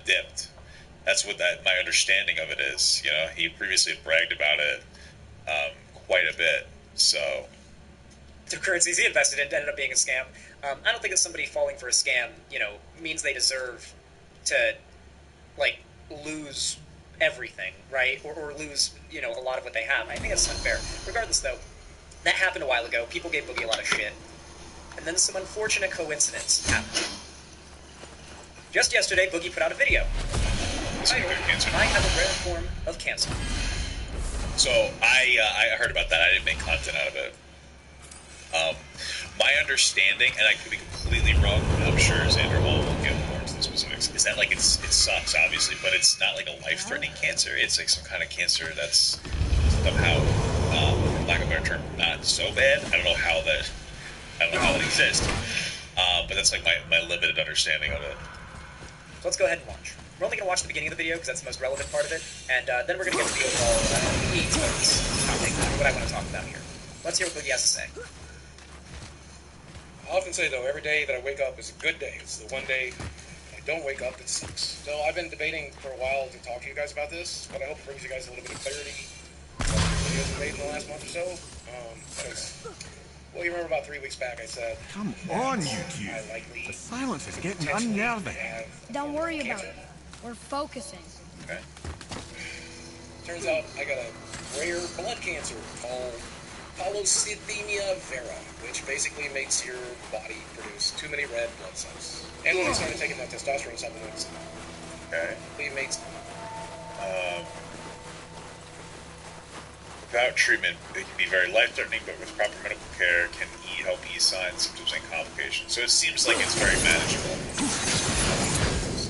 dipped. That's what my understanding of it is. You know, he previously bragged about it quite a bit. So, cryptocurrencies he invested in ended up being a scam. I don't think that somebody falling for a scam, you know, means they deserve to, like, lose everything, right? Or lose, you know, a lot of what they have. I think that's unfair. Regardless, though, that happened a while ago. People gave Boogie a lot of shit. And then some unfortunate coincidence happened. Just yesterday, Boogie put out a video titled, I have a rare form of cancer. So I heard about that. I didn't make content out of it. My understanding, and I could be completely wrong, I'm sure Xander will get more into the specifics, is that, like, it sucks, obviously, but it's not like a life-threatening cancer. It's like some kind of cancer that's somehow, for lack of a better term, not so bad. I don't know how that exists. But that's like my limited understanding of it. So let's go ahead and watch. We're only going to watch the beginning of the video because that's the most relevant part of it, and then we're going to get to the overall needs of this topic, what I want to talk about here. Let's hear what Boogie has to say. I often say, though, every day that I wake up is a good day. It's the one day I don't wake up, it sucks. So I've been debating for a while to talk to you guys about this, but I hope it brings you guys a little bit of clarity about the videos we made in the last month or so. Well, you remember about 3 weeks back I said... Come on, you two. The silence is getting unnerving. Don't worry about it. We're focusing. Okay. Turns out I got a rare blood cancer called polycythemia vera, which basically makes your body produce too many red blood cells. And when I started taking that testosterone supplements, it made... Without treatment, it can be very life-threatening, but with proper medical care, can help ease signs, symptoms, and complications. So it seems like it's very manageable.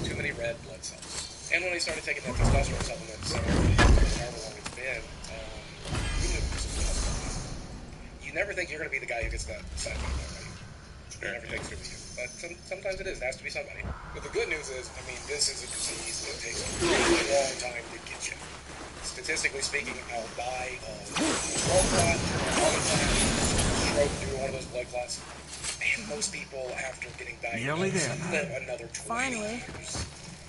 Too many red blood cells. And when I started taking that testosterone supplements, however long it's been, you never think you're going to be the guy who gets that side effect, right? You never think it's going to be you. But sometimes it is. It has to be somebody. But the good news is, I mean, this is a disease that takes a really long time to get you. Statistically speaking, I'll die of blood clot, lung clot, stroke due to one of those blood clots. And most people, after getting diagnosed, live another 20 years.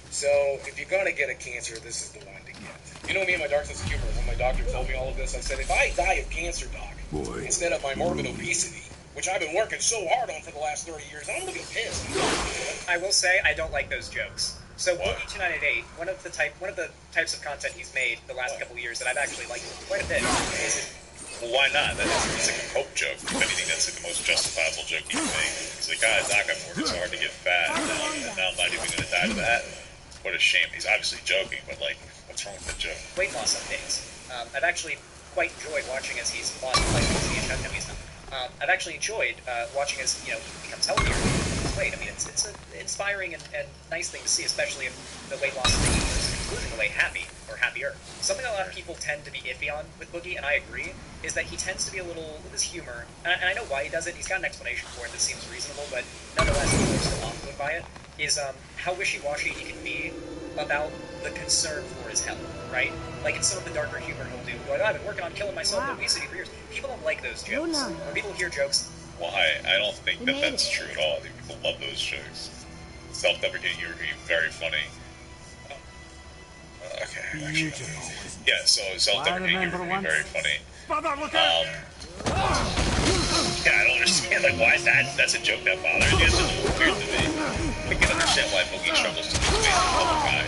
So, if you're going to get a cancer, this is the one to get. You know me and my dark sense of humor. When my doctor told me all of this, I said, if I die of cancer, Doc, instead of my morbid obesity, which I've been working so hard on for the last 30 years, I'm going to be pissed. I will say, I don't like those jokes. So Boogie2988, one of the types of content he's made the last couple of years that I've actually liked quite a bit is it. Well, why not? It's like a cope joke. If anything, that's like the most justifiable joke you can make. It's like, God, Doc, I've worked so hard to get fat, and now I'm not even going to die to that. What a shame. He's obviously joking, but, like, what's wrong with that joke? Weight loss updates. I've actually quite enjoyed watching as he's lost, like, I've actually enjoyed watching as, you know, he becomes healthier and loses weight. I mean, it's an inspiring and nice thing to see, especially if the weight loss thing is concluding the way happy or happier. Something a lot of people tend to be iffy on with Boogie, and I agree, is that he tends to be a little, with his humor, and I know why he does it, he's got an explanation for it that seems reasonable, but nonetheless, people are still off by it, is how wishy-washy he can be about the concern for his health, right? Like, in some of the darker humor he'll do, like, I've been working on killing myself with obesity for years. People don't like those jokes. When people hear jokes... Why? I don't think that's true at all. I think people love those jokes. Self-deprecating, you're very funny. Okay, actually. Yeah, so self-deprecating, you're very funny. Yeah, I don't understand, like, why that's a joke that bothers you. It's a little weird to me. I can understand why Boogie struggles to lose weight as a public guy.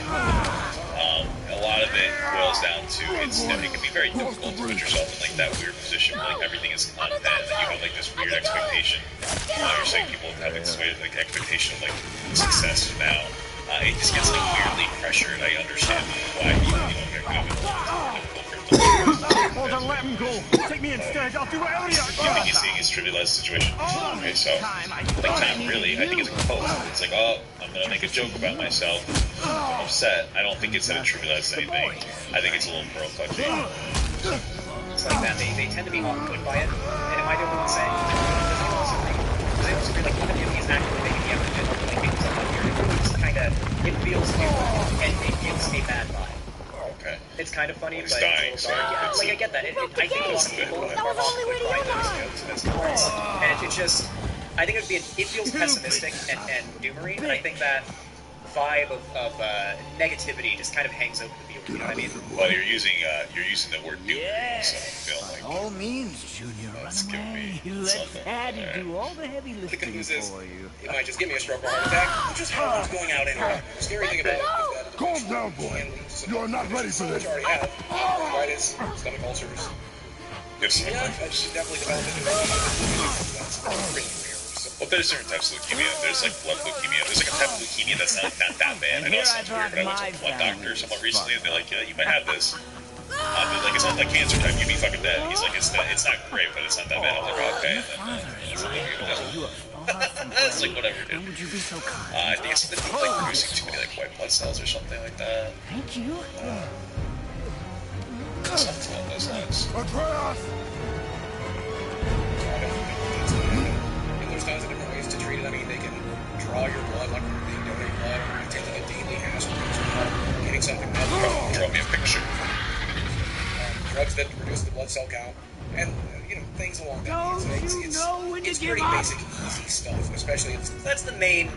A lot of it boils down to it can be very difficult to put yourself in, like, that weird position where, like, everything is content and you have, like, this weird expectation. You're saying people have, like, this weird, like, expectation of, like, success now. It just gets, like, weirdly pressured. I understand why people don't get good Hold on, let him go. Take me instead. I'll do whatever you think he's seeing his trivialized situation? Okay, so, like, not really. I think it's a post. It's like, oh, I'm gonna make a joke about myself. I'm upset. I don't think it's that it trivializes anything. I think it's a little pearl touching. It's like that. They tend to be off-put by it. And am I the only one saying? Because I also feel like even if he's actively making the effort to like make himself weird, it's kind of, it feels new and it gives a bad vibe. Okay. It's kind of funny, but dying, it's a little dark. Yeah, like, I get that. I think a lot of people are off-put by those jokes and those comments. And it just, I think it feels pessimistic and doomery, and I think that vibe of negativity just kind of hangs over the viewer. You know what I mean? Well, you're using the word dude, so I feel like By all means, Junior, run away. Let Daddy do all the heavy The lifting good news is, for you. it might just give me a stroke or heart attack, which is how it's going out anyway. The scary thing about it is that Calm down, boy. You're not ready for this. Which I already have. Arthritis, stomach ulcers. Yes. Yeah, I should definitely develop into that's pretty rare. So. Well, there's certain types of leukemia. There's like blood leukemia. There's like a type of leukemia that's not that bad. I know it sounds weird, but I went to one doctor somewhat recently, and they're like, yeah, you might have this. They're like, it's not like cancer type. You'd be fucking dead. He's like, it's not great, but it's not that bad. I was like, oh, okay. And then he's like, it's like whatever, dude. Would you be so kind? I think it's like producing too many like white blood cells or something like that. Thank you. Something along those lines. Atreus! And there's tons of different ways to treat it. I mean, they can draw your blood, like they donate blood, or taking a daily aspirin, or getting something out. Draw me a picture. Drugs that reduce the blood cell count, and things along that line. So it's pretty basic, easy stuff, especially That's the main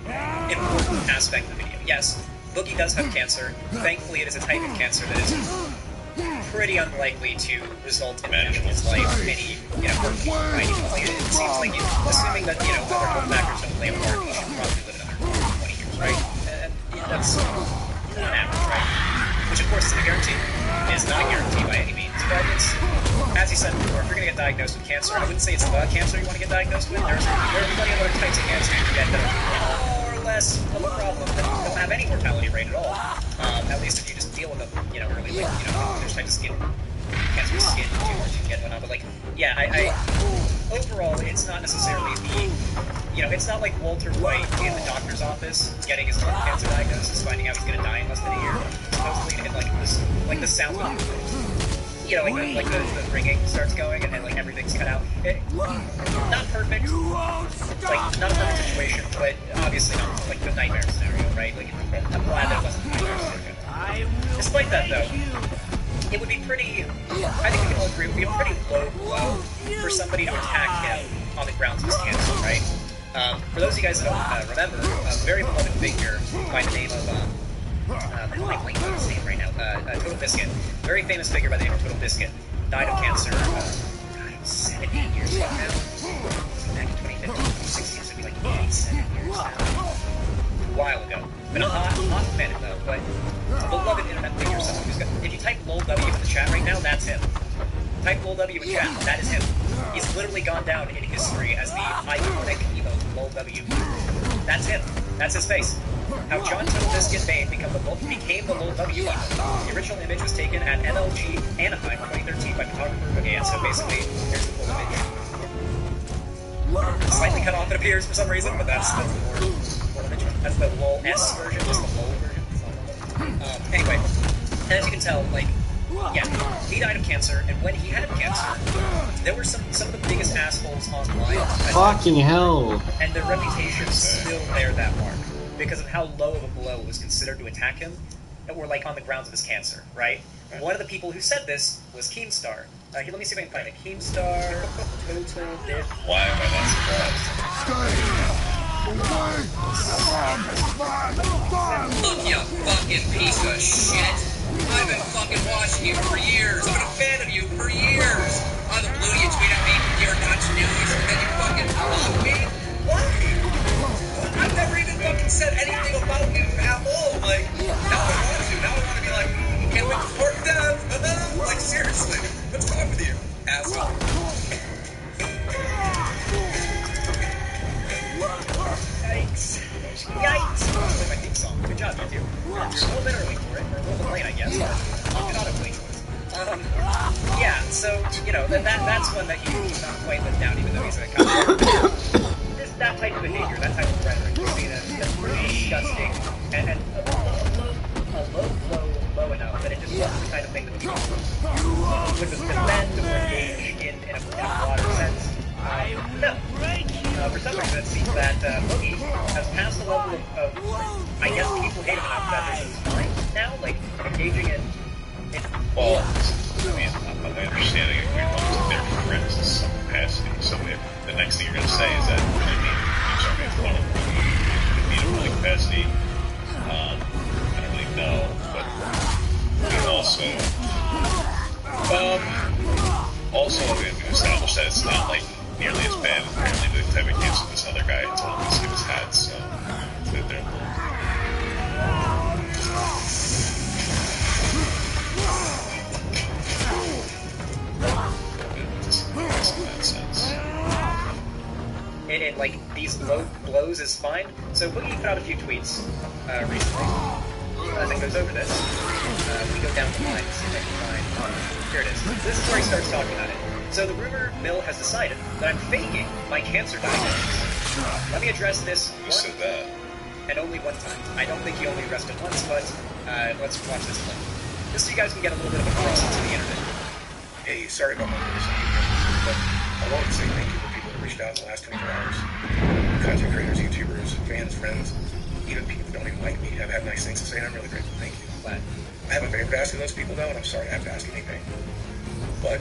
important aspect of the video. Yes, Boogie does have cancer. Thankfully, it is a type of cancer that is pretty unlikely to result in the end of his life any, right? It seems like, assuming that, other health factors don't play a part, he should probably live another 20 years, right? And that's on average, right? Which, of course, is a guarantee. It is not a guarantee by any means, but it's, as you said before, if you're going to get diagnosed with cancer, I wouldn't say it's the cancer you want to get diagnosed with. There are plenty of other types of cancer you can get that are more or less of a problem that don't have any mortality rate at all. At least if you just deal with them, early, like, there's types of skin cancer, skin tumors you can get, whatnot. But like, yeah, I overall, it's not necessarily it's not like Walter White in the doctor's office getting his lung cancer diagnosis, finding out he's going to die in less than a year, supposedly, and like the sound of the ringing starts going and like everything's cut out. Not perfect, like not a perfect situation, but obviously not like the nightmare scenario, right? Like I'm glad that it wasn't the nightmare scenario. Despite that, though, it would be pretty. I think we can all agree it would be a pretty low blow for somebody to attack him on the grounds of his cancer, right? For those of you guys that don't remember, a very beloved figure by the name of I'm blanking on his name right now. Total Biscuit, very famous figure by the name of Total Biscuit, died of cancer. 70 years ago now. Back in 2015, 2016, so it'd be like 87 years now. A while ago. Been a hot minute though, but a beloved internet figure, someone who's got. If you type LOLW in the chat right now, that's him. Type LOLW in chat, that is him. He's literally gone down in history as the iconic emote LOLW. That's him. That's his face. How John Total Biscuit Bane became the LOLW emote. The original image was taken at MLG Anaheim 2013 by photographer Boogie, and so basically, here's the full image. Slightly cut off, it appears, for some reason, but that's the full image. That's the LOL-S version, just the LOL version. Anyway, and as you can tell, like, yeah, he died of cancer, and when he had cancer, there were some of the biggest assholes online. Fucking hell. And their reputations still bear that mark, because of how low of a blow it was considered to attack him, or like on the grounds of his cancer, right? One of the people who said this was Keemstar. Here, let me see if I can find it. Keemstar, Total Diff. Why am I not surprised? Look, you fucking piece of shit. I've been fucking watching you for years. I've been a fan of you for years. On the blue, you tweet at me, you're nuts news, and then you fucking block me? What? I've never even fucking said anything about you at all. Like, now I want to. Now I want to be like, can't wait to support them. Like, seriously. What's wrong with you, asshole? Yikes. Yikes. That's my theme song. Good job, you two. You're a little bit early for it, or a little late, I guess, but I'll get autoplay choice. Yeah, so, that's one that he's not quite let down, even though he's a kind of... Just that type of behavior, that type of rhetoric, that's pretty disgusting, and a low blow low enough that it just wasn't the kind of thing that would defend or engage in a broader sense. No. For some reason, it seems that Boogie has passed the level of I guess people hate him enough that this is fine now, like, engaging in... Well, I mean, my understanding of your lungs and their friends in some capacity. So the next thing you're going to say is that you mean you start making fun of them. You mean in really capacity. blows is fine. So Boogie put out a few tweets recently that goes over this. We go down the line, see if I can find. Here it is. This is where he starts talking about it. So the rumor mill has decided that I'm faking my cancer diagnosis. Let me address this one and only one time. I don't think he only addressed it once, but let's watch this clip. Just so you guys can get a little bit of a cross into the internet. Hey, sorry about my voice, but I wanted to say thank you to people who reached out in the last 24 hours. Content creators, YouTubers, fans, friends, even people that don't even like me have had nice things to say, and I'm really grateful. Thank you. Glad. I have a favor to ask of those people, though, and I'm sorry I have to ask anything. But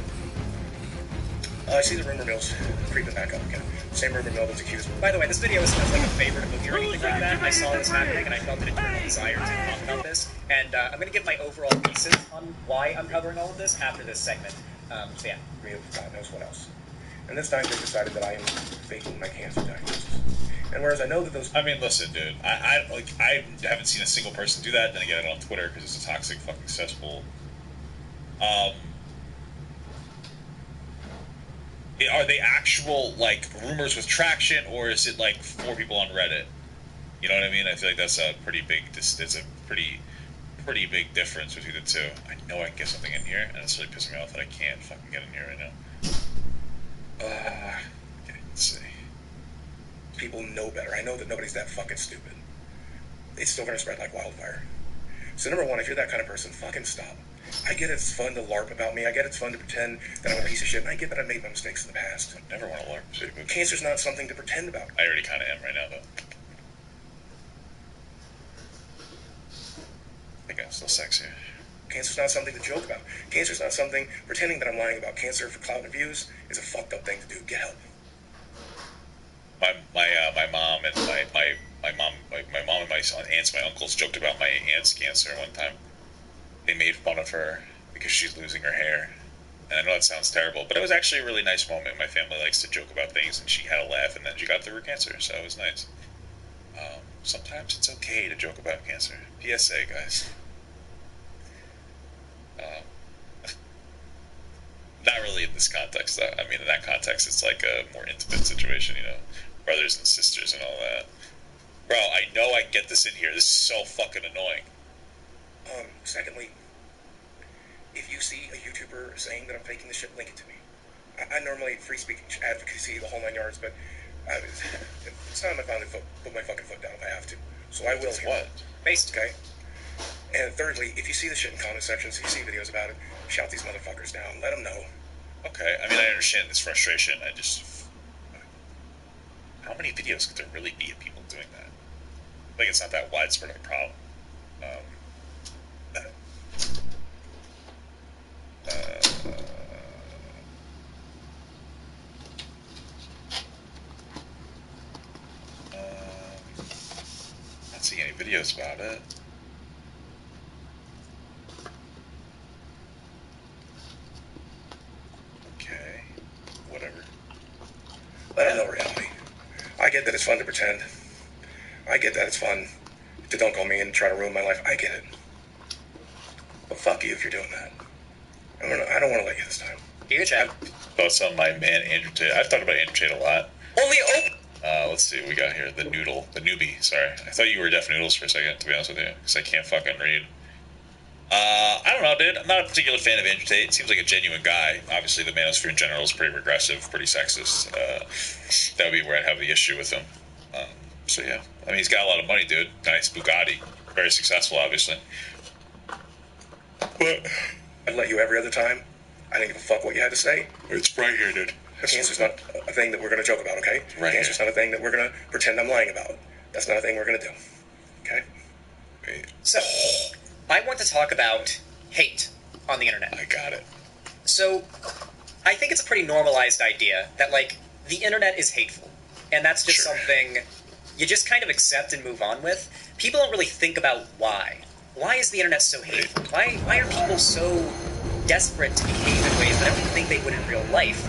I see the rumor mill's creeping back up again. Same rumor mill that's accused. By the way, this video isn't as like a favor to Boogie or anything like that. I saw this happening and I felt an internal desire to talk about this. And I'm going to give my overall thesis on why I'm covering all of this after this segment. So yeah. God knows what else. And this time they decided that I am faking my cancer diagnosis. And whereas I know that those... I mean, listen, dude. I haven't seen a single person do that. Then I get it on Twitter because it's a toxic fucking cesspool. Are they actual, like, rumors with traction, or is it, like, 4 people on Reddit? You know what I mean? I feel like that's a pretty big, pretty big difference between the two. I know I can get something in here, and it's really pissing me off that I can't fucking get in here right now. Okay, let's see. People know better. I know that nobody's that fucking stupid. It's still gonna spread like wildfire. So number one, if you're that kind of person, fucking stop. I get it's fun to LARP about me. I get it's fun to pretend that I'm a piece of shit. And I get that I've made my mistakes in the past. I never want to LARP. Cancer's not something to pretend about. I already kind of am right now, though. I think I'm still sexy. Cancer's not something to joke about. Cancer's not something pretending that I'm lying about. Cancer for clout and views is a fucked up thing to do. Get help. My mom and my mom and my aunts and my uncles joked about my aunt's cancer one time. They made fun of her because she's losing her hair. And I know it sounds terrible, but it was actually a really nice moment. My family likes to joke about things, and she had a laugh, and then she got through her cancer, so it was nice. Sometimes it's okay to joke about cancer. PSA, guys. Not really in this context, though. I mean, in that context, it's like a more intimate situation, you know, brothers and sisters and all that. Bro, I know I can get this in here. This is so fucking annoying. Secondly, if you see a YouTuber saying that I'm faking this shit, link it to me. I normally free speech, advocacy, the whole 9 yards, but it's time I finally put my fucking foot down if I have to. So I will. What? Based. Okay? And thirdly, if you see the shit in comment sections, you see videos about it, shout these motherfuckers down. Let them know. Okay, I mean, I understand this frustration. How many videos could there really be of people doing that? I think it's not that widespread of a problem. Not seeing any videos about it. Okay, whatever. Let them know reality. I get that it's fun to pretend. I get that it's fun to dunk on me and try to ruin my life. I get it. But fuck you if you're doing that. I don't want to let you this time. Huge Chad. Thoughts on my man Andrew Tate. I've talked about Andrew Tate a lot. Only open. Let's see what we got here. The newbie. Sorry, I thought you were Def Noodles for a second, to be honest with you, because I can't fucking read. I don't know, dude. I'm not a particular fan of Andrew Tate. Seems like a genuine guy. Obviously, the manosphere in general is pretty regressive, pretty sexist. That would be where I'd have the issue with him. So yeah, I mean, he's got a lot of money, dude. Nice Bugatti, very successful, obviously. But I'd let you every other time. I didn't give a fuck what you had to say. It's right here, dude. Cancer's not a thing that we're going to joke about, okay? Right. Cancer's not a thing that we're going to pretend I'm lying about. That's not a thing we're going to do. Okay? Wait. So, I want to talk about hate on the internet. I got it. So, I think it's a pretty normalized idea that, like, the internet is hateful. And that's just something you just kind of accept and move on with. People don't really think about why. Why is the internet so hateful? Why are people so desperate to behave in ways that I don't think they would in real life?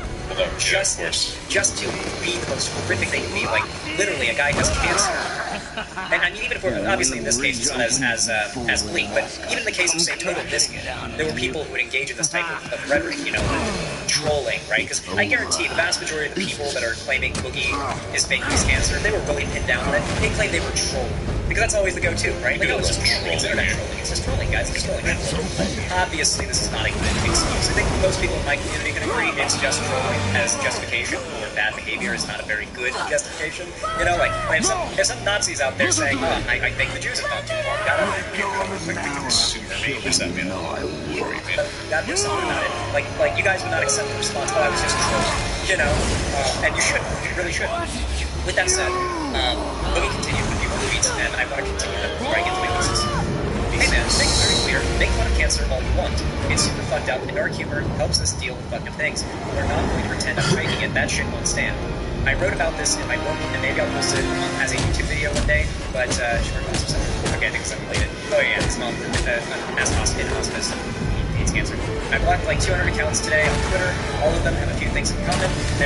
Just to be the most horrific they can be. Like, literally, a guy has cancer. And I mean, even if we're, obviously in this case it's not as bleak, but even in the case of, say, Total Biscuit, there were people who would engage in this type of rhetoric, you know, trolling, right? Because I guarantee the vast majority of the people that are claiming Boogie is faking his cancer, if they were really pinned down on it, they claim they were trolling. Because that's always the go-to, right? Like, oh, it's just trolling. It's internet trolling. It's just trolling, guys. It's trolling. Obviously, this is not a good excuse. I think most people in my community can agree it's just trolling as justification for bad behavior is not a very good justification. You know, like, if some Nazis out there saying, oh, I think the Jews have gone too far, gotta do something about it. Like, you guys would not accept the response, oh, I was just trolling. You know? And you should. You really should. With that said, let me continue with a few more tweets, and I want to continue them before I get to my pieces. Hey man, make it very clear, make fun of cancer all you want. It's super fucked up, and dark humor helps us deal with fucked up things. We're not going to pretend I'm faking it, that shit won't stand. I wrote about this in my book, and maybe I'll post it as a YouTube video one day, but, okay, I think it's unrelated. Oh yeah, his mom, in hospice. Cancer. I blocked like 200 accounts today on Twitter. All of them have a few things in common. They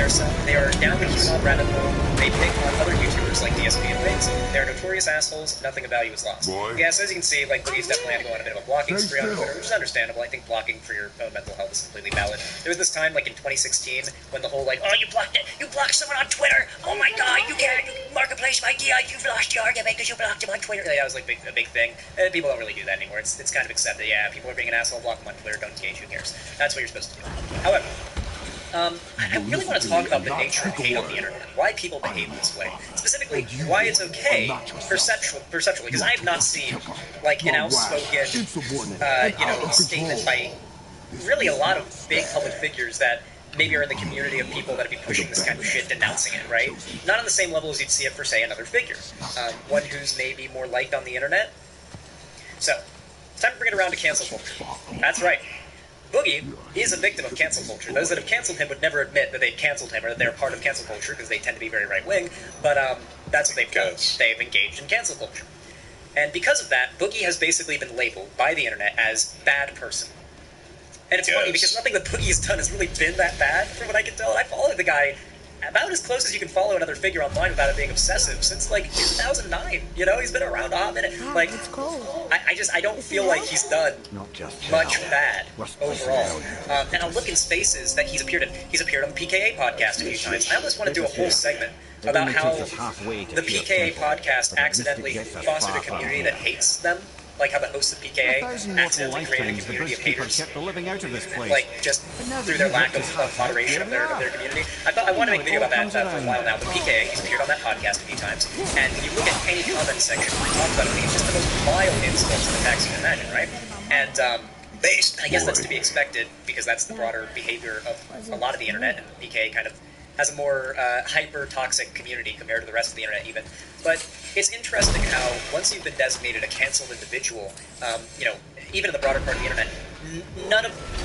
are down the QAnon rabbit hole. They pick on other YouTubers like DSP and Wigs. They're notorious assholes. Nothing of value is lost. Yeah, so as you can see, like, Boogie's definitely had to go on a bit of a blocking spree on Twitter, which is understandable. I think blocking for your own mental health is completely valid. There was this time, like in 2016, when the whole like, oh, you blocked someone on Twitter. Oh my God, you can't marketplace my idea. You've lost your argument because you blocked him on Twitter. Yeah, that was like a big thing. And people don't really do that anymore. It's kind of accepted. Yeah, people are being an asshole. Block them on Twitter. Don't engage. Who cares? That's what you're supposed to do. However, I really want to talk about the nature of hate on the internet, why people behave this way, specifically why it's okay perceptually, because I have not seen like an outspoken, statement by really a lot of big public figures that maybe are in the community of people that would be pushing this kind of shit, denouncing it, right? Not on the same level as you'd see it for, say, another figure, one who's maybe more liked on the internet. So, it's time to bring it around to cancel culture. That's right. Boogie is a victim of cancel culture. Those that have canceled him would never admit that they've canceled him or that they're part of cancel culture because they tend to be very right-wing, but that's what they've done. They've engaged in cancel culture. And because of that, Boogie has basically been labeled by the internet as bad person. And it's funny because nothing that Boogie has done has really been that bad, from what I can tell. And I followed the guy about as close as you can follow another figure online without it being obsessive since like 2009. You know, he's been around a hot minute. Like, I don't feel like he's done much bad overall. And I'll look in spaces that he's appeared in. He's appeared on the PKA podcast a few times. I almost want to do a whole segment about how the PKA podcast accidentally fostered a community that hates them. Like how the hosts of PKA accidentally created a community of haters, like just through their lack of moderation of their community. I want to make a video about that for a while now. But PKA, he's appeared on that podcast a few times, and when you look at any comment section where he talks about it, it's just the most vile insults and attacks you can imagine, right? And I guess that's to be expected because that's the broader behavior of a lot of the internet, and PKA kind of has a more hyper-toxic community compared to the rest of the internet even. But it's interesting how once you've been designated a canceled individual, even in the broader part of the internet,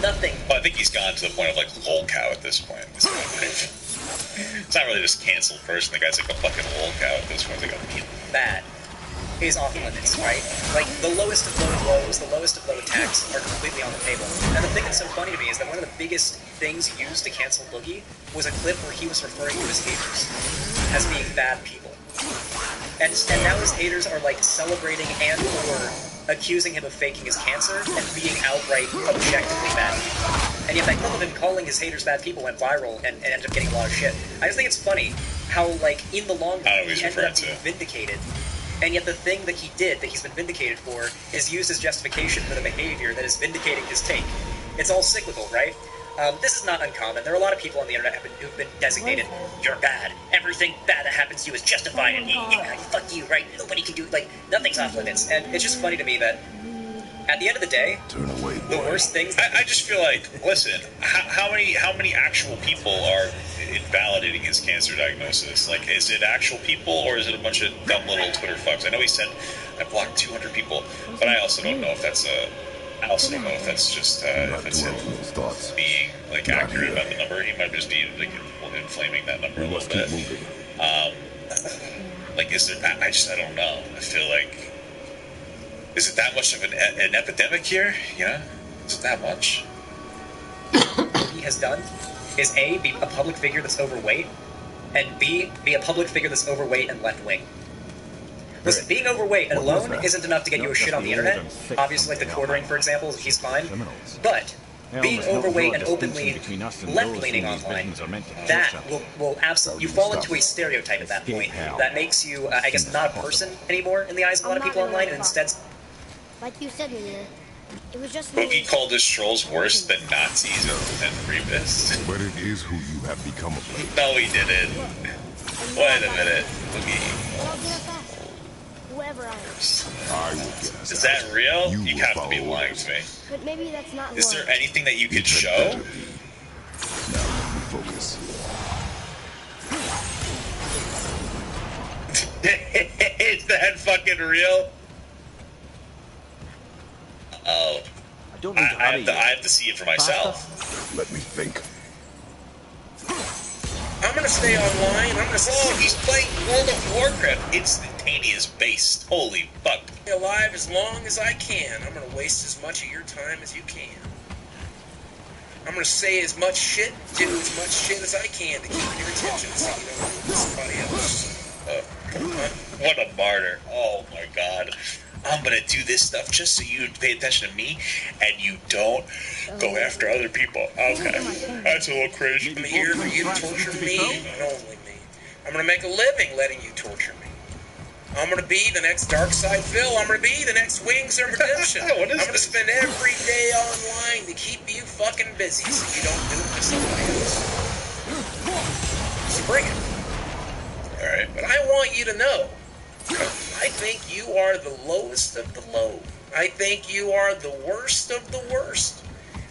nothing... Well, I think he's gone to the point of, like, lol cow at this point. It's not really just canceled person. The guy's like a fucking lol cow at this point. Like a bad is off limits, right? Like, the lowest of low lows, the lowest of low attacks are completely on the table. And the thing that's so funny to me is that one of the biggest things used to cancel Boogie was a clip where he was referring to his haters as being bad people. And now his haters are, like, celebrating and or accusing him of faking his cancer and being outright objectively bad people. And yet that clip of him calling his haters bad people went viral and ended up getting a lot of shit. I just think it's funny how, like, in the long run, he ended up being vindicated. And yet the thing that he did, that he's been vindicated for, is used as justification for the behavior that is vindicating his take. It's all cyclical, right? This is not uncommon. There are a lot of people on the internet who've been designated, you're bad. Everything bad that happens to you is justified, and fuck you, right? Nobody can do it. Like, nothing's off limits. And it's just funny to me that at the end of the day, the worst things... I just feel like, listen, how many actual people are invalidating his cancer diagnosis? Like, is it actual people, or is it a bunch of dumb little Twitter fucks? I know he said, I blocked 200 people, but I also don't know if that's just if it's him being, like, accurate about the number. He might just be, like, inflaming that number a little bit. Like, is there... I don't know. I feel like... Is it that much of an epidemic here? Yeah? Is it that much? What he has done is A, be a public figure that's overweight, and B, be a public figure that's overweight and left-wing. Listen, being overweight alone isn't enough to get you a shit on the internet. Obviously, like the quartering, for example, he's fine. But being overweight and openly left-leaning online, that will absolutely, you fall into a stereotype at that point that makes you, I guess, not a person anymore in the eyes of a lot of people online, and instead... Like you said, Mia, it was just Boogie called his trolls worse than Nazis and rapists. But it is who you have become of late. No, he didn't. Wait a minute, Boogie. Whoever I am. I will get us Is that real? You will have to be follow lying to me. But maybe that's not Is there anything that you could show? Now focus. Is that fucking real? Oh. I have to see it for myself. Let me think. I'm gonna stay online. I'm gonna Oh, he's playing World of Warcraft. Instantaneous based. Holy fuck. stay alive as long as I can. I'm gonna waste as much of your time as you can. I'm gonna say as much shit, do as much shit as I can to keep your attention so you don't do it with somebody else. What a martyr. Oh my god. I'm gonna do this stuff just so you pay attention to me and you don't go after other people. Okay. That's a little crazy. I'm here for you to torture me and only me. I'm gonna make a living letting you torture me. I'm gonna be the next Dark Side Phil. I'm gonna be the next Wings of Redemption. I'm gonna spend every day online to keep you fucking busy so you don't do it with somebody else. So bring it. Alright. But I want you to know, I think you are the lowest of the low. I think you are the worst of the worst.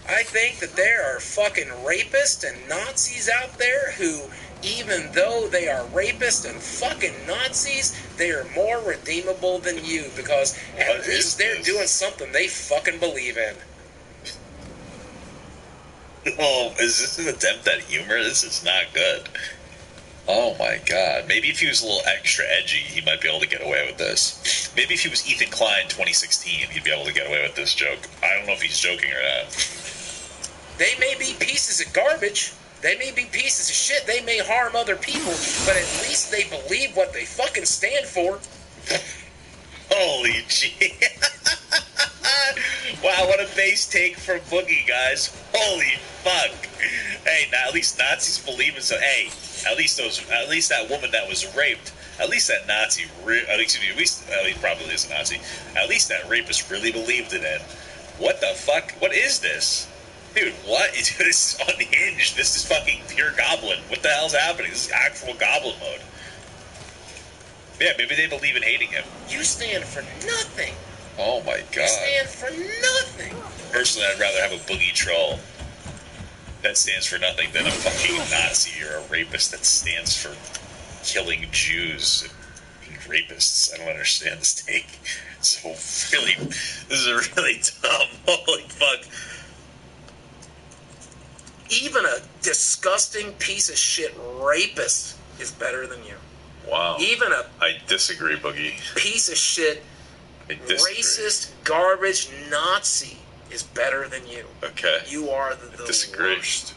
I think that there are fucking rapists and Nazis out there who, even though they are rapists and fucking Nazis, they are more redeemable than you because at least they're doing something they fucking believe in. Oh, is this an attempt at humor? This is not good. Oh my god. Maybe if he was a little extra edgy, he might be able to get away with this. Maybe if he was Ethan Klein 2016, he'd be able to get away with this joke. I don't know if he's joking or not. They may be pieces of garbage. They may be pieces of shit. They may harm other people, but at least they believe what they fucking stand for. Holy gee. Wow, what a base take from Boogie, guys. Holy fuck. Hey, now at least Nazis believe in so. Hey, at least that woman that was raped. At least that Nazi. At least probably is a Nazi. At least that rapist really believed in it. What the fuck? What is this? Dude, what? This is unhinged. This is fucking pure goblin. What the hell's happening? This is actual goblin mode. Yeah, maybe they believe in hating him. You stand for nothing. Oh my god. You stand for nothing. Personally, I'd rather have a boogie troll that stands for nothing than a fucking Nazi or a rapist that stands for killing Jews and being rapists. I don't understand this take. So really, this is really dumb. Holy fuck. Even a disgusting piece of shit rapist is better than you. Wow. Even a I disagree, Boogie. piece of shit I disagree. racist garbage Nazi is better than you. Okay. You are the Disagree. worst.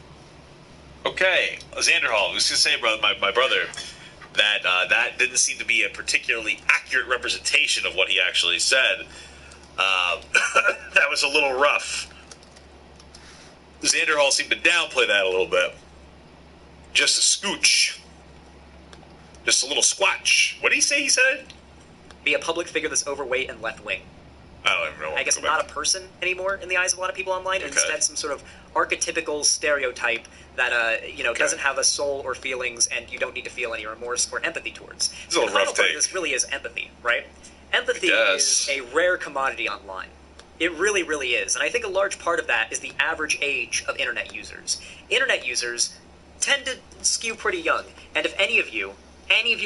Okay, Xander Hall. I was going to say, brother, my brother, that that didn't seem to be a particularly accurate representation of what he actually said. That was a little rough. Xander Hall seemed to downplay that a little bit. Just a scooch. Just a little squatch. What did he say he said? Be a public figure that's overweight and left-wing. I don't even know. I guess not a person anymore in the eyes of a lot of people online, and instead some sort of archetypical stereotype that doesn't have a soul or feelings, and you don't need to feel any remorse or empathy towards. It's a little rough take. This really is empathy, right? Empathy is a rare commodity online. It really, really is, and I think a large part of that is the average age of internet users. Internet users tend to skew pretty young, and if any of you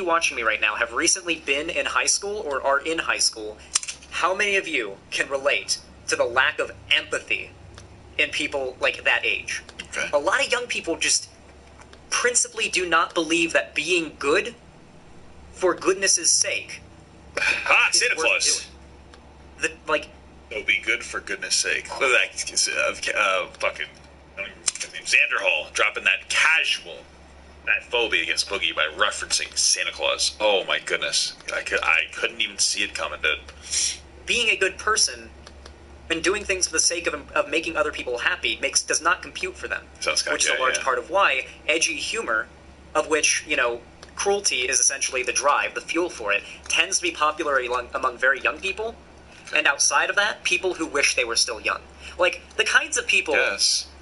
watching me right now have recently been in high school or are in high school, how many of you can relate to the lack of empathy in people like that age? Okay. A lot of young people just principally do not believe that being good for goodness' sake is Santa worth Claus. doing. It'll be good for goodness sake. Look at that, fucking Xander Hall dropping that phobia against Boogie by referencing Santa Claus. Oh my goodness, I couldn't even see it coming, dude. Being a good person and doing things for the sake of making other people happy does not compute for them. Which is a large yeah. part of why edgy humor, of which, you know, cruelty is essentially the drive, the fuel for it, tends to be popular among very young people, and outside of that, people who wish they were still young. Like, the kinds of people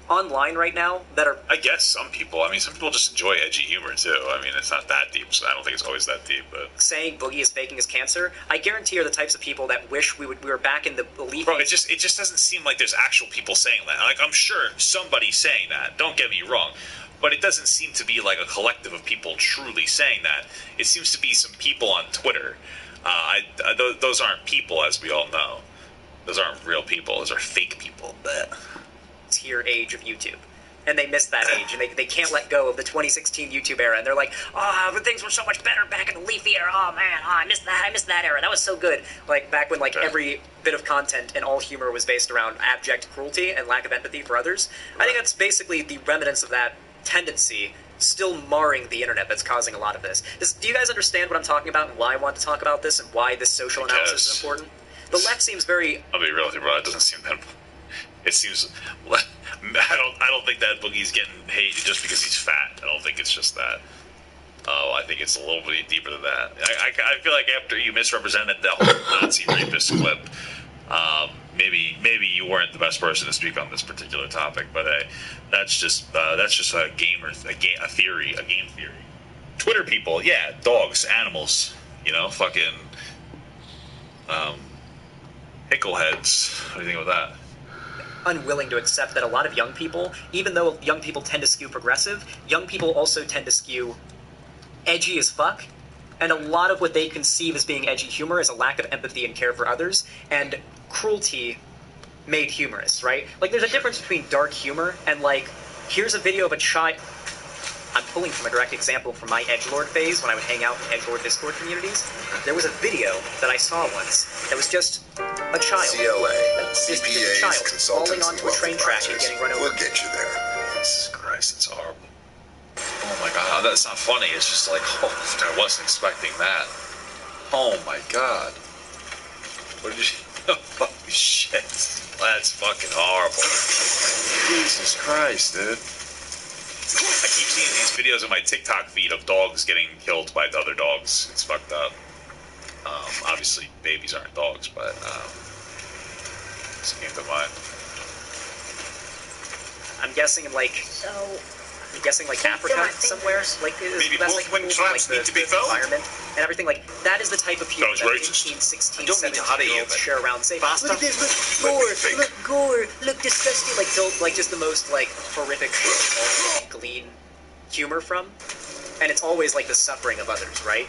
online right now that are... I guess some people. I mean, some people just enjoy edgy humor, too. I mean, it's not that deep, so I don't think it's always that deep, but... Saying Boogie is faking his cancer, I guarantee are the types of people that wish we were back in the leafy... Bro, it just doesn't seem like there's actual people saying that. Like, I'm sure somebody's saying that. Don't get me wrong. But it doesn't seem to be like a collective of people truly saying that. It seems to be some people on Twitter. Those aren't people, as we all know. Those aren't real people. Those are fake people. Tier age of YouTube. And they miss that age, and they can't let go of the 2016 YouTube era, and they're like, oh, things were so much better back in the leafy era, oh man, I missed that era, that was so good. Like, back when, like, every bit of content and all humor was based around abject cruelty and lack of empathy for others. I think that's basically the remnants of that tendency still marring the internet that's causing a lot of this. Do you guys understand what I'm talking about, and why I want to talk about this, and why this social analysis is important? The left seems very... I'll be real with you, bro, it doesn't seem that... It seems... I don't think that Boogie's getting hated just because he's fat. I don't think it's just that. I think it's a little bit deeper than that. I feel like after you misrepresented the whole Nazi rapist clip, maybe you weren't the best person to speak on this particular topic. But that's just a game theory. Twitter people, yeah, dogs, animals, you know, fucking pickleheads. What do you think about that? Unwilling to accept that a lot of young people, even though young people tend to skew progressive, young people also tend to skew edgy as fuck, and a lot of what they conceive as being edgy humor is a lack of empathy and care for others, and cruelty made humorous, right? Like, there's a difference between dark humor and, like, here's a video of a child... I'm pulling from a direct example from my edgelord phase when I would hang out in edgelord Discord communities. There was a video that I saw once that was just a child. Just a child falling onto a train track and getting run over. We'll get you there. Jesus Christ, it's horrible. Oh my God, that's not funny. It's just like, oh, I wasn't expecting that. Oh my God. What did you... Holy shit. That's fucking horrible. Jesus Christ, dude. I keep seeing these videos on my TikTok feed of dogs getting killed by other dogs. It's fucked up. Obviously, babies aren't dogs, but this came to mind. I'm guessing, like, Africa somewhere. Like, maybe that's both like wing traps need to be filled. Environment and everything. Like, that is the type of humor that 15, 16, 17-year-olds share around and say, look at this, look gore, look disgusting. Like just the most, like, horrific shit all glean humor from. And it's always, like, the suffering of others, right?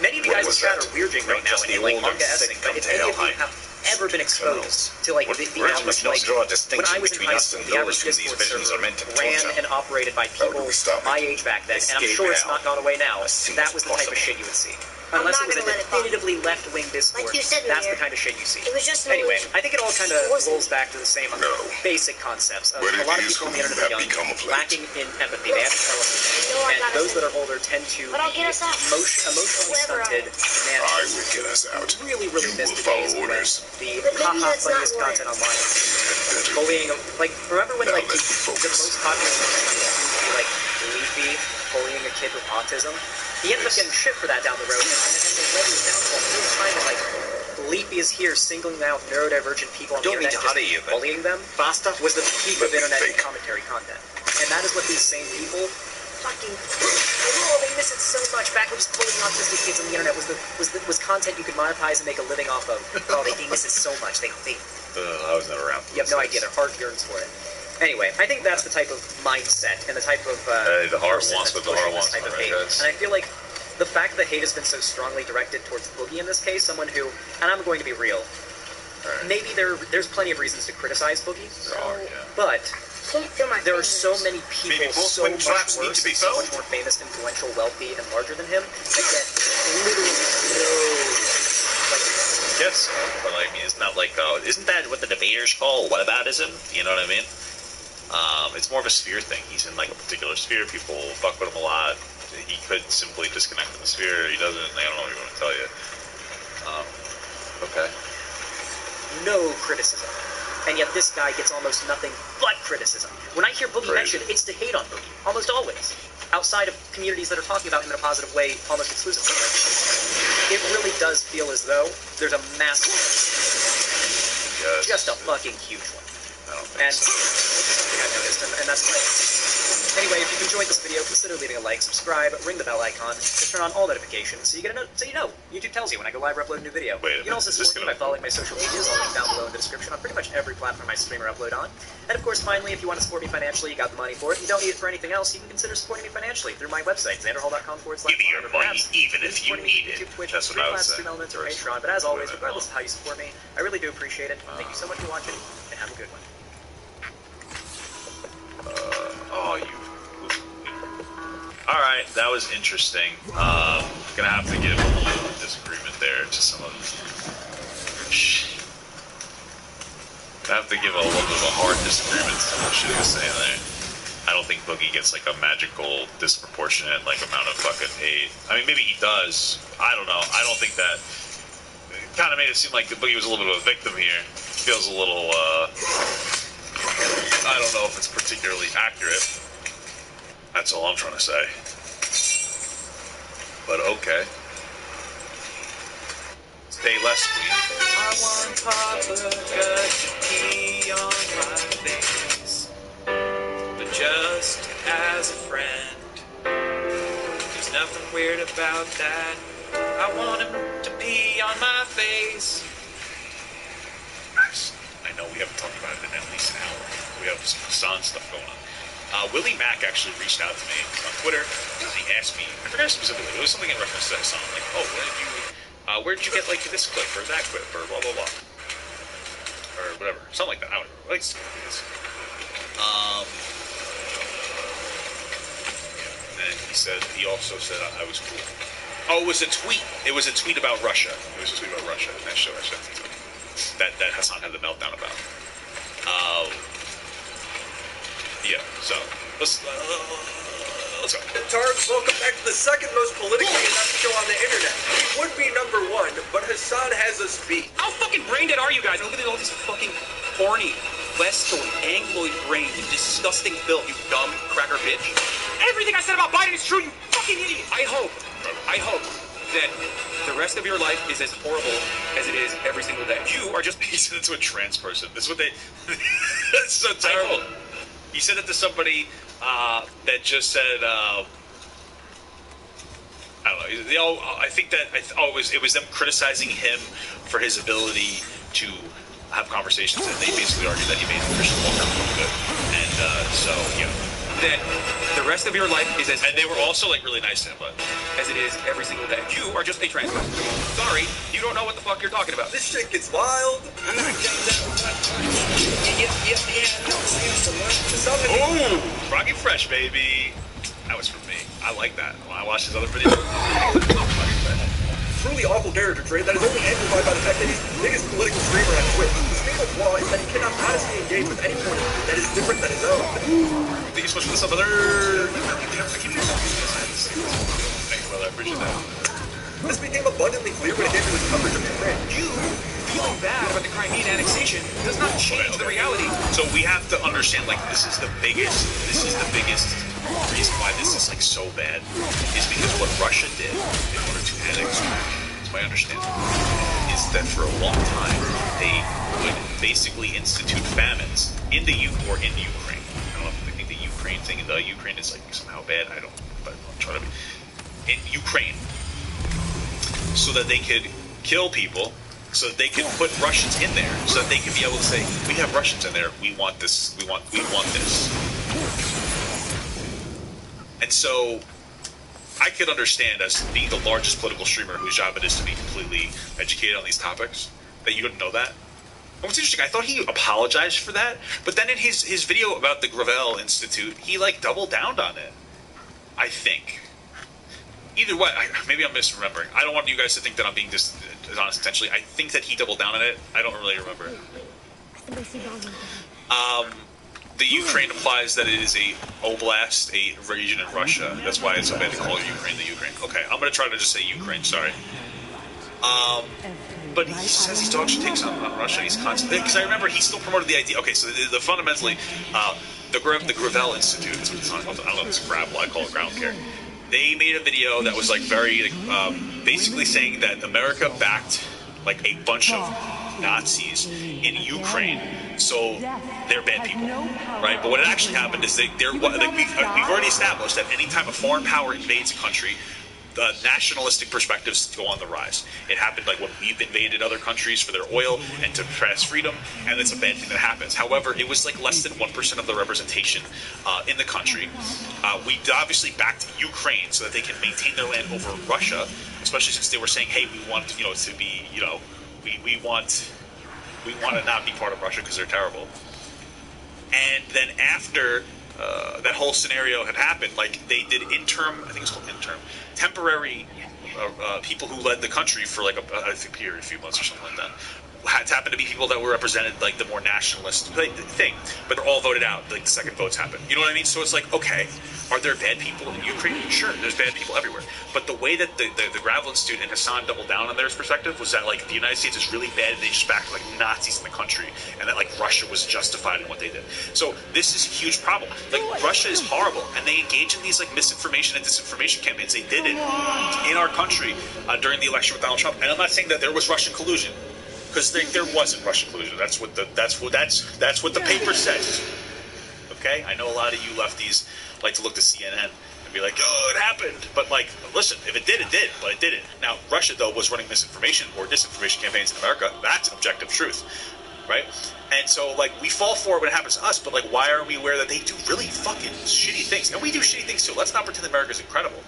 Many of you guys in chat are weirding right now and like manga-essing, but if any of you have ever been exposed to, like, the average, like, when I was in high school, the average Discord server ran and operated by people my age back then, and I'm sure it's not gone away now. That was the type of shit you would see. Unless it was a definitively left-wing Discord, that's the kind of shit you see. Anyway, I think it all kind of rolls back to the same basic concepts. A lot of people on the internet are young, lacking in empathy. They have to tell us, and those that are older tend to be emotionally stunted, and really miss the days when the funniest content online bullying. Like, remember when, like, the most popular thing would be, like, Leafy bullying a kid with autism? He ended up getting shit for that down the road, and it led to his downfall. He was trying to, like, Leafy is here singling out neurodivergent people on the internet, just bullying them, was the peak of internet commentary content. And that is what these same people fucking, they miss it so much. Back when just bullying autistic kids on the internet was content you could monetize and make a living off of. Oh, they miss it so much. I was never around. You have no idea. Their heart yearns for it. Anyway, I think that's the type of mindset and the type of the heart wants what the heart wants. Type of hate. And I feel like the fact that hate has been so strongly directed towards Boogie in this case, someone who, and I'm going to be real, maybe there's plenty of reasons to criticize Boogie, but there are so many people so much worse, so much more famous, influential, wealthy, and larger than him that get literally Yes, but I mean, it's not like, isn't that what the debaters call whataboutism? You know what I mean? It's more of a sphere thing. He's in, like, a particular sphere. People fuck with him a lot. He could simply disconnect from the sphere. He doesn't. I don't know what you want to tell you. Okay. no criticism. And yet this guy gets almost nothing but criticism. When I hear Boogie mentioned, it's to hate on Boogie, almost always. Outside of communities that are talking about him in a positive way, almost exclusively. It really does feel as though there's a massive, just a fucking huge one. And I've noticed, and that's great. Anyway, if you've enjoyed this video, consider leaving a like, subscribe, ring the bell icon, and turn on all notifications so you get a so you know. YouTube tells you when I go live or upload a new video. You can also support me by following my social medias. I'll link down below in the description on pretty much every platform I stream or upload on. And of course, finally, if you want to support me financially, you got the money for it. You don't need it for anything else. You can consider supporting me financially through my website, xanderhall.com/. Give me your money, even if you need it. YouTube, Twitch, That's what I was saying. Stream Elements, or Patreon. But as always, regardless of how you support me, I really do appreciate it. Thank you so much for watching, and have a good one. Alright, that was interesting. Gonna have to give a little bit of disagreement there to some of I have to give a little bit of a hard disagreement to what she was saying there. I don't think Boogie gets like a magical, disproportionate like amount of fucking hate. I mean, maybe he does. I don't know. I don't think that. It kind of made it seem like Boogie was a little bit of a victim here. Feels a little, I don't know if it's particularly accurate. That's all I'm trying to say. But okay. Stay less queen. I want Papa to pee on my face, but just as a friend. There's nothing weird about that. I want him to pee on my face. Nice. I know we haven't talked about it in at least an hour. We have some Sun stuff going on. Willie Mack actually reached out to me on Twitter. He asked me, I forgot specifically, it was something in reference to Hassan, like, oh, where did you get, like, this clip, or that clip, or blah, blah, blah. Or whatever, something like that, I don't know. Like, and he also said I was cool. Oh, it was a tweet. It was a tweet about Russia. It was a tweet about Russia. That show I sent it to him. That Hassan had the meltdown about. Yeah, so let's go. Targs, welcome back to the second most politically inept show on the internet. We would be number one, but Hassan has us beat. How fucking brain dead are you guys? Look at all this fucking horny, westoid, angloid brain, you disgusting filth, you dumb cracker bitch. Everything I said about Biden is true, you fucking idiot. I hope that the rest of your life is as horrible as it is every single day. You are just... He said it to a trans person. This is what they... It's so terrible. He said it to somebody that just said, I don't know. I think that it was them criticizing him for his ability to have conversations, and they basically argued that he made Christian Walker look good. And so, yeah. That the rest of your life is as... And they were also, like, really nice to him, but... As it is every single day. You are just a trans person. Sorry, you don't know what the fuck you're talking about. This shit gets wild. Ooh, Rocky Fresh, baby. That was for me. I like that. When I watched his other videos, Truly awful character trait that is only amplified by the fact that he's the biggest political streamer on Twitch. His fatal flaw is that he cannot honestly engage with anyone that is different than his own. Thank you so much for the sub, brother. Thanks, brother. I appreciate that. This became abundantly clear when it came to his coverage of Ukraine. You feeling bad about the Crimean annexation does not change the reality. So we have to understand, like, this is the biggest reason why this is, like, so bad is because what Russia did in order to annex, is my understanding, is that for a long time they would basically institute famines in the or in Ukraine. I don't know if they think the Ukraine thing, the Ukraine is, like, somehow bad. I don't, but I'm trying to be in Ukraine, so that they could kill people, so that they could put Russians in there, so that they could be able to say, we have Russians in there, we want this, we want this. And so I could understand, as being the largest political streamer whose job it is to be completely educated on these topics, that you didn't know that. And what's interesting, I thought he apologized for that, but then in his video about the Gravel Institute, he, like, doubled down on it, I think. Either way, maybe I'm misremembering. I don't want you guys to think that I'm being dishonest intentionally. I think that he doubled down on it. I don't really remember. The Ukraine implies that it is a oblast, a region in Russia. That's why it's so bad to call Ukraine the Ukraine. Okay, I'm going to try to just say Ukraine, sorry. but he says these dog shit takes on Russia. He's constantly, because I remember he still promoted the idea. Okay, so the fundamentally, the Gravel Institute is what it's called. I don't know if it's Gravel. I call it ground care. They made a video that was like very, basically saying that America backed like a bunch of Nazis in Ukraine, so they're bad people, right? But what had actually happened is we've already established that anytime a foreign power invades a country, the nationalistic perspectives go on the rise. It happened like when we've invaded other countries for their oil and to press freedom, and it's a bad thing that happens. However, it was like less than 1% of the representation in the country. We obviously backed Ukraine so that they can maintain their land over Russia, especially since they were saying, hey, we want, to be, we want to not be part of Russia because they're terrible. And then after that whole scenario had happened, like they did temporary people who led the country for like I think a few months or something like that. Happened to be people that were represented like the more nationalist thing, but they're all voted out. Like the second votes happen. You know what I mean? So it's like, okay, are there bad people in Ukraine? Sure, there's bad people everywhere. But the way that the Gravel Institute and Hassan doubled down on their perspective was that like the United States is really bad and they just backed like Nazis in the country, and that like Russia was justified in what they did. So this is a huge problem. Like Russia is horrible, and they engage in these like misinformation and disinformation campaigns. They did it in our country during the election with Donald Trump. And I'm not saying that there was Russian collusion, because there wasn't Russian collusion. That's what the paper says. Okay, I know a lot of you lefties like to look to CNN and be like, "Oh, it happened," but like, listen, if it did, it did, but it didn't. Now, Russia though was running misinformation or disinformation campaigns in America. That's an objective truth, right? And so like we fall for it when it happens to us, but like, why aren't we aware that they do really fucking shitty things, and we do shitty things too? Let's not pretend America's incredible,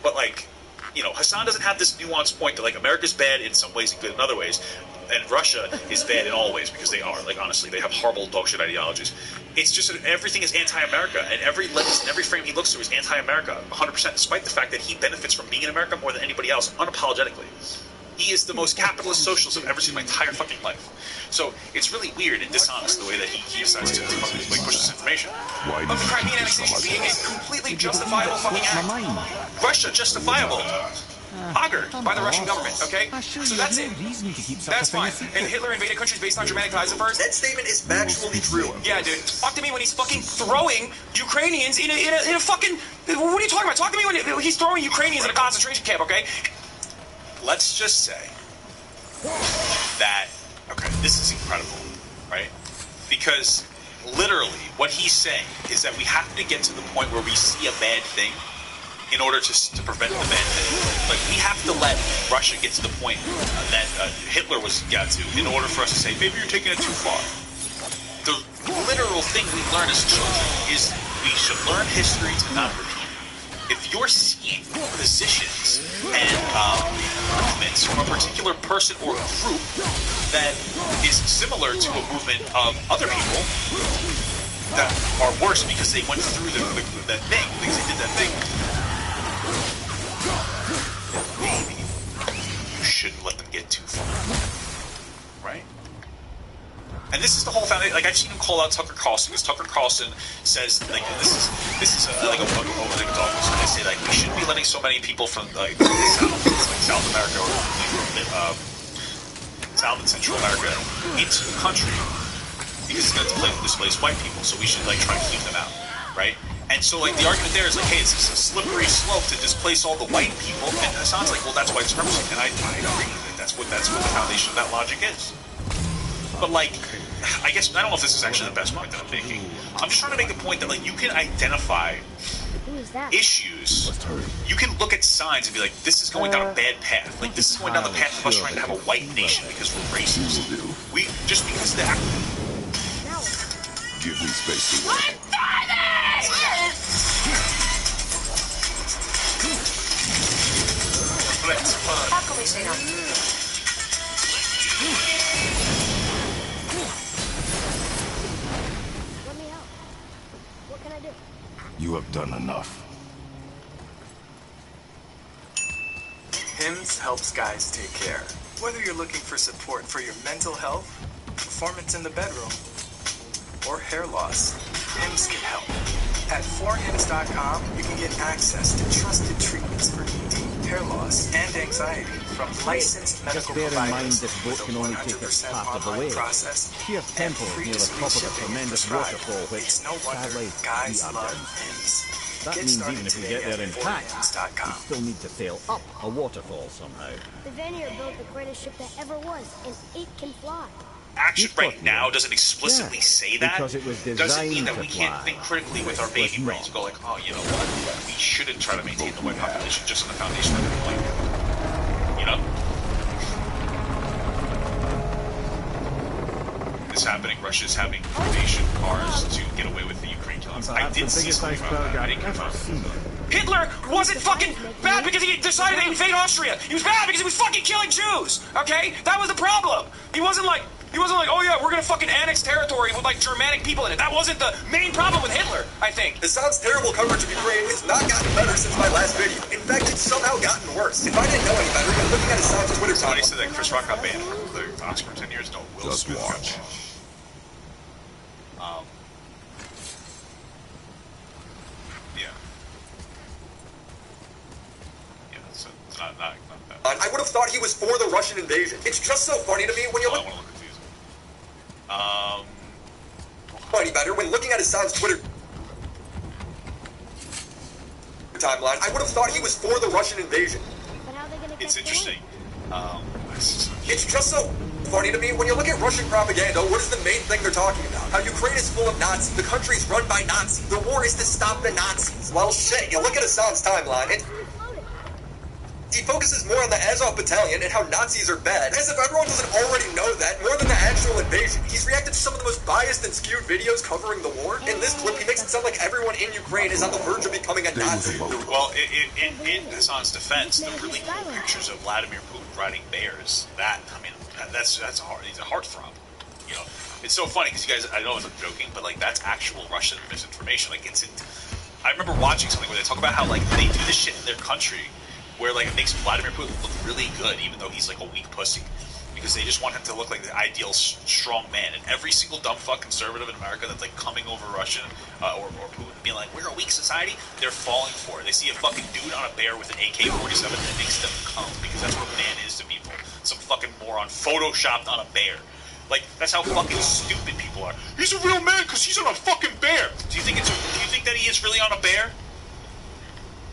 but like, Hassan doesn't have this nuanced point that like America's bad in some ways and good in other ways, and Russia is bad in all ways, because they are. Like, honestly, they have horrible dogshit ideologies. It's just that everything is anti-America, and every lens and every frame he looks through is anti-America, 100%, despite the fact that he benefits from being in America more than anybody else, unapologetically. He is the most capitalist socialist I've ever seen in my entire fucking life. So it's really weird and dishonest the way that he decides to like push this information. Of the Crimean annexation being a completely justifiable fucking act. Russia justifiable. Augured by the Russian government, okay? So that's it. That's fine. And Hitler invaded countries based on Germanic ties at first? That statement is factually true. Yeah, dude. Talk to me when he's fucking throwing Ukrainians in a fucking... What are you talking about? Talk to me when he's throwing Ukrainians in a concentration camp, okay? Let's just say that, okay, this is incredible, right? Because literally what he's saying is that we have to get to the point where we see a bad thing in order to prevent the bad thing. Like, we have to let Russia get to the point that Hitler got to in order for us to say, maybe you're taking it too far. The literal thing we learn as children is we should learn history to not repeat. If you're seeing positions and movements from a particular person or group that is similar to a movement of other people that are worse because they went through that thing, because they did that thing, maybe you shouldn't let them get too far, right? And this is the whole foundation. Like, I've seen him call out Tucker Carlson, because Tucker Carlson says, like, this is like a dogma. So they say, like, we shouldn't be letting so many people from like South America or South and Central America into the country, because it's going to displace white people. So we should like try to keep them out, right? And so, like, the argument there is like, hey, it's a slippery slope to displace all the white people. And it sounds like, well, that's white supremacy. And I agree. That's what the foundation of that logic is. But, like, I guess, I don't know if this is actually the best point that I'm making. I'm just trying to make the point that, like, you can identify issues. You can look at signs and be like, this is going down a bad path. Like, this is going down the path of us trying to have a white nation because we're racist. Just because that. Give me space to work. How can we say no? Let me help. What can I do? You have done enough. HIMS helps guys take care. Whether you're looking for support for your mental health, performance in the bedroom, or hair loss, HIMS can help. At 4hims.com, you can get access to trusted treatments for ED, hair loss, and anxiety. from licensed medical Just bear in mind providers this boat with a can only take us 100% half of the online way. process Sheer and temple free near the top of a shipping if tremendous prescribed. waterfall, which, It's no wonder sadly, guys we are love down. M's. That Get means started even if we today get there at intact, we fortins.com. still need to sail up a waterfall somehow. The Vanir built the greatest ship that ever was, and it can fly. Action right now doesn't explicitly say that. Because it was Doesn't mean designed that to we can't fly. think critically with our baby brains and go like, oh, you know what? We shouldn't try to maintain the white population just on the foundation of it. Like, you know? This happening. Russia's having invasion cars to get away with the Ukraine killings. I did see something about that. I didn't confirm. Hitler wasn't fucking bad because he decided to invade Austria. He was bad because he was fucking killing Jews. Okay, that was the problem. He wasn't like, oh yeah, we're gonna fucking annex territory with like Germanic people in it. That wasn't the main problem with Hitler, I think. Assad's terrible coverage of Ukraine has not gotten better since my last video. In fact, it's somehow gotten worse. If I didn't know any better, I'm looking at Assad's Twitter Somebody timeline. said that Chris Rock got banned from the Oxford 10 years. No, Will Just Smith got watch. banned. Yeah. Yeah, so it's not that. I would have thought he was for the Russian invasion. It's just so funny to me when you I look want to look at these. any better when looking at Assad's Twitter timeline. I would have thought he was for the Russian invasion. But how are they gonna It's catch the interesting. It's just so funny to me when you look at Russian propaganda. What is the main thing they're talking about? How Ukraine is full of Nazis. The country's run by Nazis. The war is to stop the Nazis. Well, shit. You look at Assad's timeline. He focuses more on the Azov battalion and how Nazis are bad, as if everyone doesn't already know that, more than the actual invasion. He's reacted to some of the most biased and skewed videos covering the war. In this clip, he makes it sound like everyone in Ukraine is on the verge of becoming a Nazi. Well, in Hassan's defense, the really cool pictures of Vladimir Putin riding bears, that's hard. He's a heartthrob. You know, it's so funny because you guys, I know I'm joking, but like that's actual Russian misinformation. Like I remember watching something where they talk about how like they do this shit in their country, where like it makes Vladimir Putin look really good, even though he's like a weak pussy, because they just want him to look like the ideal strong man. And every single dumb fuck conservative in America that's like coming over Russian or Putin being like, we're a weak society, they're falling for it. They see a fucking dude on a bear with an AK-47 and it makes them come, because that's what a man is to people. Some fucking moron photoshopped on a bear. Like, that's how fucking stupid people are. He's a real man because he's on a fucking bear. Do you think that he is really on a bear?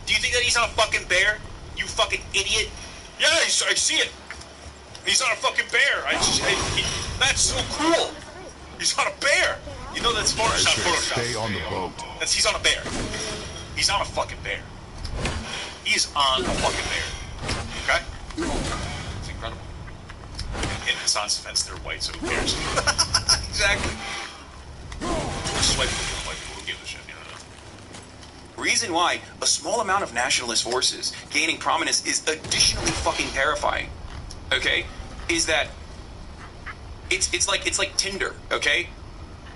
Do you think that he's on a fucking bear? You fucking idiot. Yeah, I see it. He's on a fucking bear. That's so cool. He's on a bear. You know that's Photoshop. Stay on the boat. He's on a bear. He's on a fucking bear. He's on a fucking bear. Okay? It's incredible. In Hassan's defense, they're white, so who cares? Exactly. Just white people killing white people. Who gives a shit? You know? Reason why a small amount of nationalist forces gaining prominence is additionally fucking terrifying, okay, is that it's like Tinder, okay?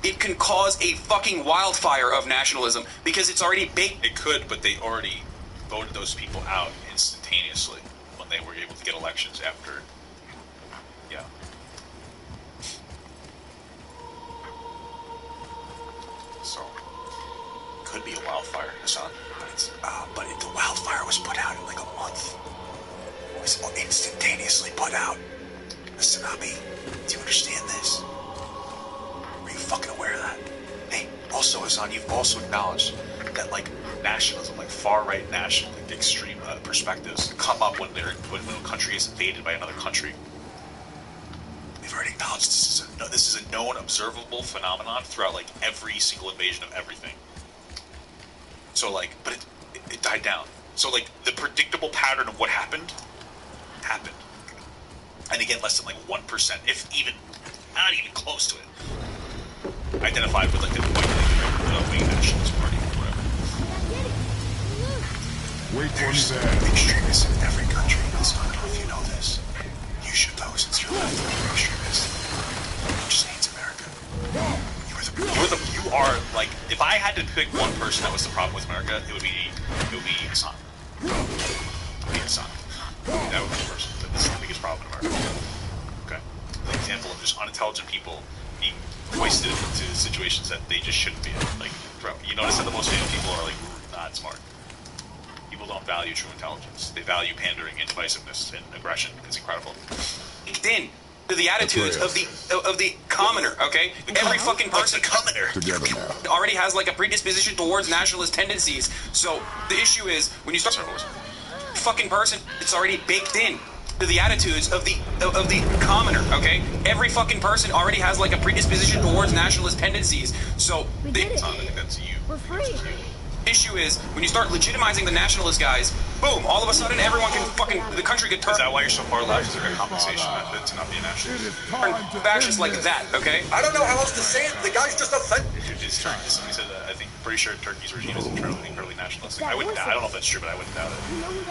It can cause a fucking wildfire of nationalism because it's already baked. It could, but they already voted those people out instantaneously when they were able to get elections after. Yeah. So, could be a wildfire, Hassan. But the wildfire was put out in like a month. It was instantaneously put out. Listen, Abi, do you understand this? Are you fucking aware of that? Hey, also, Hassan, you've also acknowledged that, like, nationalism, like far-right national, like, extreme perspectives come up when a country is invaded by another country. We've already acknowledged this is a known, observable phenomenon throughout, like, every single invasion of everything. So, like, but it died down. So, like, the predictable pattern of what happened. And again, less than, like, 1%, if even, not even close to it, identified with, like, the white nationalist party or whatever. Wait for There's that. extremists in every country. That's not if you know this. You should know, since you're an extremist. Who just hates America. You are, like, if I had to pick one person that was the problem with America, it would be Hassan. That would be the person. This is the biggest problem in America. Okay? An example of just unintelligent people being hoisted into situations that they just shouldn't be in. Like, you notice that the most famous people are, like, not smart. People don't value true intelligence. They value pandering and divisiveness and aggression. It's incredible. In to the attitudes of the commoner, okay? Every fucking person Together now. already has like a predisposition towards nationalist tendencies. So the issue is when you start fucking person, it's already baked in to the attitudes of the commoner, okay? Every fucking person already has like a predisposition towards nationalist tendencies. So the We're free. issue is when you start legitimizing the nationalist guys, boom, all of a sudden everyone can fucking, the country could turn. Is that why you're so far left? Is there a compensation method to not be a nationalist? Fascist like that, okay? I don't know how else to say it. The guy's just offended. It's Turkey. Somebody said that. I think pretty sure Turkey's regime is incredibly nationalistic. I wouldn't. I don't know if that's true, but I wouldn't doubt it.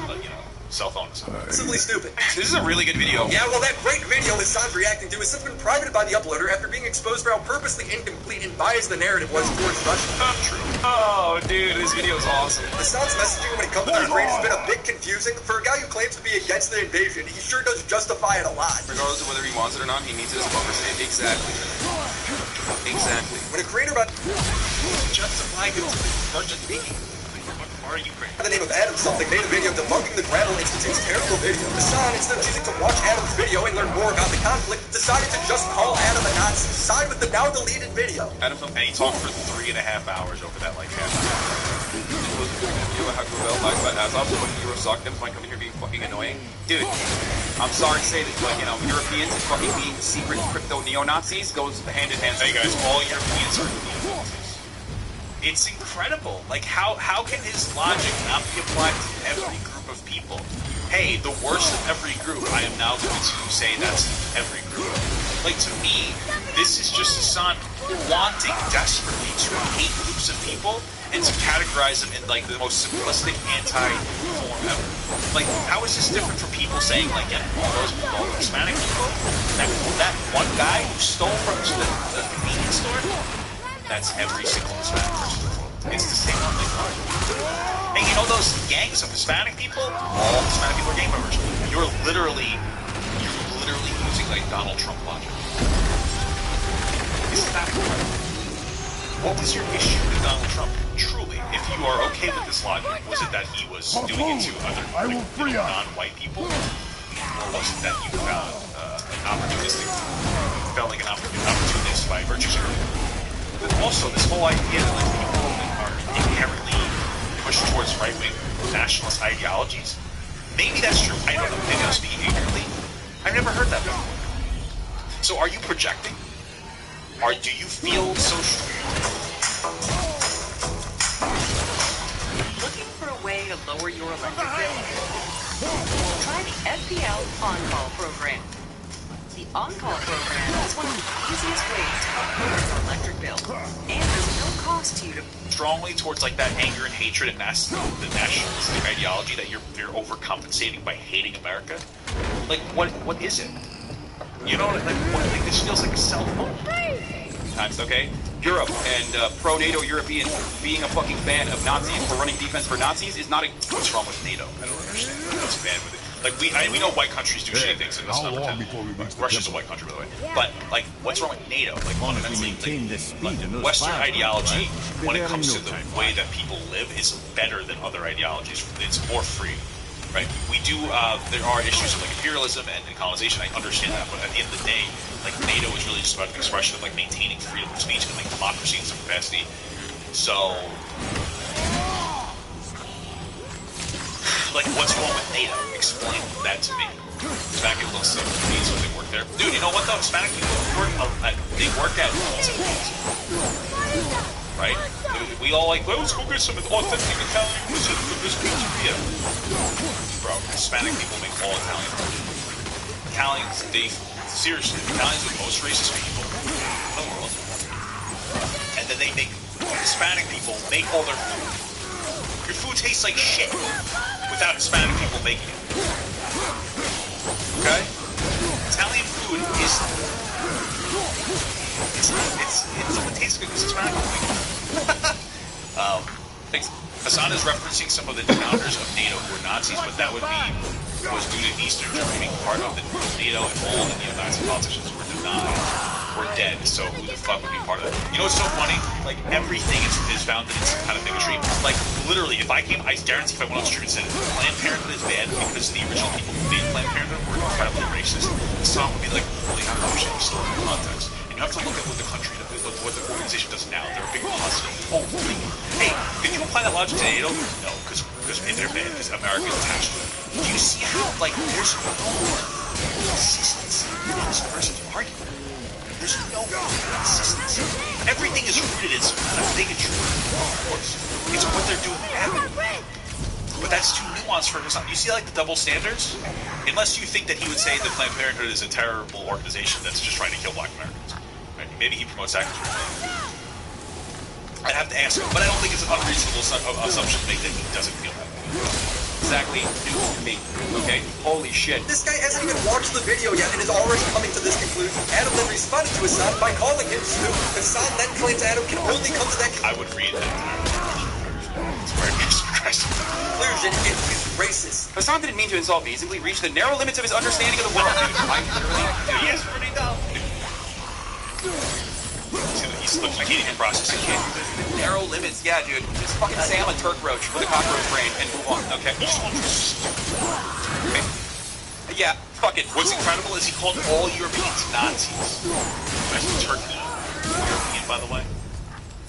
But you know, cell phone is Simply stupid. This is a really good video. Yeah, well, that great video Hassan's reacting to has since been privated by the uploader after being exposed for how purposely incomplete and biased the narrative was towards Russia. True. Oh, dude, this video is awesome. Hassan's messaging when it comes to Ukraine has been a bit confusing. For a guy who claims to be against the invasion, he sure does justify it a lot. Regardless of whether he wants it or not, he needs it as a buffer state. Exactly. Exactly. When a creator about Justify it to Russian speaking. Are you crazy? the name of Adam something made a video debunking the Gravel Institute's terrible video. Hassan, instead of choosing to watch Adam's video and learn more about the conflict, decided to just call Adam a Nazi, side with the now deleted video. Adam, and he talked for 3.5 hours over that like half hour. Might come in here being fucking annoying. Dude, I'm sorry to say that, but, you know, Europeans and fucking being secret crypto neo-Nazis goes hand in hand. Hey guys, all Europeans are neo-Nazis. It's incredible. Like, how can his logic not be applied to every group of people? Hey, the worst of every group, I am now going to say that's every group. Like, to me, this is just Hassan wanting desperately to hate groups of people and to categorize them in, like, the most simplistic anti-form ever. Like, how is this different from people saying, like, yeah, all those Hispanic people? That one guy who stole from the convenience store? That's every single Hispanic person. It's the same thing. And you know those gangs of Hispanic people? All Hispanic people are gang members. You're literally using like Donald Trump logic. Isn't that incredible? What was your issue with Donald Trump? Truly, if you are okay with this logic, was it that he was doing it to other non-white people? Or was it that you found felt like an opportunist by virtue of it? But also, this whole idea that like people are inherently pushed towards right-wing nationalist ideologies, maybe that's true. I don't know. Maybe I'm speaking ignorantly. I've never heard that before. So, are you projecting? Or do you feel so strong? Looking for a way to lower your electric bill? Try the FPL On-Call program. The On-Call program is one of the easiest ways to help lower your electric bill, and there's no cost to you to strongly towards like that anger and hatred and the nationalistic ideology that you're overcompensating by hating America. Like what is it? You know, like this feels like a cell phone. Times, okay? Europe and pro-NATO Europeans being a fucking fan of Nazis for running defense for Nazis is not a... What's wrong with NATO? I don't understand. What's bad with it? Like, we know white countries do shitty things, and that's not pretend. Russia's a white country, by the way. But, like, what's wrong with NATO? Like, fundamentally, like Western ideology, when it comes to the way that people live, is better than other ideologies. It's more free, right? We do, there are issues of, like, imperialism and colonization. I understand that, but at the end of the day, like, NATO is really just about an expression of, like, maintaining freedom of speech and, like, democracy in some capacity. So... like, what's wrong with NATO? Explain that to me. Hispanic people don't see me, so they work there. Dude, you know what though? Hispanic people they work at right? We all like, let's go get some authentic Italian cuisine for this pizzeria. Bro, Hispanic people make all Italian food. Italians, seriously, Italians are the most racist people in the world. And then they make, Hispanic people make all their food. Your food tastes like shit without Hispanic people making it. Okay? Italian food is... It only tastes good because Hispanic people make it. Hassan is referencing some of the founders of NATO who were Nazis, but that was due to Eastern Germany being part of the NATO, and all the neo-Nazi politicians were denied or dead, so who the fuck would be part of that? You know what's so funny? Like, everything is founded in some kind of bigotry. Like, literally, if I guarantee if I went on the street and said Planned Parenthood is bad because the original people who made Planned Parenthood were incredibly racist, the song would be like, holy how much historical context. And you have to look at what the country, what the organization does now. They're a big positive. Oh, really? Hey, can you apply that logic to NATO? No, because they're bad, because America is attached to it. Do you see how, like, there's no consistency in this person's argument? There's no consistency. Everything is rooted in some kind of bigotry. Of course. It's what they're doing now. But that's too nuanced for his. You see, like, the double standards? Unless you think that he would say that Planned Parenthood is a terrible organization that's just trying to kill black Americans. Right? Maybe he promotes actors. I'd have to ask him, but I don't think it's an unreasonable assumption to make that he doesn't feel that way. Exactly, news to me. Okay? Holy shit. This guy hasn't even watched the video yet and is already coming to this conclusion. Adam then responded to Hassan by calling him stupid. Hassan then claims Adam can only come to that I would read that. conclusion if he's racist. Hassan didn't mean to insult me. He simply reached the narrow limits of his understanding of the world. I literally... He is pretty dumb. I can't even process it. Narrow limits, yeah, dude. Just fucking say I'm a Turk roach with a cockroach brain and move on, okay? Okay. Yeah, fuck it. What's incredible is he called all Europeans Nazis. That's Turkey. European, by the way.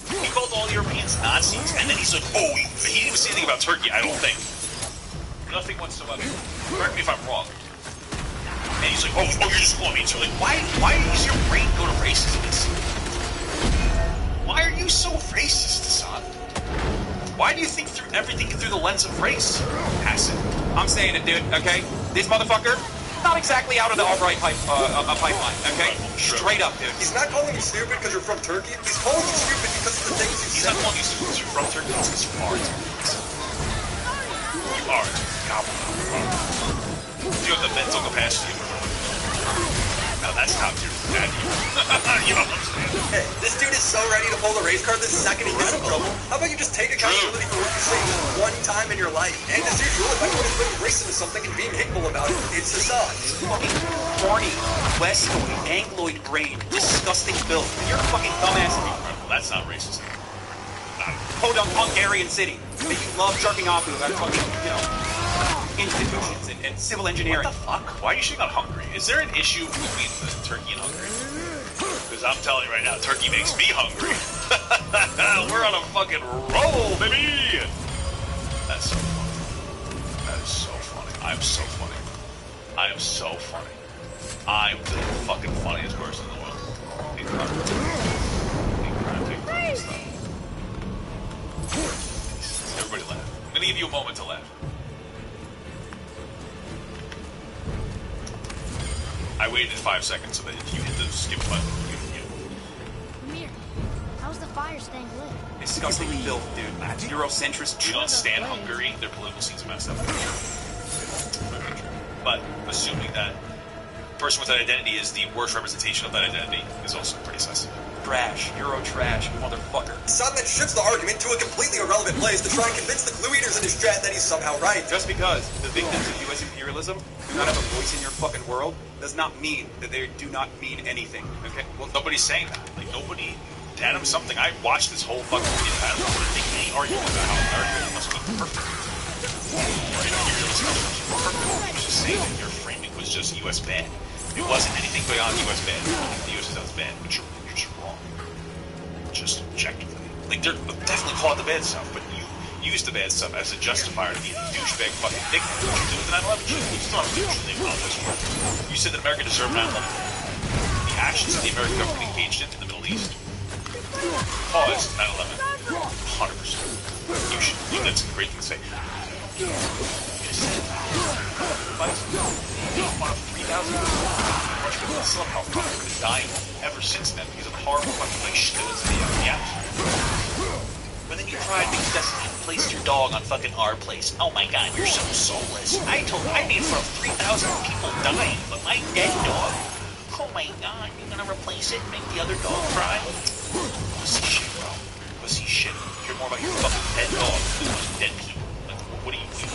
He called all Europeans Nazis, and then he's like, oh, he didn't even say anything about Turkey, I don't think. Nothing whatsoever. Correct me if I'm wrong. And he's like, oh, you're just calling me. So like, why does your brain go to racism? Why are you so racist, Hassan? Why do you think through everything through the lens of race? Hassan. I'm saying it, dude, okay? This motherfucker, not exactly out of the Albright pipeline, okay? Straight up, dude. He's not calling you stupid because you're from Turkey. He's calling you stupid because of the things you He's say. not calling you stupid because you're from Turkey. It's because you are Turkey. You are Turkey. You have the mental capacity. Now that's top tier. You know what I'm saying? Hey, this dude is so ready to pull the race card the second he gets in trouble. How about you just take accountability for what you say just one time in your life? And as usual, if anyone is putting race into something and being hateful about it, it's Hassan. Fucking horny, westoid, angloid brain, disgusting filth. You're a fucking dumbass. Well, that's not racist. Podunk Hungarian city. That you love jerking off to about fucking, you know, institutions and civil engineering. What the fuck? Why are you shitting on Hungary? Is there an issue between Turkey and Hungary? Because I'm telling you right now, Turkey makes me hungry. We're on a fucking roll, baby! That's so funny. That is so funny. I'm so funny. I am so funny. I'm the fucking funniest person in the world. Incredible. Incredible stuff. Everybody laugh. I'm gonna give you a moment to laugh. I waited 5 seconds so that if you hit the skip button, you Amir, how's the fire staying lit? Disgusting filth, dude. Eurocentrist. You don't stand Hungary, their political scenes are messed up. But assuming that person with that identity is the worst representation of that identity is also pretty sus. Trash. Euro trash, motherfucker. Hassan then shifts the argument to a completely irrelevant place to try and convince the glue eaters in his chat that he's somehow right. Just because the victims of U.S. imperialism do not have a voice in your fucking world does not mean that they do not mean anything, okay? Well, nobody's saying that. Like, nobody... Adam something. I watched this whole fucking video. I don't want to make any argument about how America must have been perfect. Imperialism was perfect. I was just saying that your framing was just U.S. bad. It wasn't anything beyond U.S. bad. The U.S. is bad, but you're just wrong. Just objectively. Like, they're definitely call it the bad stuff, but you use the bad stuff as a justifier to be a douchebag fucking dickhead. What you do with 9/11? You still have a douchebag politics for it. You said that America deserved 9/11. The actions that the American government engaged in the Middle East caused 9/11. 100%. You should. That's a great thing to say. You just said that. One of 3,000 Russian still have health problems been dying ever since then because of the horrible fucking like shit that was in the atmosphere. But then you tried because that's you placed your dog on fucking our place. Oh my god, you're so soulless. I made fun of 3,000 people dying, but my dead dog. Oh my god, you're gonna replace it and make the other dog cry? Pussy shit, bro. Pussy shit. You care more about your fucking dead dog than dead people. Like, what do you do?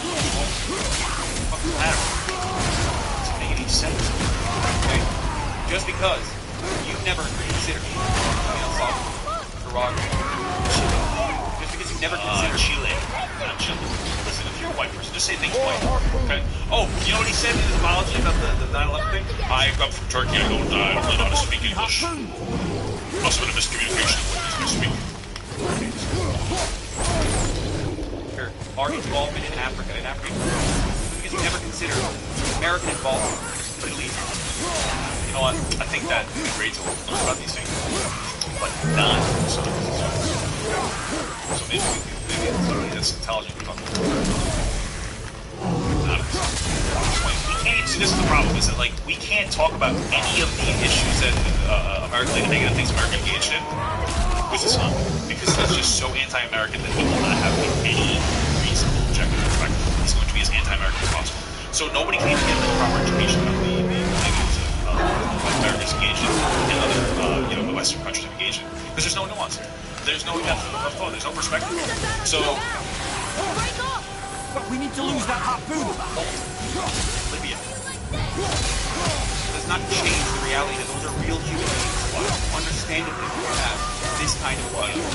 Fucking matter. Doesn't make any sense. Okay? Just because you never never considered. Chile. Not Chile. Listen, if you're a white person, just say things white. Okay? Oh, you know what he said in his apology about the 9/11 thing? I come from Turkey, I don't know how to speak English. Must have been a miscommunication with me speaking. Our involvement in Africa, because you never considered American involvement in the Middle East. You know what? I think that would be great to learn about these things, but not so maybe somebody that's intelligent can talk about it. We can't. See, this is the problem. Is that like we can't talk about any of the issues that America, like negative things America engaged in with Hassan, because it's just so anti-American that he will not have any reasonable objective perspective. He's going to be as anti-American as possible. So nobody can get the proper education about the negatives of America's engaged in and other the Western countries have engaged in, because there's no nuance here. There's no depth of thought. There's no perspective. So But we need to lose that harpoon. Libya does not change the reality that those are real human beings. Understandably, we have this kind of attitude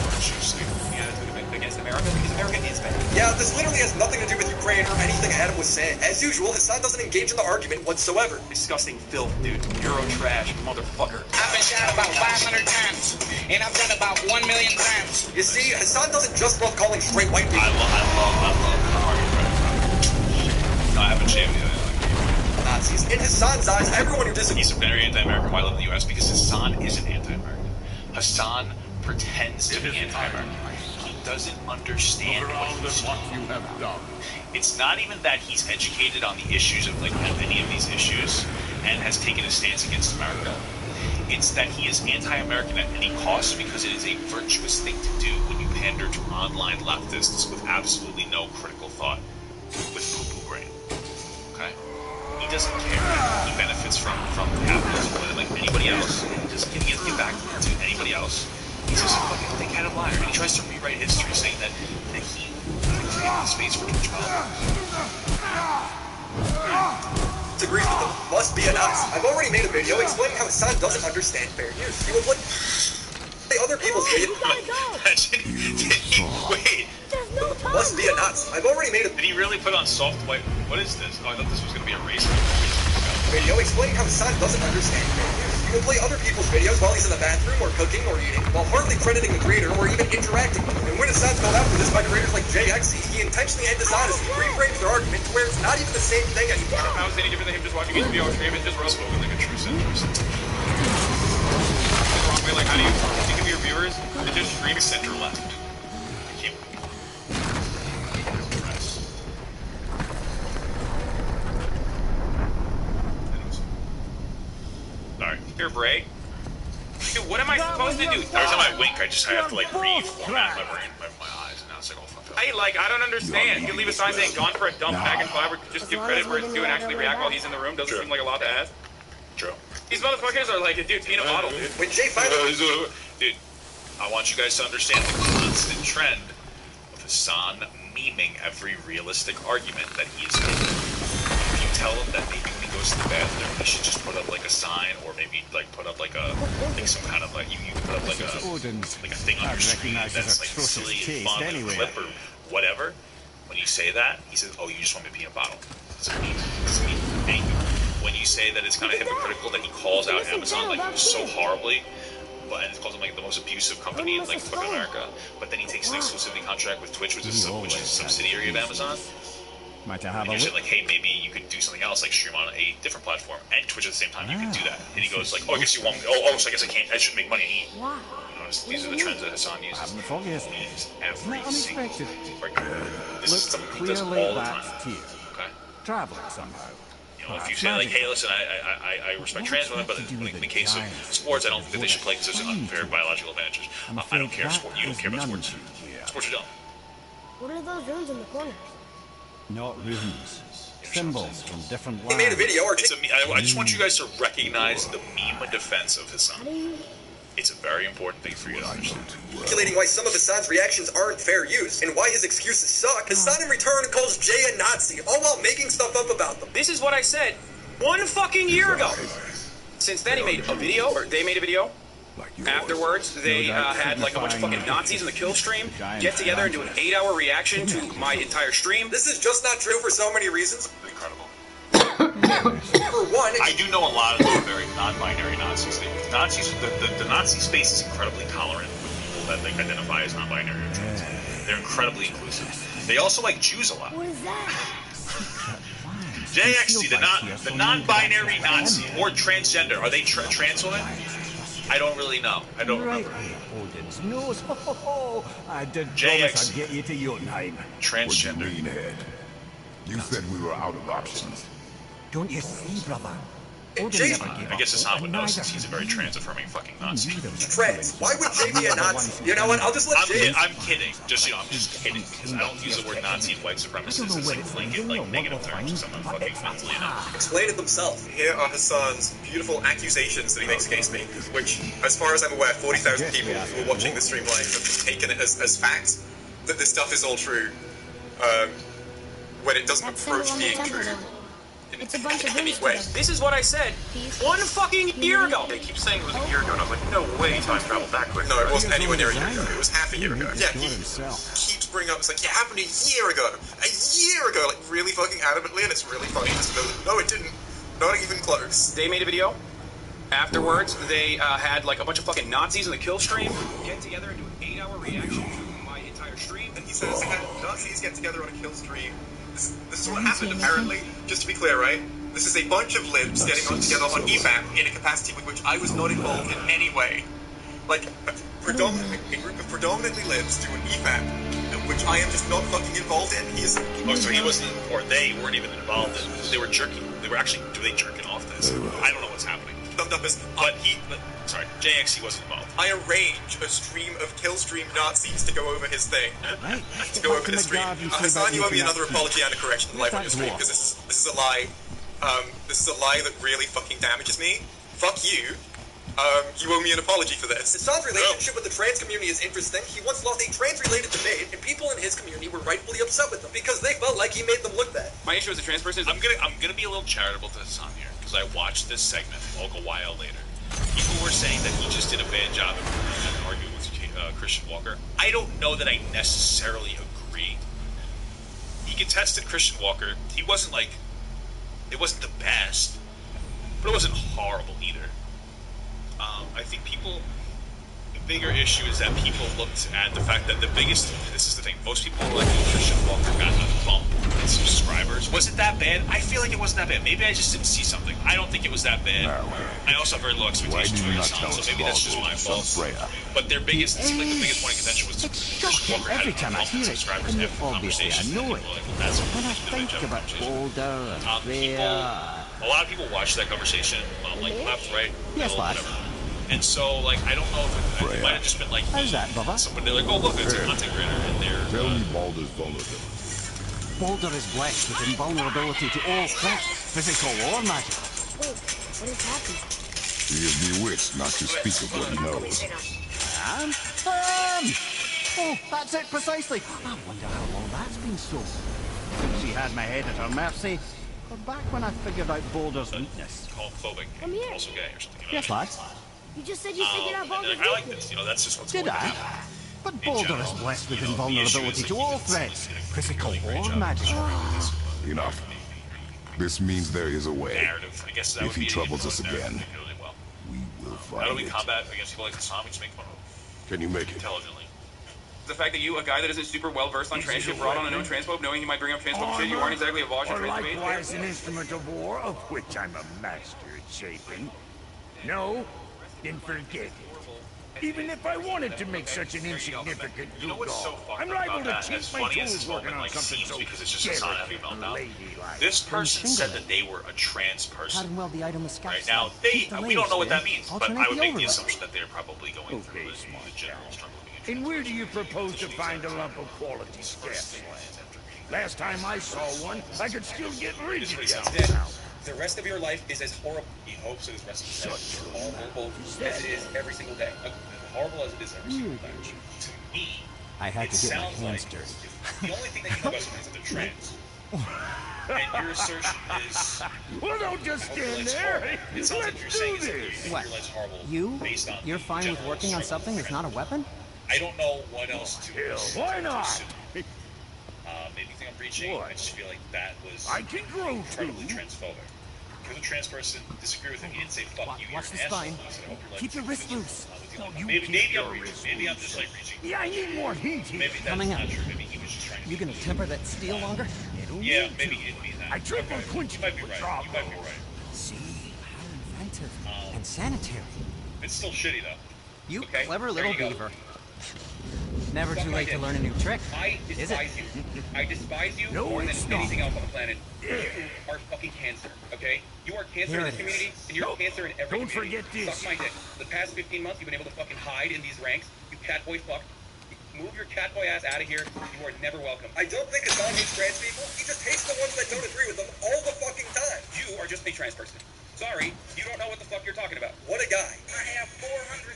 against America, because America is bad. Yeah, this literally has nothing to do with Ukraine or anything Adam was saying. As usual, Hassan doesn't engage in the argument whatsoever. Disgusting filth, dude. Euro trash, motherfucker. I've been shot about 500 times, and I've done about 1 million times. You see, Hassan doesn't just love calling straight white people. I love no, I haven't shaved yet. Nazis. In Hassan's eyes, everyone who disagrees. He's a very anti-American. Why live in the U.S.? Because Hassan isn't anti-American. Hassan pretends to be anti-American. He doesn't understand what you have done. It's not even that he's educated on the issues of any of these issues and has taken a stance against America. It's that he is anti-American at any cost because it is a virtuous thing to do when you pander to online leftists with absolutely no critical thought, with poo-poo brain. Okay? He doesn't care. He benefits from capitalism like anybody else. He doesn't give back to anybody else. He's just a fucking thick-headed liar, and he tries to rewrite history, saying that he created space for Twitch politics. Disagrees with them must be an us. I've already made a video explaining how Hassan doesn't understand fair use. He would play other people's videos. Wait. Must be a nuts. I've already made a. Did he really put on soft white? What is this? Oh, I thought this was going to be a race. Video explaining how Hassan doesn't understand fair use. He will play other people's videos while he's in the bathroom or cooking or eating, while hardly crediting the creator or even interacting with him. And when Hassan's called out for this by creators like JXC, he intentionally and dishonestly reframes their argument to where it's not even the same thing anymore. How is it any different than him just watching HBO stream and just spoken like a true centrist? The wrong way, like how do you think of your viewers? They just stream center left. Sorry. Here, Bray. Dude, what am I supposed to do? Every time I wink, I have to reformat my brain, my eyes, and now it's all fucked up. I don't understand. You can leave a sign saying "Gone for a dump, back in 5," or just give credit where it's due and actually react while he's in the room. Doesn't seem like a lot to ask. True. These motherfuckers are like, dude, peanut bottle, dude. When Jay finally... Dude, I want you guys to understand the constant trend of Hassan memeing every realistic argument that he is making. If you tell him that maybe when he goes to the bathroom, he should just put up a sign, or maybe put up some kind of you put up a thing on your screen that's silly and fun, anyway. Clip or whatever. When you say that, he says, "Oh, you just want me to pee in a bottle." Doesn't mean anything. When you say that it's kind of hypocritical that he calls out Amazon so horribly, and calls them the most abusive company in fucking America, but then he takes an exclusivity contract with Twitch, which is a subsidiary of Amazon. And you're saying hey, maybe you could do something else, like stream on a different platform and Twitch at the same time. You could do that. And he goes oh, I guess you want me. So I guess I can't. I should make money and eat. Wow. These are the trends that Hassan uses. Means every single this is something he does all the time. Okay. Traveling somehow. If you say hey, listen, I respect trans women, but in the case of sports, I don't think that they should play because there's unfair biological advantages. I don't care. You don't care about sports. Sports are dumb. What are those runes in the corners? Not runes. Symbols from different lands. He made a video. I just want you guys to recognize the meme defense of Hassan. It's a very important thing for you to understand. Calculating why some of Hassan's reactions aren't fair use, and why his excuses suck. Hassan in return calls Jay a Nazi, all while making stuff up about them. This is what I said 1 fucking year ago. Since then, he made a video, or they made a video, Afterwards, they had like a bunch of fucking Nazis in the kill stream get together and do an 8-hour reaction to my entire stream. This is just not true for so many reasons. Incredible. For one, I do know a lot of the very non-binary Nazis. Nazis, the Nazi space is incredibly tolerant with people that they identify as non-binary or trans. They're incredibly inclusive. They also like Jews a lot. What is that? JXC, the non-binary Nazi or transgender, are they trans women? I don't really know. I don't remember. Odin's nose. I did JX. promise I'd get you to Jotunheim. Transgender. What do you mean, Head? You said we were out of options. Don't you see, brother? Odin Jay, never gave I guess up Hassan hope, would know and since he's a very trans-affirming fucking Nazi. Trans. Why would Jay be a Nazi? You know what? I'll just let Jay. I'm kidding. Just, I'm just kidding because I don't use the word Nazi and white supremacist as like negative terms because I'm fucking mentally enough. Explain it themselves. Here are Hassan's beautiful accusations that he makes against me, which, as far as I'm aware, 40,000 people who are watching the stream live have just taken it as fact that this stuff is all true, when it doesn't approach being true. It's a bunch of rooms Way. This is what I said one fucking year ago. They keep saying it was a year ago, and I was like, no way time travel that quick. No, it wasn't anywhere near a year ago. It was half a year ago. Yeah, he keeps bringing up, it's like, yeah, it happened a year ago. A year ago, like, really fucking adamantly, and it's really funny to know that, no, it didn't. Not even close. They made a video. Afterwards, they had like a bunch of fucking Nazis in the kill stream get together and do an 8-hour reaction to my entire stream. And he says that Nazis get together on a kill stream. This is what happened, apparently. Just to be clear, right? This is a bunch of libs getting together on EFAP in a capacity with which I was not involved in any way. Like, a group of predominantly libs do an EFAP, which I am just not fucking involved in. Oh, so he wasn't, or they weren't even involved in it. They were jerking. They were actually, do they jerking off this? I don't know what's happening. Sorry, JXC wasn't involved. I arrange a stream of killstream Nazis to go over his thing. To go over his stream. Hassan, you owe me another apology and a correction live on your stream, because this is a lie. This is a lie that really fucking damages me. Fuck you. You owe me an apology for this. Hassan's relationship with the trans community is interesting. He once lost a trans-related debate, and people in his community were rightfully upset with him because they felt like he made them look bad. My issue as a trans person is I'm gonna be a little charitable to Hassan here because I watched this segment a while later. People were saying that he just did a bad job of arguing with Christian Walker. I don't know that I necessarily agree. He contested Christian Walker. He wasn't like, it wasn't the best, but it wasn't horrible either. I think the bigger issue is that people looked at the fact that this is the thing, most people were like, Christian Walker got a bump in subscribers. Was it that bad? I feel like it wasn't that bad. Maybe I just didn't see something. I don't think it was that bad. I also have very low expectations for his son, so maybe that's just my fault. But their biggest, it seemed like the biggest point of contention was Christian Walker had a bump in subscribers after the conversation. I know it. When I think about Boulder and a lot of people watch that conversation, like left, right, yes, middle, whatever. And so, like, I don't know if it might have just been like somebody like, oh look, it's a content creator, and they're Tell me Balder's vulnerability. Boulder is blessed with invulnerability to all threats, physical or magical. Wait, what has happened? He is bewitched not to speak of what he knows. And oh, that's it precisely. I wonder how long that's been so. She had my head at her mercy. But back when I figured out Boulder's weakness. homophobic, also gay or something. Yes, lads. You just said you figured out Boulder's I like this, that's just what's Did going I? on. But Boulder is blessed with invulnerability to all threats, physical or magical. Enough. This means there is a way. If he troubles us again, we will How do find we it. combat against people like Hassan? We just make fun of them. Can you make it? Intelligently. The fact that you, a guy that isn't super well versed on trans shit, brought on a known transphobe, knowing he might bring up transphobe shit, you aren't exactly a boss Or or trans debate. likewise an instrument of war, of which I'm a master at shaping. No, then forget it. Even if I wanted to make such an insignificant goof, I'm liable to cheat my tools working on something so because it's just Hassan having a meltdown. ladylike. This person said that they were a trans person. Well, the item is Right now, we don't know what that means, but I would make the assumption that they're probably going through the general struggle. And where do you propose to find a lump of quality scarce? Last time I saw one, I could still get rigid. The rest of your life is as horrible. He hopes that his rest of his life is horrible as it is every single day. Horrible as it is every single day. To me, I had to get my hands like dirty. the only thing that you know about someone is that they're trans. And your assertion is... Well, don't just stand there. It sounds like you're saying something your What? life's horrible You? based on You're fine with working on something that's not a weapon? I don't know what else to Hell, why not? Maybe you think I'm preaching. What? I just feel like that was I can grow incredibly too. transphobic. If a trans person disagree with him, he didn't say fuck you. Watch the you're an spine. asshole. He said, I hope your life Keep your is wrist good. loose. Maybe I'm reaching. Maybe I'm just like reaching. Yeah, I need more heat here. Maybe that's Coming not up. true. Maybe he was just trying to. You gonna temper that steel longer? Yeah, maybe it'd be that. I triple quench. You might be right. You might be right. See, how inventive and sanitary. It's still shitty though. You Okay, clever there little you go. beaver. Never Fuck too my late to dick. learn a new trick. I Is it? despise you. I despise you No, more than it's not. anything else on the planet. You are fucking cancer, okay? You are cancer Here in it this is. community, and you're Nope. cancer in every Don't community. forget this. Suck my dick. The past 15 months, you've been able to fucking hide in these ranks. You catboy fuck. Move your catboy ass out of here. You are never welcome. I don't think Hassan hates trans people. He just hates the ones that don't agree with him all the fucking time. You are just a trans person. Sorry, you don't know what the fuck you're talking about. What a guy. I have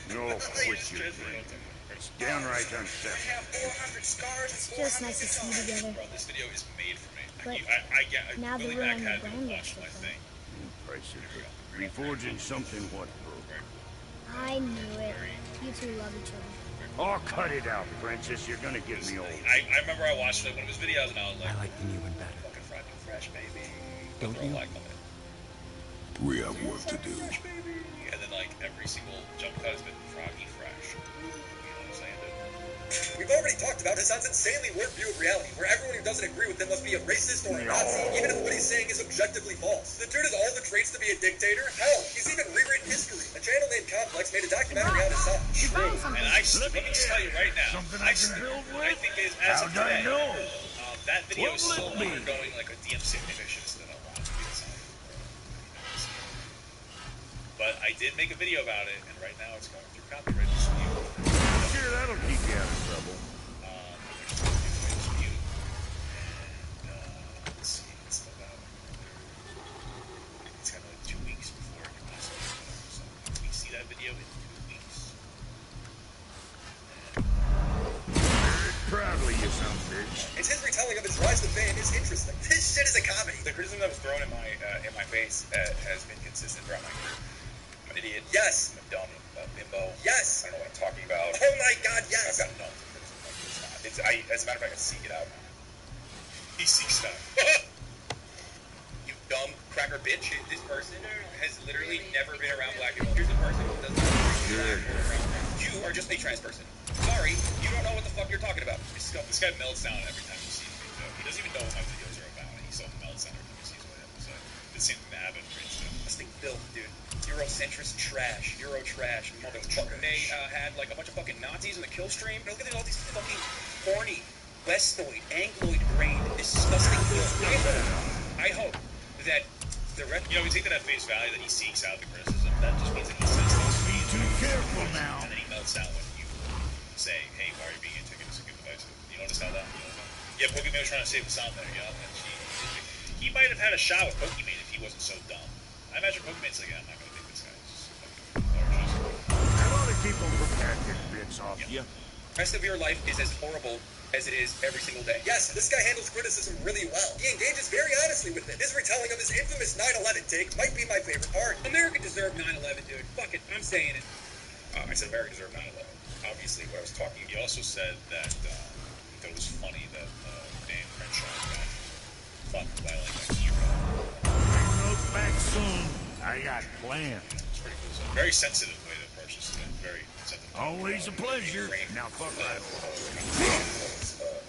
400. No, quit your thing. It's downright I unsettling. have 400 scars. It's just nice to see you together. Bro, this video is made for me. But I get. now Billy they're Mack on had the me brand watch my list thing. Impressive. Reforging something what broke. I knew it. You two love each other. Oh, cut it out, Princess. You're gonna get me old. I remember I watched like one of his videos and I was like, I like the new one better. fucking fried and fresh, baby. Don't Throw you? a like on it. We have work to do. And then like every single jump cut has been froggy fresh. You know what I'm saying, dude? We've already talked about Hassan's insanely warped view of reality, where everyone who doesn't agree with him must be a racist or a Nazi, even if what he's saying is objectively false. The dude has all the traits to be a dictator. Hell, he's even rewritten history. A channel named Complex made a documentary on Hassan. And I let me just tell you right now, I think it is as of today. That video is still undergoing like a DMC conviction that I want to be decided. But I did make a video about it, and right now it's going through copyright dispute. Sure, that'll keep you out of trouble. Let's see, it's about. It's got like 2 weeks before it can possibly come out. So we see that video in 2 weeks. Proudly, you son of a bitch. It's his retelling of his rise to fame is interesting. This shit is a comedy. The criticism that was thrown in my face has been consistent throughout my career. I'm an idiot. Yes. I'm a dumb bimbo. Yes. I don't know what I'm talking about. Oh my god, yes. I've got no criticism. It's not. As a matter of fact, I seek it out now. He seeks stuff. You dumb cracker bitch. This person has literally never been around black people. Here's a person who doesn't You are just a trans person. Sorry, you don't know what the fuck you're talking about. This guy melts down every time he sees me. He doesn't even know what my videos are about. He so melts down every time he sees what I have to say. The same thing that happened for instance. This thing built, dude. Eurocentrist trash. Euro trash. Motherfucker. They had like a bunch of fucking Nazis in the kill stream. Look at all these fucking horny, Westoid, Angloid-brained, disgusting filth. I hope that the rest... You know, we take that at face value that he seeks out the criticism. That just means that he says things. Be too careful now. And then he melts down when you say, hey, why are you being anti-gay? It's a good device. You notice how that? Yeah, Pokemon was trying to save the sound there, you know? And he might have had a shot with Pokemon if he wasn't so dumb. I imagine Pokemon's like, I'm not going to take this guy. It's just I want to keep them from acting bits off you. The rest of your life is as horrible as it is every single day. Yes, this guy handles criticism really well. He engages very honestly with it. His retelling of his infamous 9/11 take might be my favorite part. America deserved 9/11, dude. Fuck it, I'm saying it. I said America deserved 9/11. Obviously, what I was talking He also said that it was funny that Dan Crenshaw got fucked by like a hero. Look back soon. I got plans. It's pretty cool. So very sensitive way to approach this thing. Very sensitive. Always a pleasure. Now fuck that.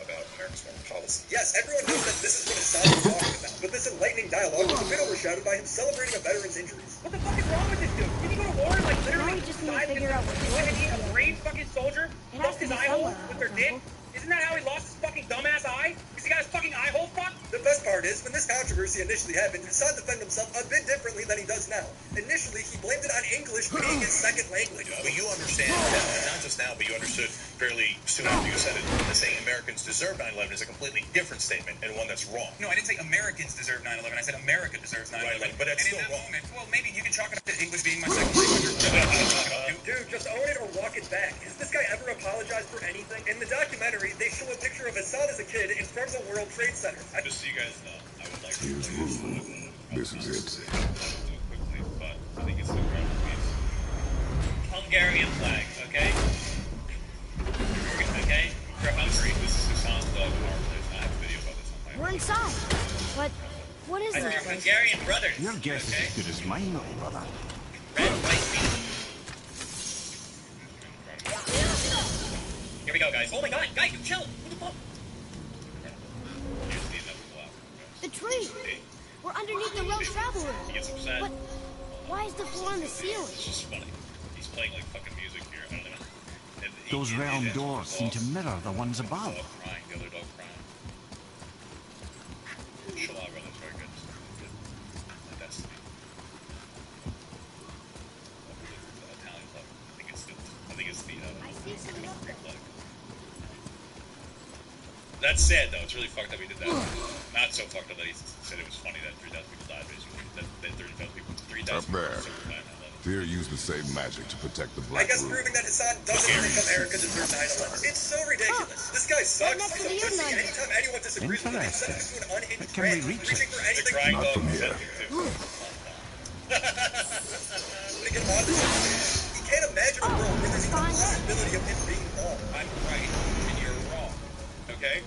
about America's foreign policy. Yes, everyone knows that this is what Hassan was talking about, but this enlightening dialogue was a bit overshadowed by him celebrating a veteran's injuries. What the fuck is wrong with this dude? Did he go to war and like literally Now we just need to dive figure out what into a brave fucking soldier? It has Fucked to his be eye hole somewhere, with their dick? Isn't that how he lost his fucking dumbass eye? Because he got his fucking eye hole fucked? The best part is, when this controversy initially happened, Hassan defended himself a bit differently than he does now. Initially, he blamed it on English being his second language. But you understand, not just now, but you understood fairly soon after you said it, that saying Americans deserve 9/11 is a completely different statement and one that's wrong. No, I didn't say Americans deserve 9/11. I said America deserves 9/11. Right, but that's and still in that wrong. moment, well, maybe you can chalk it up to English being my second language. Dude, just own it or walk it back. Has this guy ever apologized for anything? In the documentary, they show a picture of Hassan as a kid in front of the World Trade Center. Just so you guys know, I would like to Here's room. This is it. quickly, but I think it's an incredible piece. Hungarian flag, okay? Okay? For Hungary, this is Hassan's dog marketplace. I have a video about this on my We're inside. But what is this place? Hungarian brothers. Your guess is as good as mine, little brother. Red, white, beef. Here we go, guys. Oh my god, guys, you chill. What the fuck? The tree. We're underneath the road traveler. He gets upset. But why is the floor on the ceiling? It's just funny. He's playing like fucking music here. I don't know. Those round doors seem to mirror the ones above. The other dog crying. Shalom, brothers, very good. That's the Italian flag. I think it's the Greek flag. That's sad though. It's really fucked up he did that. Not so fucked up that he said it was funny that 3,000 people died basically. That 30,000 people, 3,000 Up there. people died. Fear used the same magic to protect the I Black guess Room. proving that Hassan doesn't think America deserves 9/11. It's so ridiculous. This guy sucks. He's a pussy. Anytime anyone disagrees with him, he sends him to an unhinged rant, reaching for anything. Not from here. He can't imagine a world where there's even a possibility of him being wrong. I'm right and you're wrong. Okay?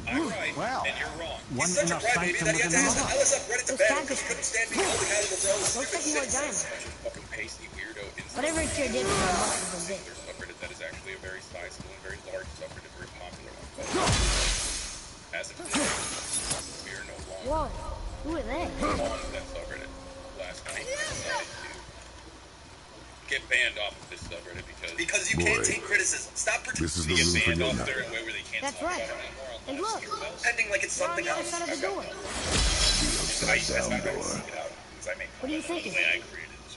I'm right and you're wrong. One He's such a inner crybaby sanctum that he had to within ask the another. LSF Reddit to ban him because he couldn't stand being held accountable for all his Looks stupid like more shit. diamond. Fucking pasty weirdo insult. Whatever it sure did for him must have been big. There's a subreddit that is actually a very sizable and very large subreddit, very popular one. As of today, we are no longer Whoa, who are they? on that subreddit. Last night, I decided to get banned off of this subreddit Because you can't take criticism. Stop pretending. This is the room for your off night. there in a way where they can't That's talk right. about it anymore. And look, Pretending like it's they're on something the other else. side of the door. Upside down door. What are you thinking?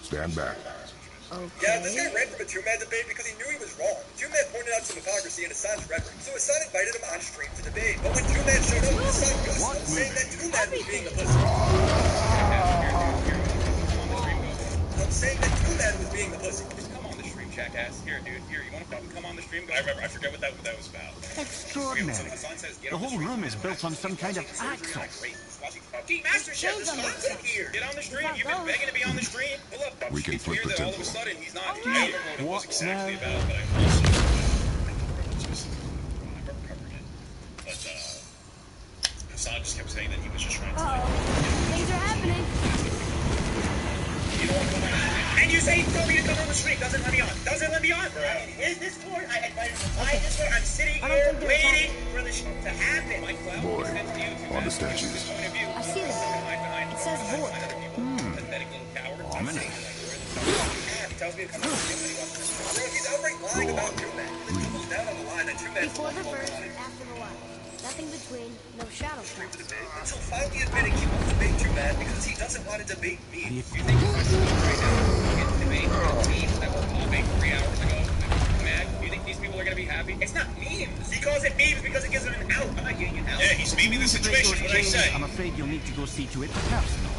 Stand back. Yeah, this guy Okay. ran from a two-man debate because he knew he was wrong. Two-man pointed out some hypocrisy in Hassan's rhetoric, so Hassan invited him on stream to debate. But when two-man showed up, Hassan ghosted him, saying that two-man was being a pussy. I'm saying that two-man was being the pussy. Just come on the stream, jackass. Here, dude. Here, you want to fucking come on the stream? I remember. I forget what that was about. Extraordinary. The whole room is built on some kind of axle. Team Master Chef is constant here. Get on the stream. You've been begging to be on the stream. Pull up. We can flip the that all of a temple. sudden he's not. I don't know what it was What exactly now? about, but I also never covered it. But Hassan just kept saying that he was just trying to. Things are happening. You don't want to come on. And you say he told me to come on the stream. Doesn't let me on. Doesn't let me on. Is this court? I invited him. Why is this court? I'm sitting here waiting for the show to happen. Mike Cloud, Boy, you on the statues. I see that. It says boy. Pathetic little coward. Ominous. He tells me to come on the stream when he wants to. Bro, he's outright lying about two-man. He doubles down on the line that two-man Before the verse, after the line. Nothing between, no shadow cast. until finally admitting he won't debate two-man because he doesn't want to debate me. You think if I stood right now and debate memes that were popping 3 hours ago, mad? Do you think these people are going to be happy? It's not memes. He calls it memes because it gives him an out. I'm not getting an out. Yeah, he's memeing the situation. What I say. I'm afraid you'll need to go see to it personally.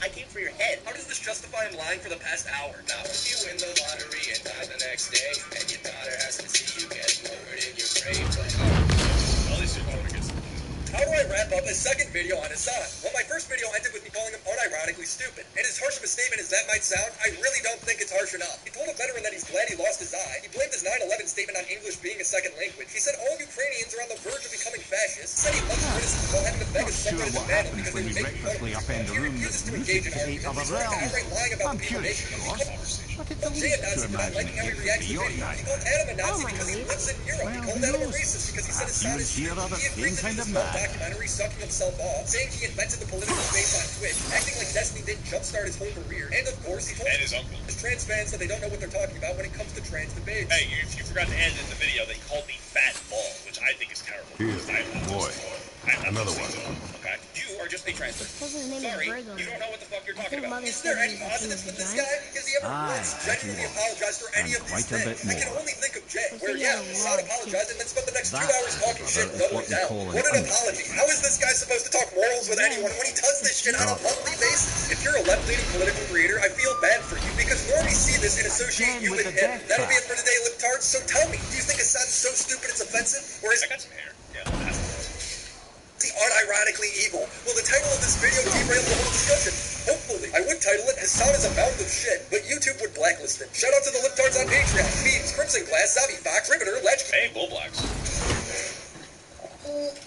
I came for your head. How does this justify him lying for the past hour? Now, if you win the lottery and die the next day, and your daughter has to see you get lowered in your grave, All these people are going to how do I wrap up a second video on Hassan? Well, my first video ended with me calling him unironically stupid. And as harsh of a statement as that might sound, I really don't think it's harsh enough. He told a veteran that he's glad he lost his eye. He blamed his 9/11 statement on English being a second language. He said all Ukrainians are on the verge of becoming fascist. He said he loves criticism while having to beg his Sure, separatist what battle happens because when they you were making fun of recklessly him. upend a He room refuses that's to engage in music to eight arguments. other He's trying to realms? outright lying about I'm the people curious, nation. of course, but it's a Jay leap Nazi to for not imagine liking how he it reacts would be to your video. night. He called Adam a Nazi Oh, my because he God. lives in Europe. Well, He called who Adam a knows? racist because he said his son You is hear other He agrees same kind with of his mad. documentary sucking himself off, saying he invented the political space on Twitch, acting like Destiny didn't jumpstart his whole career, and of course he told And his uncle. his trans fans that they don't know what they're talking about when it comes to trans debates. Hey, you forgot to end in the video that he called me fat ball, which I think is terrible. Here, boy. Another one. Okay? You are just a trans person. Says his name Sorry, is Virgo. you don't know what the fuck you're I talking think about. Mother Is there said any he was positives with this vagina. guy? Has he ever once genuinely apologized for any of these quite a bit things? I can more. only think of Jay, I where think yeah, he had a Hassan lot, apologized and then spent the next 2 That, hours talking shit and brother, is doubling what we down. call an What an onion. apology. How is this guy supposed to talk morals with anyone when he does this shit on a monthly basis? If If you're a left-leaning political creator, I feel bad for you, because normies see this and associate you with him. That'll be it for today, libtards. So tell me, do you think Assange is so stupid it's offensive? Or is I got some hair. Yeah. he unironically evil? Will the title of this video derail the whole discussion? Hopefully. I would title it Hassan is a mound of shit, but YouTube would blacklist him. Shout out to the libtards on Patreon. Memes, Crimson Glass, Zombie Fox, Riveter, Latchkey. Hey, Bull Blacks.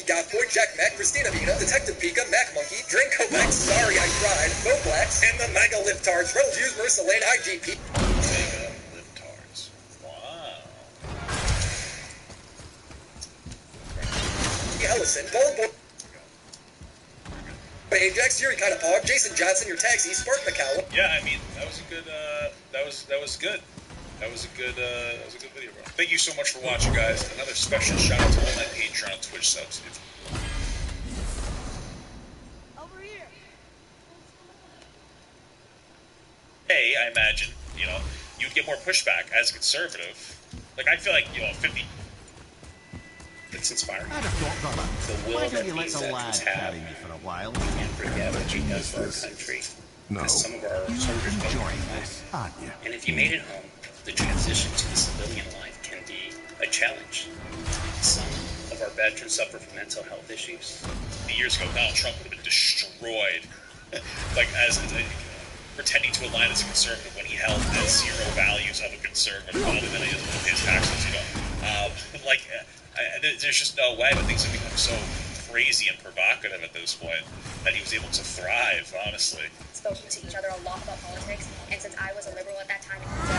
Gothboy, Jack Mac, Christina Vina, Detective Pika, Mac Monkey, Drinko X, Sorry I Cried, Bo Blacks, and the Mega Libtards, Reynolds Hughes, Marissa Lane, IGP. Mega Libtards. Wow. Ellison, Bold Boy, Ajax, Yuri Kind of Pog, Jason Johnson, your taxi, Spark McCallum. Yeah, I mean, that was a good, that was good. That was a good video, bro. Thank you so much for watching, guys. Another special shout out to all my Patreon Twitch subs. Over here. Hey, I imagine, you know, you'd get more pushback as a conservative. Like, I feel like, you know, 50. It's inspiring. I'd have thought that. The will Why that don't you let these the lad have. carry me for a while? We can't forget what he does for our country. No. Some of our You're soldiers don't enjoying like this, aren't you? And if you made it home, the transition to the civilian life can be a challenge. Some of our veterans suffer from mental health issues. Years ago, Donald Trump would have been destroyed, like as pretending to align as a conservative when he held the zero values of a conservative, other than his taxes. You know, there's just no way. But things have become so crazy and provocative at this point that he was able to thrive. Honestly, spoken to each other a lot about politics, and since I was a liberal at that time, we would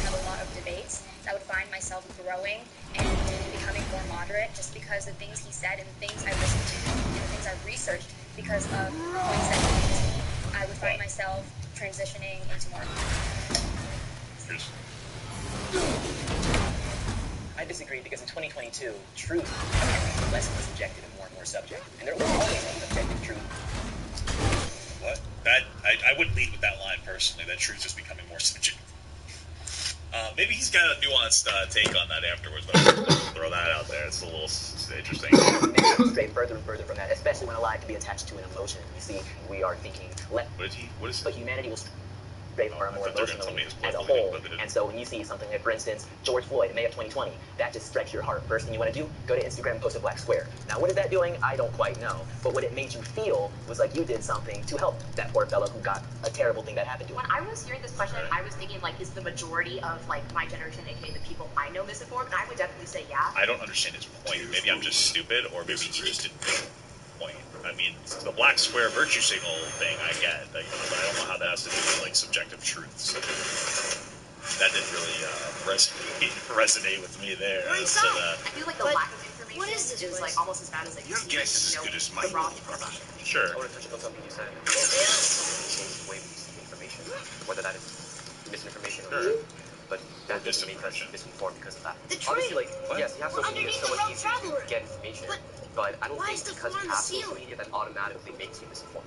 have a lot of debates. I would find myself growing and becoming more moderate just because the things he said and the things I listened to and the things I researched because of points that he made to me, I would find myself transitioning into more. I disagree because in 2022, truth is less and less objective and more subjective. And there will always be objective truth. what? That I wouldn't lead with that line personally. That truth's just becoming more subjective. Maybe he's got a nuanced take on that afterwards, but I'll throw that out there. It's a little interesting. Maybe I would stray further and further from that, especially when a lie can be attached to an emotion. You see, we are thinking less. But humanity will stray far more emotionally as a whole. And so when you see something like, for instance, George Floyd, May of 2020, that just strikes your heart. First thing you want to do, go to Instagram and post a black square. Now, what is that doing? I don't quite know. But what it made you feel was like you did something to help that poor fellow who got a terrible thing that happened to him. When I was hearing this question, I was thinking, like, is the majority of, like, my generation, aka the people I know, misinformed? And I would definitely say yeah. I don't understand his point. Maybe I'm just stupid, or maybe he just didn't make a point. I mean, the black square virtue signal thing, I get. Like, but I don't know how that has to do with, like, subjective truths. That didn't really resonate with me there. I feel like the lack of information is like almost as bad as like Your guess is as good as mine. the wrong information. Sure. I want to touch upon something you said. Change the way we see information, whether that is misinformation or truth. But that doesn't make us misinformed because of that. Obviously, like, yes, you have social media, so much easier to get information. But I don't think because you have social media that automatically makes you misinformed.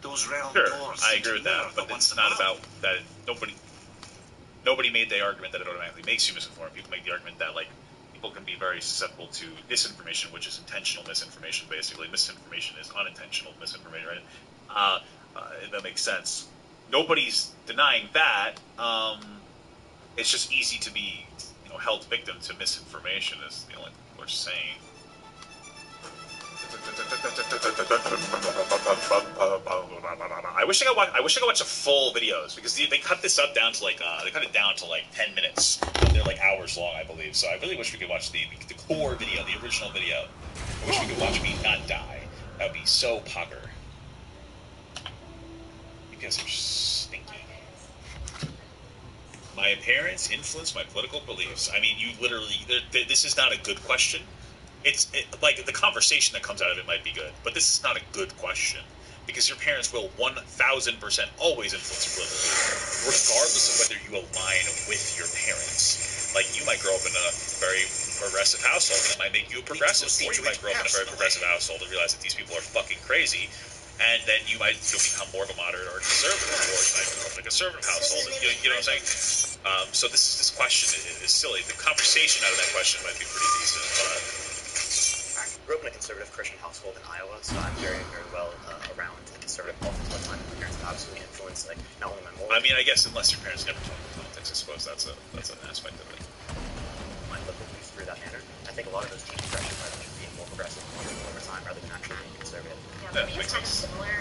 Those round Sure, doors. I agree with that, but it's not about that. Nobody made the argument that it automatically makes you misinformed. People make the argument that, like, people can be very susceptible to disinformation, which is intentional misinformation, basically. Misinformation is unintentional misinformation, right? That makes sense. Nobody's denying that. It's just easy to be, held victim to misinformation, is the only thing we're saying. I wish I could watch the full videos, because they cut this up down to they cut it down to 10 minutes. They're hours long, I believe. So I really wish we could watch the core video, the original video. I wish we could watch me not die. That would be so pogger. You guys are stinky. My appearance influenced my political beliefs. I mean, you literally. This is not a good question. Like, the conversation that comes out of it might be good, but this is not a good question, because your parents will 1,000% always influence your political beliefs, regardless of whether you align with your parents. Like, you might grow up in a very progressive household, and it might make you a progressive, or you might grow up in a very progressive household and realize that these people are fucking crazy, and then you'll become more of a moderate or a conservative, or you might grow up in a conservative household, and you know what I'm saying? So this question is silly. The conversation out of that question might be pretty decent, but grew up in a conservative Christian household in Iowa, so I'm very, very well around the conservative politics. My parents have absolutely influenced like not only my moral. I mean, I guess unless your parents never talk about politics, I suppose that's an aspect of it. My political views through that manner. I think a lot of those teach pressure rather than being more progressive over time, rather than actually being conservative. Yeah, for me it's kind of similar.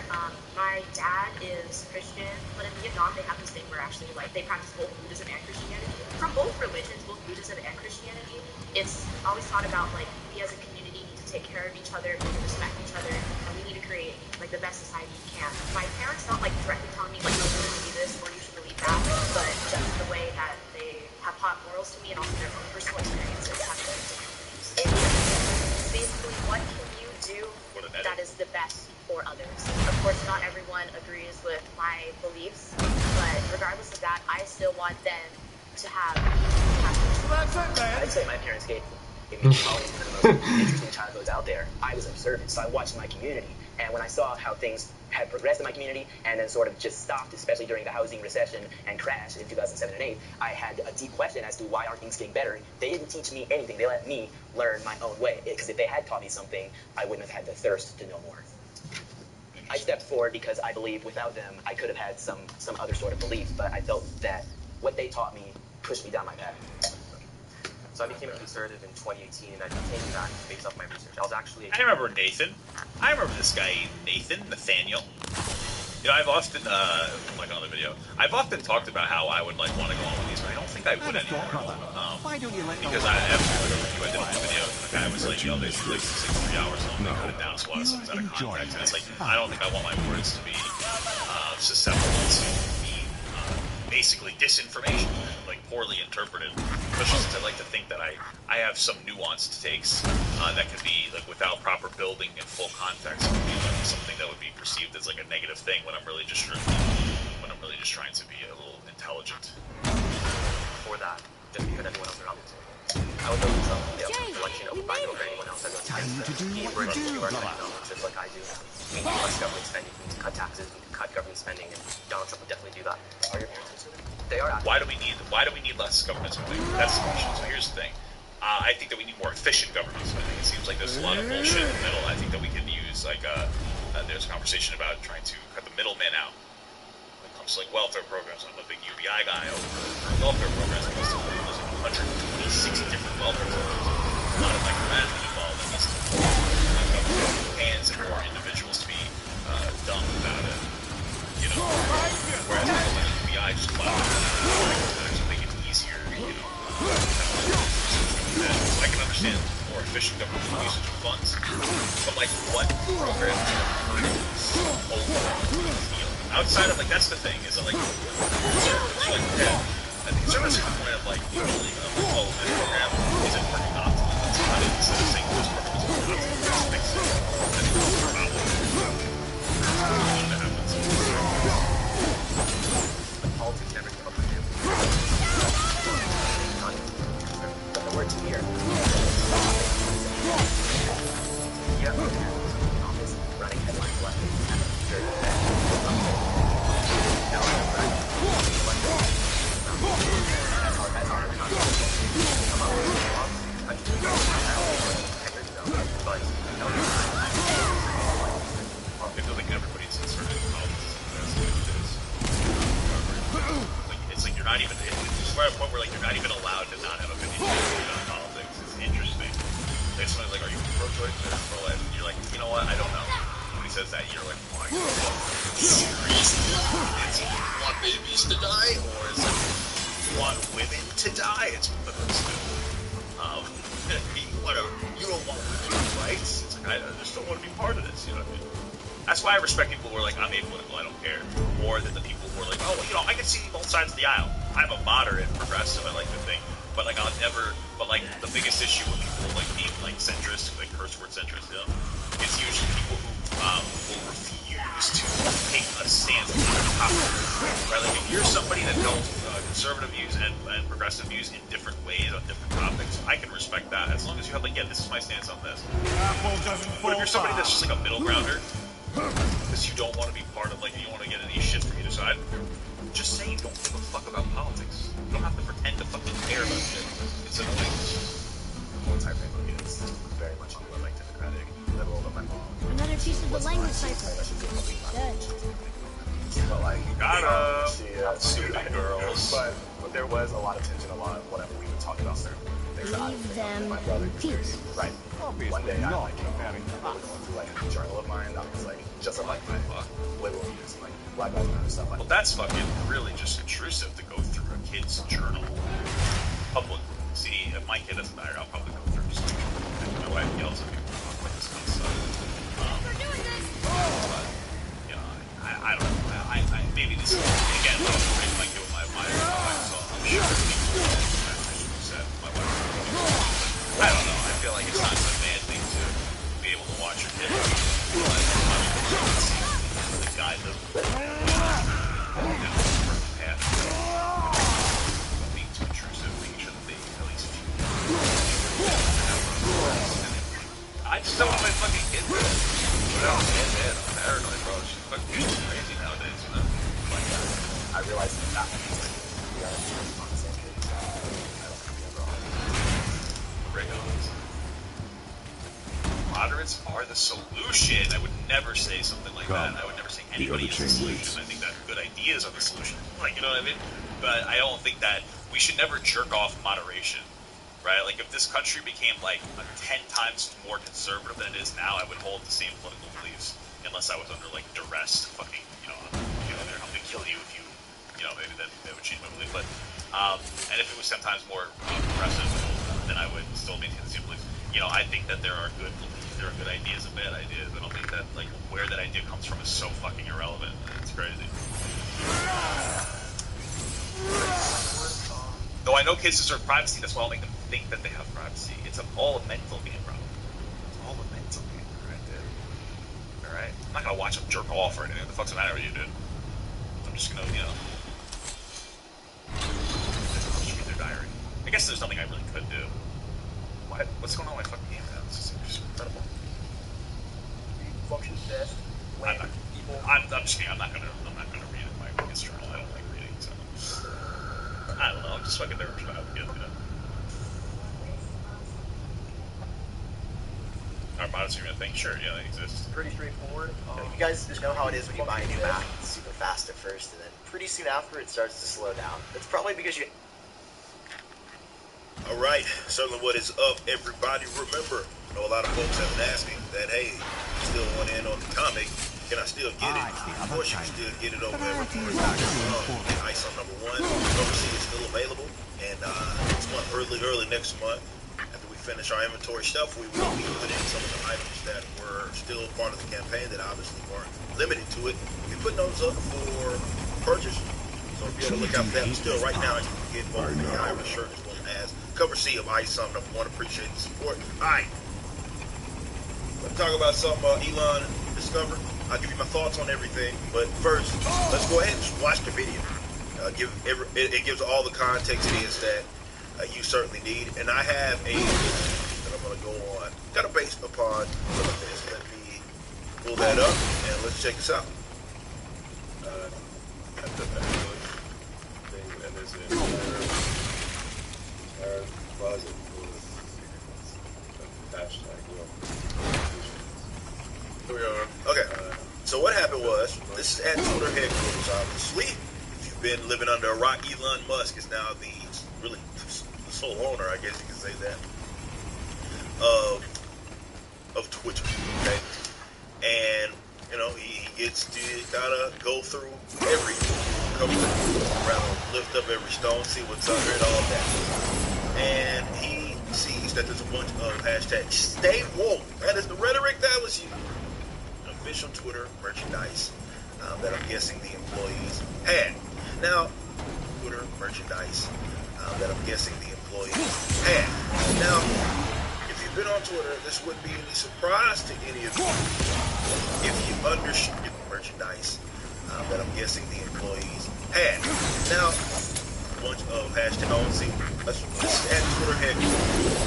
My dad is Christian, but in Vietnam they have this thing where actually like they practice both Buddhism and Christianity. From both religions, both Buddhism and Christianity, it's always thought about like we as a community need to take care of each other, we need to respect each other, and we need to create like the best society we can. My parents not like directly telling me like, no, you should believe this or you should believe that, but just the way that they have taught morals to me and also their own personal experiences have been different. Basically, what can you do that is the best for others? Of course, not everyone agrees with my beliefs, but regardless of that, I still want them to have. I'd say my parents gave me probably one of the most interesting childhoods out there. I was observant, so I watched my community, and when I saw how things had progressed in my community and then sort of just stopped, especially during the housing recession and crash in 2007 and 8, I had a deep question as to why aren't things getting better. They didn't teach me anything. They let me learn my own way, because if they had taught me something, I wouldn't have had the thirst to know more. I stepped forward because I believe without them, I could have had some other sort of belief, but I felt that what they taught me pushed me down my path. So I became a conservative in 2018, and I became that based off my research. I was actually... I remember Nathan. I remember this guy, Nathaniel. You know, I've often, like on the video, I've often talked about how I would, like, want to go on with these, but I don't think I would anymore. Why don't you let me because after the review I did my video, the guy was like, yo, this is like 3 hours long, they cut it down to a lot of stuff out of context, and it's like, I don't think I want my words to be susceptible to being basically disinformation, like poorly interpreted, especially since I like to think that I have some nuanced takes that can be, like, without proper building and full context, would be like something that would be perceived as like a negative thing when I'm really just trying to be a little intelligent. For that, just because anyone else around me. I would know some collection of Bible or anyone else that knows how to just like I do. We need less government spending, we need to cut taxes, we need to cut government spending, and Donald Trump would definitely do that. Are your parents conservative? They are. Why do we need less government spending? That's the question. So here's the thing. I think that we need more efficient government spending. It seems like there's a lot of bullshit in the middle. I think that we can use, like, there's a conversation about trying to cut the middleman out. When it comes to, like, welfare programs, I'm a big UBI guy over welfare programs. Because there's like 126 different welfare programs. A lot of micromanagement involved in this. Hands and more individuals to be dumb about it. You know? Whereas with UBI, just allow it to make it easier, you know. I can understand more efficient government usage of funds, but like what programs are outside of, like, that's the thing, is that, like, conservatives, like, I think conservatives have a point of, like, usually, oh, this program isn't working optimally, let's cut it instead of saying this program isn't working optimally, let's fix it. I think that's the problem. Politics never came up with you. But the words here. Yeah, office running headlines left. I feel like everybody's inserted in politics. It's like you're not even, it's where a point where, like, you're not even allowed to not have opinions about politics. It's interesting. Like, someone's like, are you pro-choice or pro-life? And you're like, you know what, I don't know. When he says that, you're like, oh, seriously? Is it you want babies to die, or is it you want women to die? It's one of those two. You don't want women's rights? It's like, I just don't want to be part of this, you know what I mean? That's why I respect people who are like, I'm apolitical, I don't care, more than the people who are like, oh, well, you know, I can see both sides of the aisle. I'm a moderate progressive, I like to think, but, like, I'll never, but, like, the biggest issue with people, like, being, like, centrist, like, curse word centrist, you know, is usually people who will refuse to take a stance on a topic, right? Like, if you're somebody that knows conservative views and progressive views in different ways on different topics, I can respect that, as long as you have, like, yeah, this is my stance on this. But if you're somebody that's just, like, a middle grounder, because you don't want to be part of, like, you don't want to get any shit from either side, just say you don't give a fuck about politics. You don't have to pretend to fucking care about shit. It's annoying. Multi-family is very much more like democratic. Leave them peace. Right. One day I like having like a journal of mine that was like just like my label is like Black Lives Matter stuff like Well, that's fucking really just intrusive to go through a kid's journal publicly. See, if my kid doesn't matter, I'll probably go through just like my wife yells at me like this kind of stuff. But, you know, I don't know. I maybe this is, again, I was raised like with my wife, so I'm sure my wife. I don't know. I feel like it's not a bad thing to be able to watch your kid. The guy that being too intrusive, making sure that they at least I just don't want my fucking kid to put out his head. I'm paranoid, bro. She's fucking crazy nowadays, you know? Like, I realize that we are on the same page. I don't think we ever are. Break on. Moderates are the solution. I would never say something like that. I would never say anybody is the solution. I think that good ideas are the solution. Like, you know what I mean? But I don't think that we should never jerk off moderation, right? Like, if this country became like 10 times more conservative than it is now, I would hold the same political beliefs, unless I was under like duress to fucking, you know, they're going to kill you if you, you know, maybe then they would change my belief. But and if it was 10 times more progressive, then I would still maintain the same beliefs. You know, I think that there are good ideas and bad ideas. I don't think that, like, where that idea comes from is so fucking irrelevant. It's crazy. Though I know kids deserve privacy, that's why I'll make them think that they have privacy. It's all a mental game, bro. It's all a mental game, right there. Alright? I'm not gonna watch them jerk off or anything. What the fuck's the matter with you, dude? I'm just gonna, you know, just read their diary. I guess there's nothing I really could do. What's going on with my fucking game now? This is just incredible. Functions best when people. I'm just kidding. I'm not gonna read it in my kid's journal. I don't like reading, so I don't know. I'm just fucking nervous about it, you know. Our models are gonna think, sure, yeah, they exist. Pretty straightforward. You guys just know how it is when you buy a new Mac. It's super fast at first, and then pretty soon after it starts to slow down. It's probably because you. Alright, certainly what is up, everybody. Remember, I know a lot of folks have been asking that, hey, you still want in on the comic, can I still get it? Of course you can still get it over at Reports.com. Ice on #1, overseas is still available, and next month, early next month, after we finish our inventory stuff, we will be putting in some of the items that were still part of the campaign that obviously weren't limited to it. We'll be putting those up for purchase, so be on the lookout for that. But still, right now, you can get both the Irish shirt as well as cover C of Ice on #1. Appreciate the support. Alright, let's talk about something Elon discovered. I'll give you my thoughts on everything, but first, let's go ahead and just watch the video. It gives all the context it is that you certainly need, and I have a list that I'm going to go on, kind of based upon some of this. Let me pull that up, and let's check this out. At the thing, and there's an entire closet full of hashtag. Here we are. Okay, so what happened was, this is at Twitter headquarters, obviously. If you've been living under a rock, Elon Musk is now the sole owner, I guess you can say that, of Twitter, okay? And, you know, he gets to kind of go through everything, lift up every stone, see what's under it, all that. And he sees that there's a bunch of hashtags, stay woke. That is the rhetoric that was used. Official Twitter merchandise that I'm guessing the employees had. Now, Twitter merchandise that I'm guessing the employees had. Now, if you've been on Twitter, this wouldn't be any surprise to any of you if you understood merchandise that I'm guessing the employees had. Now, a bunch of hashtags. See, let's add Twitter headquarters.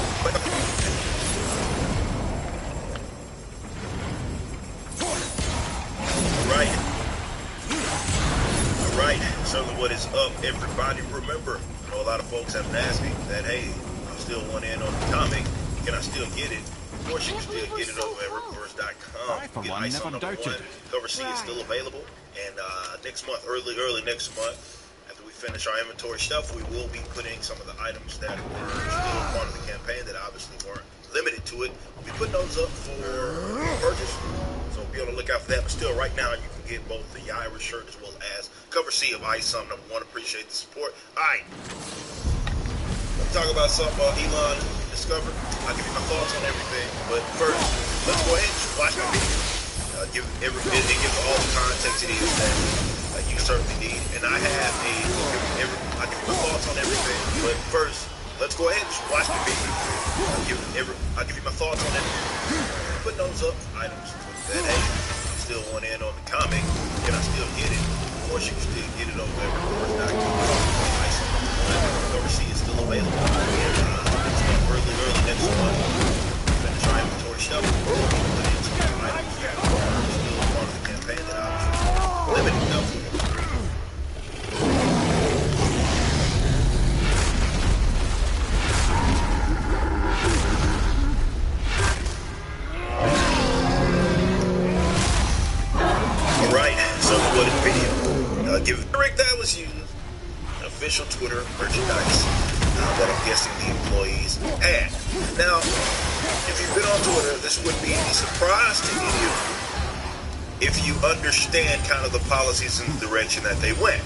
Alright, certainly what is up, everybody. Remember, I know a lot of folks have been asking that, hey, I still want in on the comic, can I still get it? Of course you can still get it over at Reports.com. Get Ice on #1. Cover C is still available, and next month, early next month, after we finish our inventory stuff, we will be putting some of the items that were still part of the to it. We'll be putting those up for purchase, so be on the lookout for that. But still, right now, you can get both the Irish shirt as well as cover C of Ice. Something number one, appreciate the support. All right, let's talk about something Elon discovered. I'll give you my thoughts on everything, but first, let's go ahead and just watch my video. Give all the context it is that you certainly need, and I have I'll give you my thoughts on everything, but first, let's go ahead and just watch the video. I'll give you my thoughts on everything. Put those up items that, hey, you still want in on the comic, can I still get it? Of course, you can still get it over there. Cover C is still available. It's early next month. You're going to try inventory stuff. Still part of the campaign that obviously limited enough. Alright, so what a video. Give Rick that was used. Official Twitter merchandise that I'm guessing the employees had. Now, if you've been on Twitter, this wouldn't be any surprise to any of you if you understand kind of the policies and the direction that they went.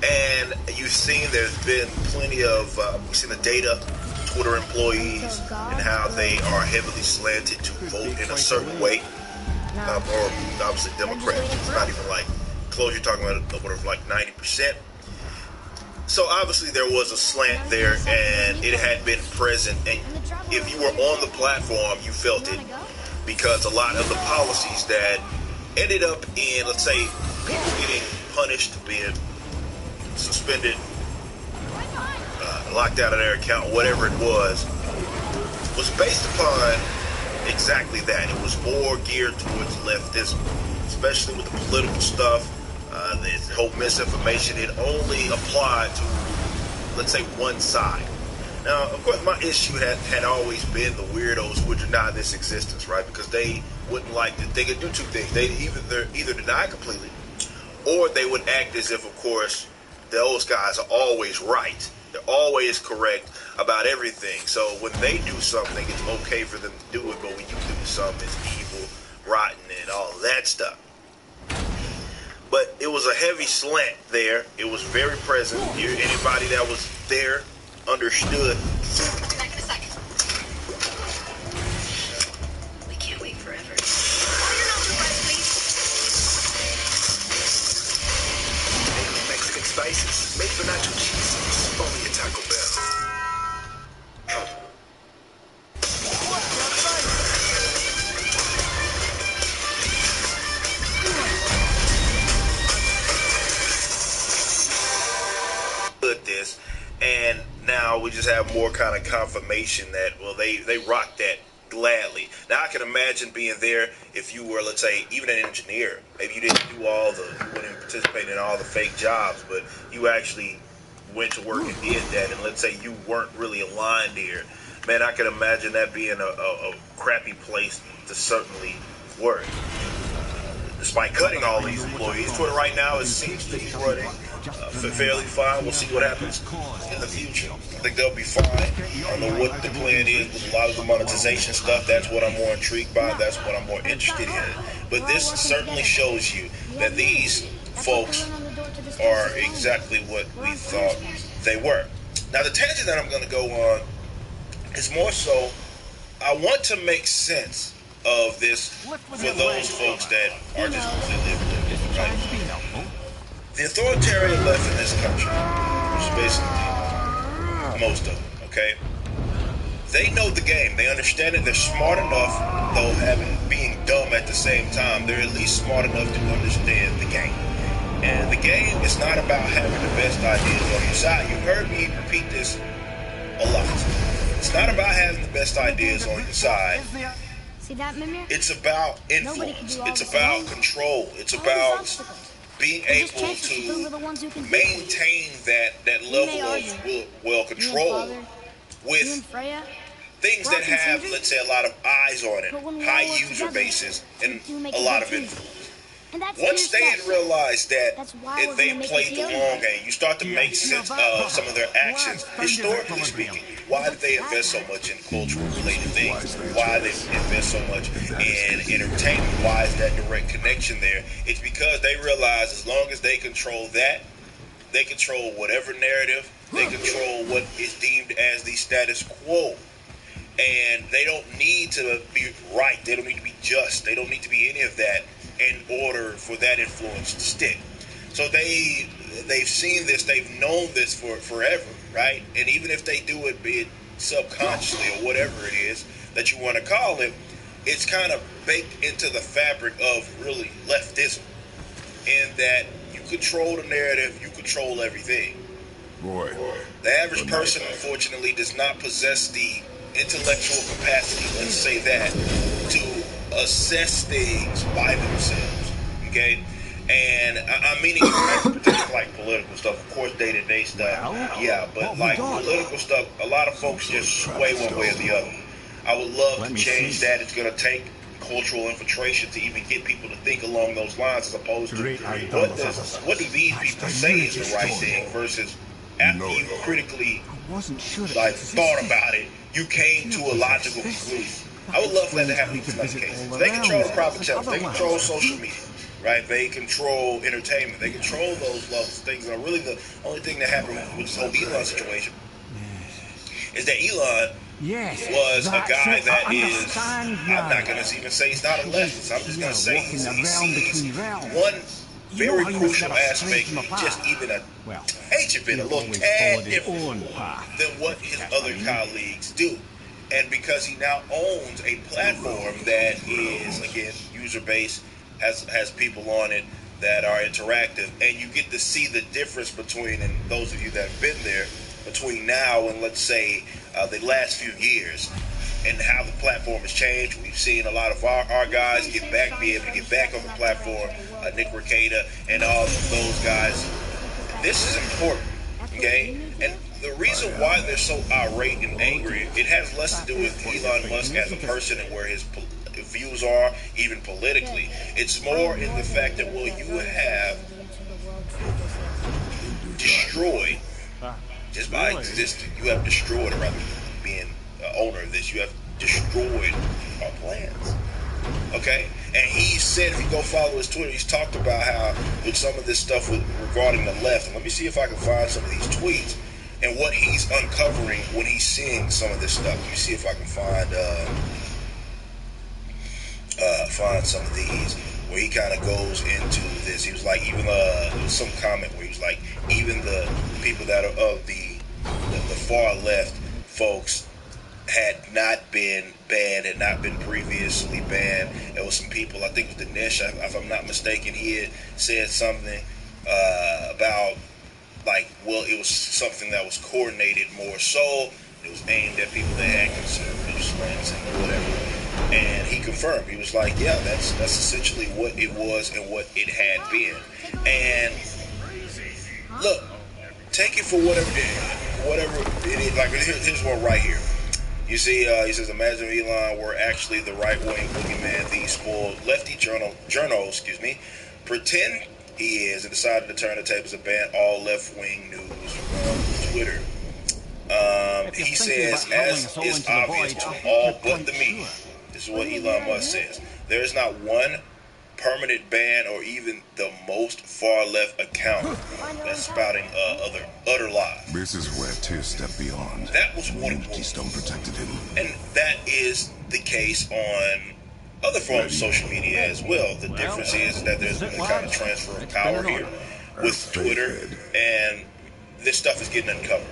And you've seen there's been plenty of, we've seen the data, Twitter employees, and how they are heavily slanted to vote in a certain way. Or obviously Democrats. It's not even like close, you're talking about whatever, like 90%. So obviously there was a slant there, and it had been present, and if you were on the platform, you felt it, because a lot of the policies that ended up in, let's say, people getting punished, being suspended, locked out of their account, whatever it was based upon exactly that. It was more geared towards leftism, especially with the political stuff. The whole misinformation, it only applied to, let's say, one side. Now, of course, my issue had always been the weirdos who would deny this existence, right? Because they wouldn't like to, they could do two things. They'd either deny completely, or they would act as if, of course, those guys are always right. They're always correct about everything. So when they do something, it's okay for them to do it, but when you do something, it's evil, rotten, and all that stuff. But it was a heavy slant there. It was very present. Anybody that was there understood. Be back in a second. We can't wait forever. Oh, you're not too fast, please. Mexican spices made for nacho cheese. Only at Taco Bell. This, and now we just have more kind of confirmation that, well, they rocked that gladly. Now I can imagine being there if you were, let's say, even an engineer. Maybe you didn't do you wouldn't participate in all the fake jobs, but you actually went to work and did that, and let's say you weren't really aligned here. Man, I can imagine that being a crappy place to certainly work. Despite cutting all these employees, Twitter right now seems to be running fairly fine. We'll see what happens in the future. I think they'll be fine. I don't know what the plan is with a lot of the monetization stuff. That's what I'm more intrigued by. That's what I'm more interested in. But this certainly shows you that these folks are exactly what we thought they were. Now, the tangent that I'm going to go on is more so, I want to make sense of this for those folks that are just completely oblivious, right? The authoritarian left in this country, which is basically most of them, okay? They know the game. They understand it. They're smart enough, though being dumb at the same time, they're at least smart enough to understand the game. And the game is not about having the best ideas on your side. You've heard me repeat this a lot. It's not about having the best ideas on your side. See that, Mimir? It's about influence. It's about control. It's about being able to maintain that level of control with things that have, let's say, a lot of eyes on it, high user bases, and a lot of influence. Once they realize that if they play the long game, you start to make sense of some of their actions, historically speaking. why did they invest so much in cultural related things? Why they invest so much in entertainment? Why is that direct connection there? It's because they realize as long as they control that, they control whatever narrative, they control what is deemed as the status quo. And they don't need to be right. They don't need to be just. They don't need to be any of that in order for that influence to stick. So they've seen this, they've known this for forever, right? And even if they do it, be it subconsciously or whatever it is that you want to call it, it's kind of baked into the fabric of really leftism, in that you control the narrative, you control everything. Boy, the average person, unfortunately, does not possess the intellectual capacity, let's say that, to assess things by themselves, okay? And I'm meaning particularly like political stuff, of course, day-to-day stuff, yeah, but like political stuff, a lot of folks just sway one way or the other. I would love to change that. It's going to take cultural infiltration to even get people to think along those lines, as opposed to what do these people say is the right thing versus after you critically thought about it, you came to a logical conclusion. I would love for that to happen in some other cases. So they control the profit channels, they control social media, right? They control entertainment, they control those levels of things. And really the only thing that happened with this whole Elon situation is that Elon was a guy that is, I'm not going to even say he's not a leftist, I'm just going to say he sees one very crucial aspect, just even a tangent bit, a little tad different than what his other colleagues do. And because he now owns a platform that is, again, user-based, has people on it that are interactive, and you get to see the difference between, and those of you that have been there, between now and, let's say, the last few years, and how the platform has changed. We've seen a lot of our guys be able to get back on the platform, Nick Rekieta and all those guys. This is important, okay? And the reason why they're so irate and angry, it has less to do with Elon Musk as a person and where his views are, even politically. It's more in the fact that, well, you have destroyed, just by existing, you have destroyed, or rather being owner of this, you have destroyed our plans. Okay? And he said, if you go follow his Twitter, he's talked about how with some of this stuff regarding the left, and let me see if I can find some of these tweets and what he's uncovering when he's seeing some of this stuff. Let me see if I can find some of these where he kind of goes into this. He was like, even there was some comment where he was like, even the people that are of the far left folks had not been banned, had not been previously banned. There was some people, I think it was Dinesh, if I'm not mistaken, he had said something about, like, well, it was something that was coordinated more so. It was aimed at people that had conservative slants and whatever. And he confirmed. He was like, yeah, that's essentially what it was and what it had been. And look, take it for whatever it is. Like, here's one right here. You see, he says, imagine Elon were actually the right-wing boogeyman these spoiled lefty journals, pretend he is, and decided to turn the tables and ban all left-wing news from Twitter. He says, as is obvious to all but the media, this is what Elon Musk says, there is not one permanent ban or even the most far-left account that's spouting utter lies. This is where Tyr stepped beyond. That was what it was. Keystone protected him. And that is the case on other forms of social media as well. The difference is that there's been a kind of transfer of power here with Twitter, and this stuff is getting uncovered.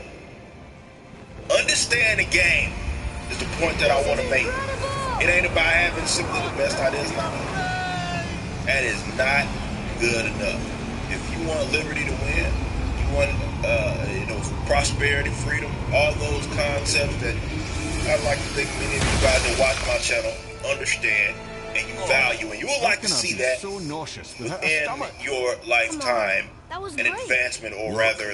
Understand the game is the point that I want to make. It ain't about having simply the best ideas. That is not good enough. If you want liberty to win, you want prosperity, freedom, all those concepts that I'd like to think many of you guys that watch my channel understand and you value, and you would like to see that within your lifetime, an advancement, or rather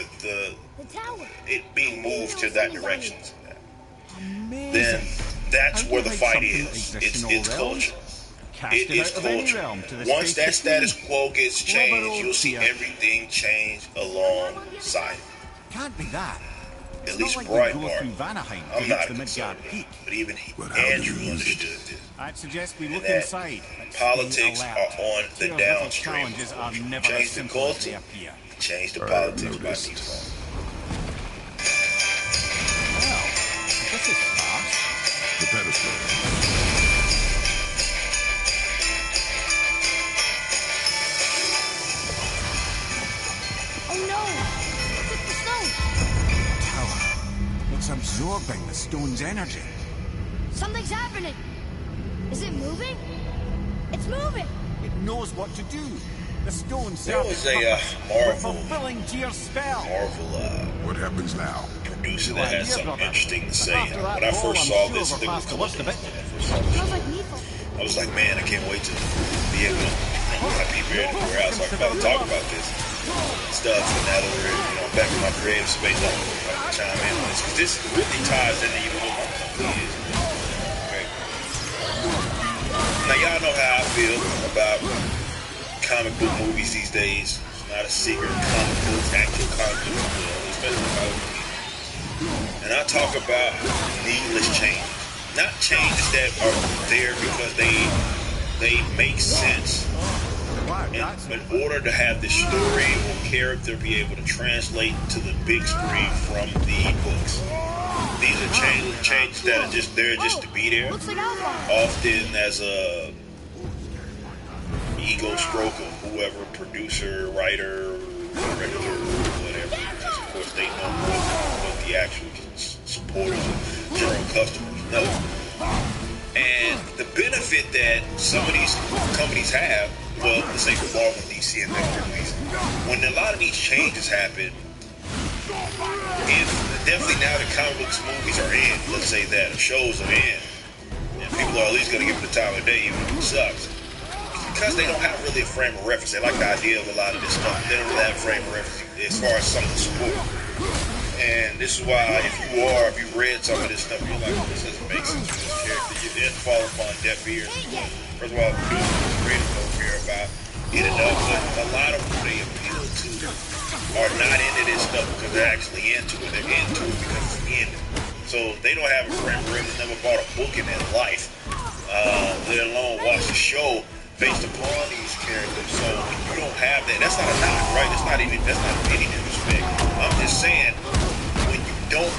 it being moved to that direction. Then that's where the fight is. It's culture. It is culture. Once that status quo gets changed, you'll see everything change alongside it. Can't be that. at least Breitbart, I'm not a conservative, but even Andrew understood this. I'd suggest we look that inside. politics are on the downstream. Challenges are never Change as the simple as culture, they appear. change the politics by default. Well, this is fast. The pedestal. Oh no! It's the stone! Tower. It's absorbing the stone's energy. Something's happening! Is it moving? It's moving! It knows what to do. The stone There was a Marvel What happens now? Producer that had something interesting to say. When I first saw this, I think it was I was like, man, I can't wait to be able to have people here in the warehouse so I can talk about this stuff. And now that we're back in my creative space, I can chime in on this because this really ties into even what my company is. Okay. Now y'all know how I feel about comic book movies these days. It's not a secret. Comic books, actual comic books, especially comic books. And I talk about needless changes. Not changes that are there because they make sense in order to have the story or character be able to translate to the big screen from the books. These are changes that are just there just to be there. Often as a ego stroke of whoever, producer, writer, director, whatever. Because of course they know what the actual supporters and general customers know. And the benefit that some of these companies have, well, let's say for Marvel, DC, and movies, when a lot of these changes happen, if definitely now the comic books movies are in, let's say that, shows are in, and people are at least going to give it the time of day, even if it sucks. Because they don't have really a frame of reference. They like the idea of a lot of this stuff. They don't really have a frame of reference as far as some of the support. And this is why, if you've read some of this stuff, you're like, this doesn't make sense for this character. You didn't fall upon deaf ears. First of all, producers, creators don't care about it enough. But a lot of who they appeal to are not into this stuff because they're actually into it. They're into it because it's in it. So they don't have a frame of reference. Never bought a book in their life, let alone watch a show based upon these characters. So when you don't have that, that's not a knock, right? That's not any disrespect. I'm just saying, when you don't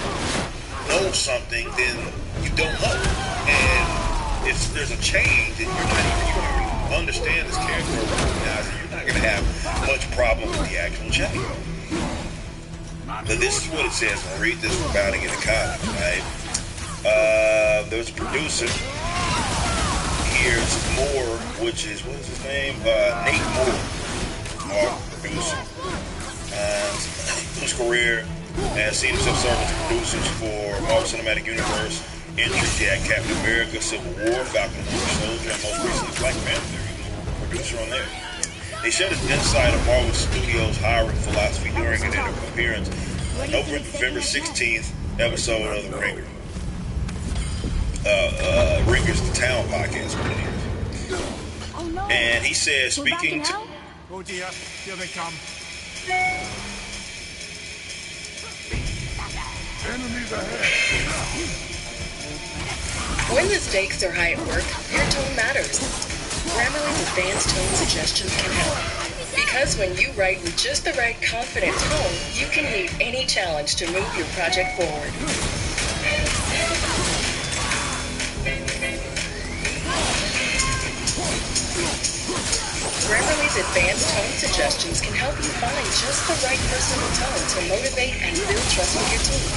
know something, then you don't know. And if there's a change and you understand this character or recognize it, you're not going to have much problem with the actual change. But this is what it says. I'll read this from Bounding in the Comic, right? There's a producer. Here's Moore, which is, what is his name? Nate Moore, our producer, whose career has seen himself serve as producers for Marvel Cinematic Universe, entry at Captain America, Civil War, Falcon and Winter Soldier, and most recently Black Panther. He was a producer on there. They shared his insight of Marvel Studios' hiring philosophy during an appearance on November 16th episode of The Ringer. Ringer's The Town podcast. Oh, no. And he said, speaking to... Oh dear, here they come. Enemies ahead. When the stakes are high at work, your tone matters. Grammarly's advanced tone suggestions can help. Because when you write with just the right confident tone, you can meet any challenge to move your project forward. Grammarly's advanced tone suggestions can help you find just the right personal tone to motivate and build trust with your team.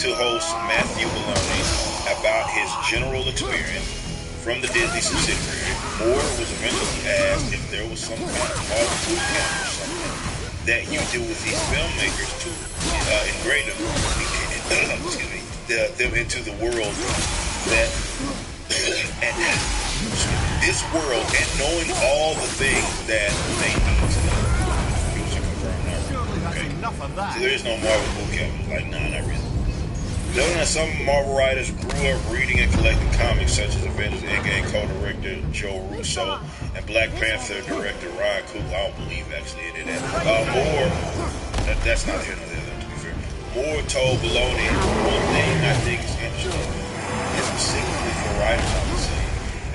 To host Matthew Maloney about his general experience from the Disney subsidiary, Moore was eventually asked if there was some kind of Marvel boot camp or something that you do with these filmmakers to integrate them, them into the world that and this world, and knowing all the things that they need to know. Okay. So there is no Marvel boot camp. Like, nah, not really. Noting that some Marvel writers grew up reading and collecting comics such as Avengers Endgame co-director Joe Russo and Black Panther director Ryan Coogler. I don't believe actually any of that. That's not here nor there, to be fair. Moore told Baloney one thing I think is interesting, and specifically for writers, I would say,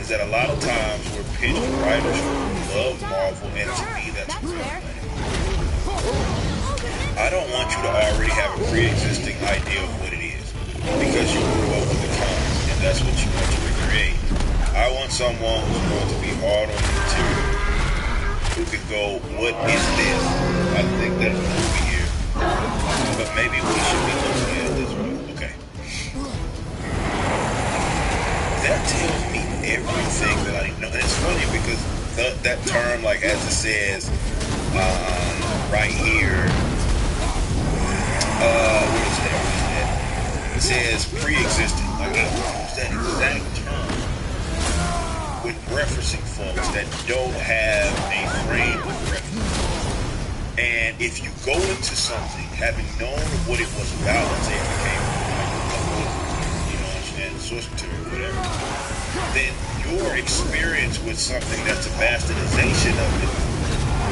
is that a lot of times we're pitched writers who love Marvel, and to me that's fair. I don't want you to already have a pre-existing idea of what it is, because you grew up with the comics, and that's what you want to recreate. I want someone who's going to be hard on the material, who could go, what is this? I think there's a movie here, but maybe we should be looking at it this way. Okay. That tells me everything that I need to know. And it's funny because that term, like as it says right here, what is that? It says pre-existing. Like I use that exact term with referencing folks that don't have a frame of reference. And if you go into something having known what it was about, let's say if it came from a book, you know, and source material, whatever, then your experience with something that's a bastardization of it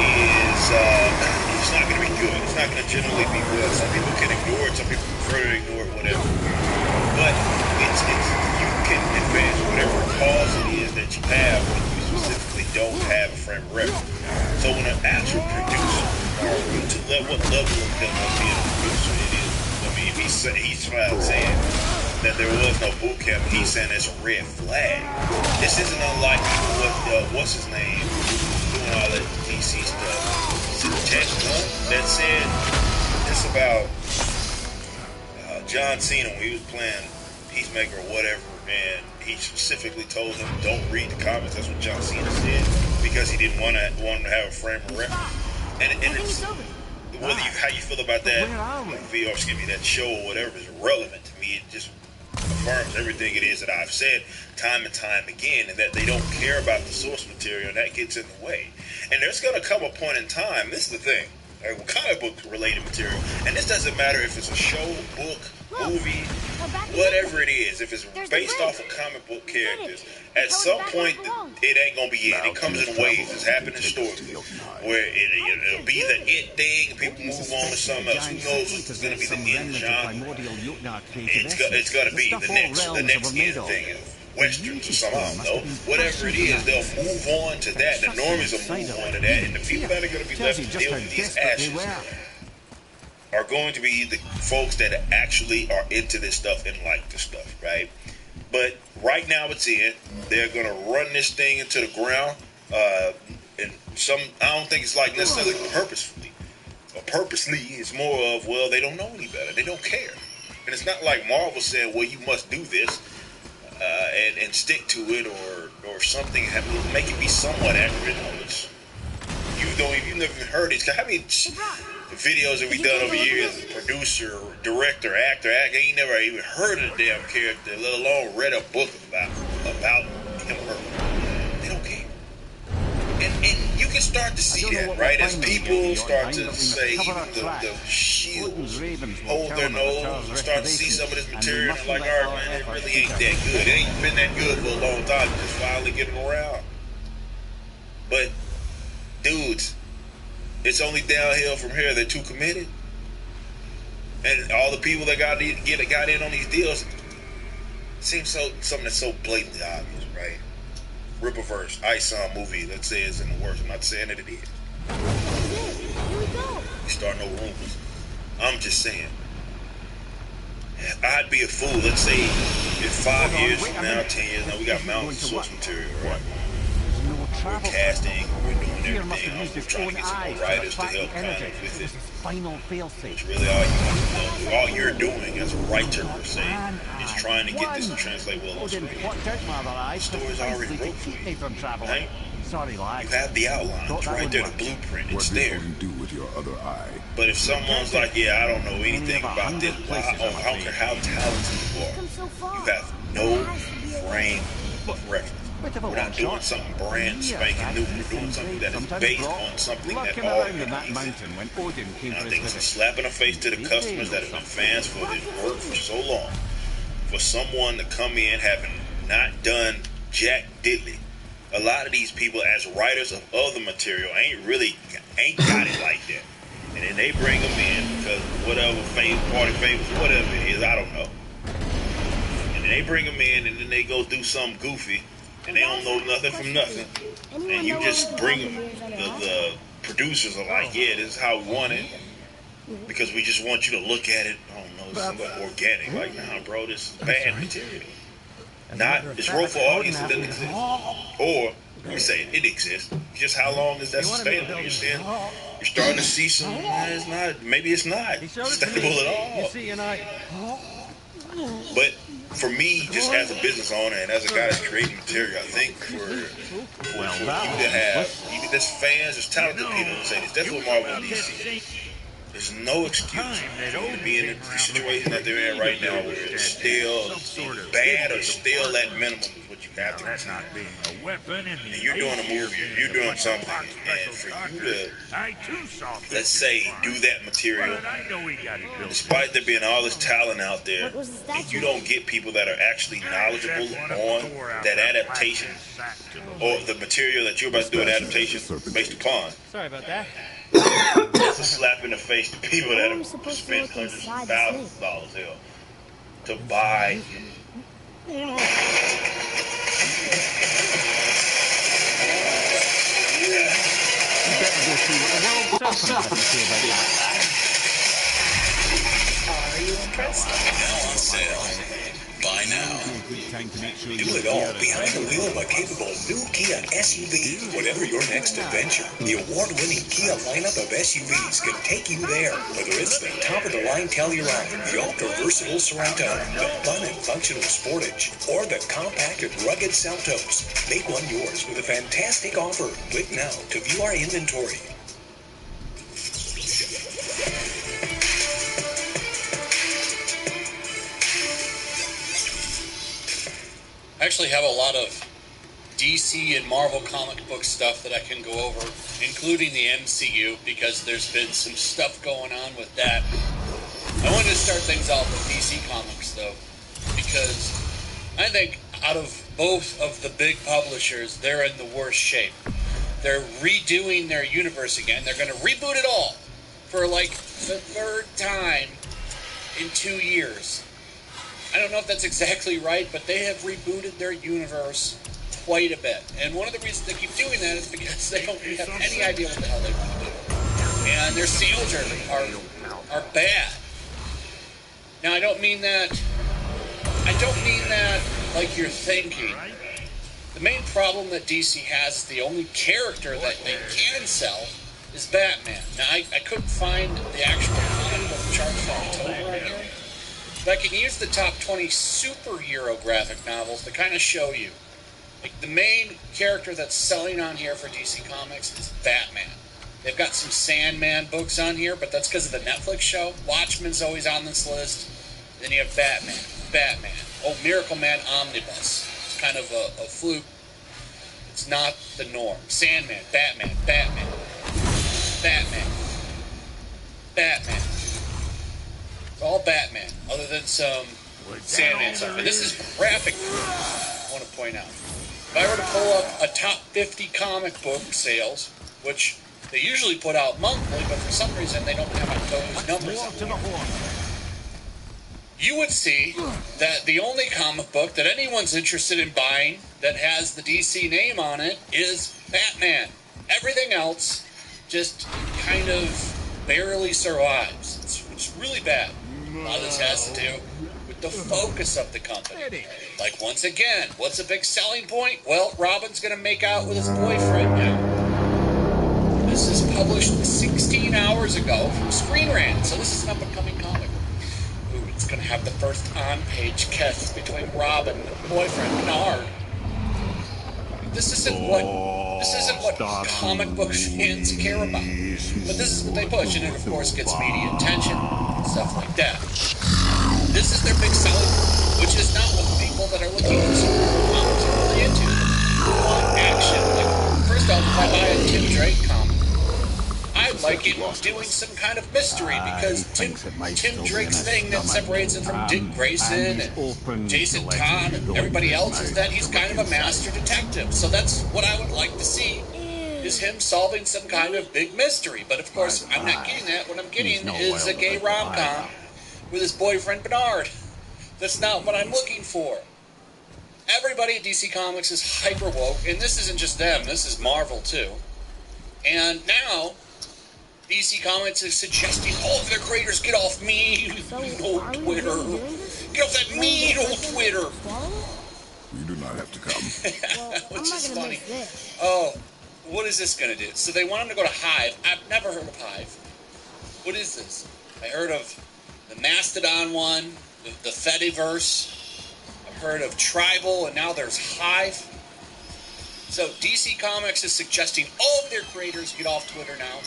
is it's not going to be good. It's not going to generally be good. Some people can ignore it. Some people prefer to ignore it, whatever. But it's you can advance whatever cause it is that you have when you specifically don't have a frame of reference. So when an actual producer, what level of them will be a producer it is. I mean, if he's trying to say that there was no boot camp, he's saying it's a red flag. This isn't unlike what's his name doing all that DC stuff. Is it Jack Gunn that said this about John Cena when he was playing Peacemaker or whatever, and he specifically told him don't read the comics. That's what John Cena said because he didn't want to have a frame of reference. And it's whether how you feel about that movie or excuse me that show or whatever is irrelevant to me. It just affirms everything it is that I've said time and time again, and that they don't care about the source material, and that gets in the way. And there's going to come a point in time, this is the thing, comic book related material, and this doesn't matter if it's a show, book, movie, whatever it is, if it's based off of comic book characters, at some point it ain't going to be it. It comes in waves. It's happened historically, where it'll be the it thing, people move on to something else. Who knows what's going to be the end genre? It's going to be the next end thing. Westerns or something, I don't know. Whatever it is, they'll move on to that. The normies will move on to that, and the people that are going to be left to deal with these ashes are going to be the folks that actually are into this stuff and like this stuff, right? But right now it's in. They're going to run this thing into the ground, and I don't think it's like necessarily purposefully. Or purposely, it's more of, well, they don't know any better. They don't care. And it's not like Marvel saying, well, you must do this. And stick to it or something, make it be somewhat accurate. You've never even heard it. How many videos have we done over years? Producer, director, actor, ain't never even heard of the damn character, let alone read a book about him or her. They don't care. And you can start to see that, right? As people start to say, even the shields hold their nose, you start to see some of this material, and they're like, all right, man, it really ain't that good. It ain't been that good for a long time. It's just finally getting around. But, dudes, it's only downhill from here. They're too committed. And all the people that got in on these deals, seems something that's so blatantly obvious, right? Rippaverse, Isom movie, let's say it's in the works. I'm not saying that it is. You start no rumors. I'm just saying. I'd be a fool. Let's say in 5 years from now, 10 years now, we got mountains of source material, right? We're casting, we're doing everything. I'm trying to get some more writers to help kind of with it. Which really all you're doing as a writer, per se, is trying to get this to translate well on screen. The story's already wrote for you, right? You have the outline. It's right there, the blueprint. It's there. But if someone's like, yeah, I don't know anything about this, I don't care how talented you are, you have no frame of reference. We're not doing something brand spanking new. We're doing something that is based on something that all believes in. And I think it's a slap in the face to the customers that have been fans for this work for so long. For someone to come in having not done jack diddly. A lot of these people as writers of other material ain't got it like that. And then they bring them in because whatever party favors, whatever it is, I don't know. And then they bring them in and then they go do something goofy and they don't know nothing from nothing. And you just bring them. The producers are like, yeah, this is how we want it. Because we just want you to look at it. I don't know, it's something organic. Like, nah, bro, this is bad material. It's wrote for audience that doesn't exist. Or, you say it exists. Just how long is that sustainable? You're starting to see some, maybe it's not sustainable at all. But for me, just as a business owner and as a guy that's creating material, I think for you to have, even there's fans, there's talented people who say this. That's what Marvel and DC. There's no excuse to be in the situation that they're in right now where it's still bad or still at minimum is what you have to consider. And you're doing a movie, you're doing something, and for you to, let's say, do that material, despite there being all this talent out there, and you don't get people that are actually knowledgeable on that adaptation, or the material that you're about to do an adaptation based upon. Sorry about that. It's a slap in the face to people that have spent hundreds of thousands of dollars to buy. Are you impressed? Now on sale. Buy now. Do it all behind the wheel of a capable new Kia SUV. Whatever your next adventure, the award-winning Kia lineup of SUVs can take you there. Whether it's the top-of-the-line Telluride, the ultra-versatile Sorento, the fun and functional Sportage, or the compact and rugged Seltos, make one yours with a fantastic offer. Click now to view our inventory. I actually have a lot of DC and Marvel comic book stuff that I can go over, including the MCU, because there's been some stuff going on with that. I wanted to start things off with DC Comics, though, because I think out of both of the big publishers, they're in the worst shape. They're redoing their universe again. They're going to reboot it all for like the third time in 2 years. I don't know if that's exactly right, but they have rebooted their universe quite a bit. And one of the reasons they keep doing that is because they don't have any idea what the hell they want to do. And their sales are bad. Now, I don't mean that like you're thinking. The main problem that DC has is the only character that they can sell is Batman. Now, I couldn't find the actual comic book chart for October right here. But I can use the top 20 superhero graphic novels to kind of show you. Like, the main character that's selling on here for DC Comics is Batman. They've got some Sandman books on here, but that's because of the Netflix show. Watchmen's always on this list. Then you have Batman. Oh, Miracle Man Omnibus. It's kind of a fluke. It's not the norm. Sandman, Batman. It's all Batman, other than some Sandman stuff. And this is graphic, I want to point out. If I were to pull up a top 50 comic book sales, which they usually put out monthly, but for some reason they don't have those numbers up, you would see that the only comic book that anyone's interested in buying that has the DC name on it is Batman. Everything else just kind of barely survives. It's really bad. A lot of this has to do with the focus of the company. Like, once again, what's a big selling point? Well, Robin's going to make out with his boyfriend now. This is published 16 hours ago from Screen Rant, so this is an up-and-coming comic. Ooh, it's going to have the first on-page kiss between Robin and her boyfriend, Bernard. This isn't what comic book fans care about. But this is what they push, and it, of course, gets media attention and stuff like that. This is their big selling point, which is not what the people that are looking for superhero comics are really into. action. Like, first off, if I buy a Tim Drake comic, I'd like him doing some kind of mystery, because Tim Drake's thing that separates him from Dick Grayson and Jason Todd and everybody else is that he's kind of a master detective. So that's what I would like to see, is him solving some kind of big mystery. But of course, I'm not getting that. What I'm getting is a gay rom-com with his boyfriend Bernard. That's not what I'm looking for. Everybody at DC Comics is hyper woke, and this isn't just them, this is Marvel too. And now, DC Comics is suggesting all of their creators get off mean old Twitter. Get off that mean old Twitter. You do not have to come. Which is funny. Oh, what is this going to do? So they want him to go to Hive. I've never heard of Hive. What is this? I heard of the Mastodon one, the Fediverse. I've heard of Tribal, and now there's Hive. So DC Comics is suggesting all of their creators get off Twitter now.